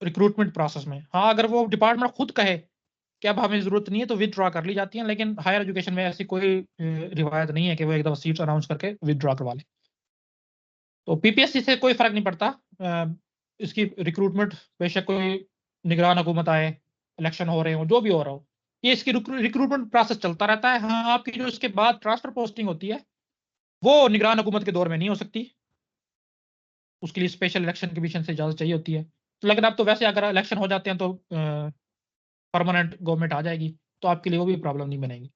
रिक्रूटमेंट प्रोसेस में। हाँ अगर वो डिपार्टमेंट खुद कहे कि अब हमें जरूरत नहीं है तो विदड्रॉ कर ली जाती है, लेकिन हायर एजुकेशन में ऐसी कोई रिवायत नहीं है कि वो एकदम सीट्स अनाउंस करके विदड्रॉ करवा ले। तो पीपीएससी से कोई फर्क नहीं पड़ता। इसकी रिक्रूटमेंट बेशक कोई निगरान हुकूमत आए, इलेक्शन हो रहे हो, जो भी हो रहा हो, ये इसकी रिक्रूटमेंट प्रोसेस चलता रहता है। हाँ आपकी जो इसके बाद ट्रांसफर पोस्टिंग होती है वो निगरान हुकूमत के दौर में नहीं हो सकती, उसके लिए स्पेशल इलेक्शन कमीशन से इजाजत चाहिए होती है। तो लेकिन अब तो वैसे अगर इलेक्शन हो जाते हैं तो परमानेंट गवर्नमेंट आ जाएगी, तो आपके लिए वो भी प्रॉब्लम नहीं बनेगी।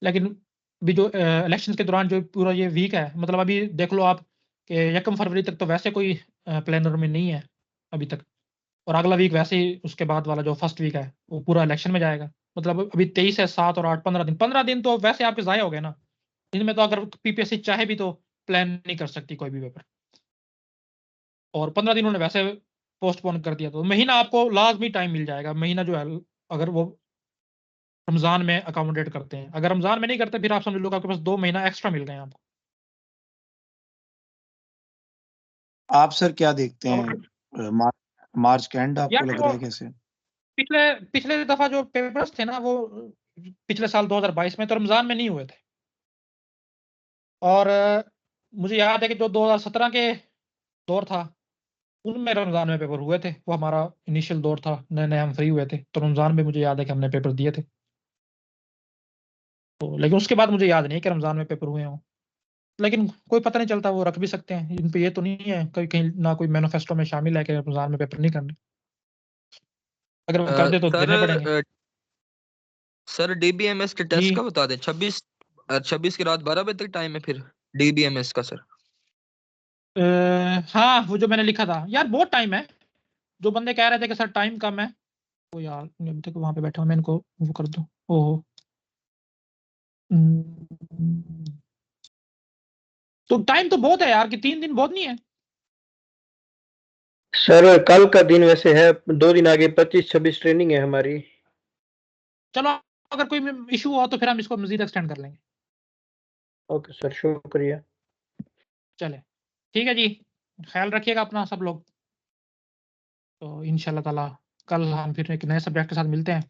लेकिन भी जो इलेक्शन के दौरान जो पूरा ये वीक है, मतलब अभी देख लो आप कि 1 फरवरी तक तो वैसे कोई प्लानर में नहीं है अभी तक, और अगला वीक वैसे ही उसके बाद वाला जो फर्स्ट वीक है वो पूरा इलेक्शन में जाएगा। मतलब अभी 23 है, 7 और 8 15 दिन, 15 दिन तो वैसे आपके ज़ाया हो गए ना। इनमें तो अगर पीपीएससी चाहे भी तो प्लान नहीं कर सकती कोई भी पेपर, और 15 दिन उन्होंने वैसे पोस्टपोन कर दिया, तो महीना आपको लाजमी टाइम मिल जाएगा। महीना जो है अगर वो रमजान में अकोमोडेट करते हैं। अगर रमजान में नहीं करते फिर आप समझ लो कि आपके पास 2 महीना एक्स्ट्रा मिल गए हैं आपको। आप सर क्या देखते और हैं मार्च का एंड आपको यार लग जो रहा है कैसे? पिछले पिछले दफा जो पेपर्स थे ना वो पिछले साल 2022 में तो रमजान में नहीं हुए थे। और मुझे याद है कि जो 2017 के दौर था उनमें रमजान में पेपर हुए थे। वो हमारा इनिशियल दौर था, नए नए हम फ्री हुए थे, तो रमजान में मुझे याद है कि हमने पेपर दिए थे। तो लेकिन उसके बाद मुझे याद नहीं कि रमजान में पेपर हुए हों। लेकिन कोई पता नहीं चलता, वो रख भी सकते हैं। इन पे ये तो नहीं है कहीं कहीं ना कोई मैनिफेस्टो में शामिल है कि रमजान में पेपर नहीं करने। अगर वो कर दे तो सर देने पड़ेंगे। सर डीबीएमएस के जी टेस्ट का बता दें। 26 की रात 12 बजे तक टाइम है फिर डीबीएमएस का सर। हाँ वो जो मैंने लिखा था यार बहुत टाइम है। जो बंदे कह रहे थे कि सर टाइम कम है, वो यार अभी तक वहां पे बैठा हूं, मैं इनको वो कर दूं। ओहो हम्म, तो टाइम तो बहुत है यार, कि 3 दिन बहुत नहीं है। सर कल का दिन वैसे है, 2 दिन आगे 25-26 ट्रेनिंग है हमारी। चलो अगर कोई इशू हुआ तो फिर हम इसको मजीद एक्सटेंड कर लेंगे। ओके सर, शुक्रिया। चले ठीक है जी, ख्याल रखिएगा अपना सब लोग। तो इंशाल्लाह ताला कल हम फिर एक नए सब्जेक्ट के साथ मिलते हैं।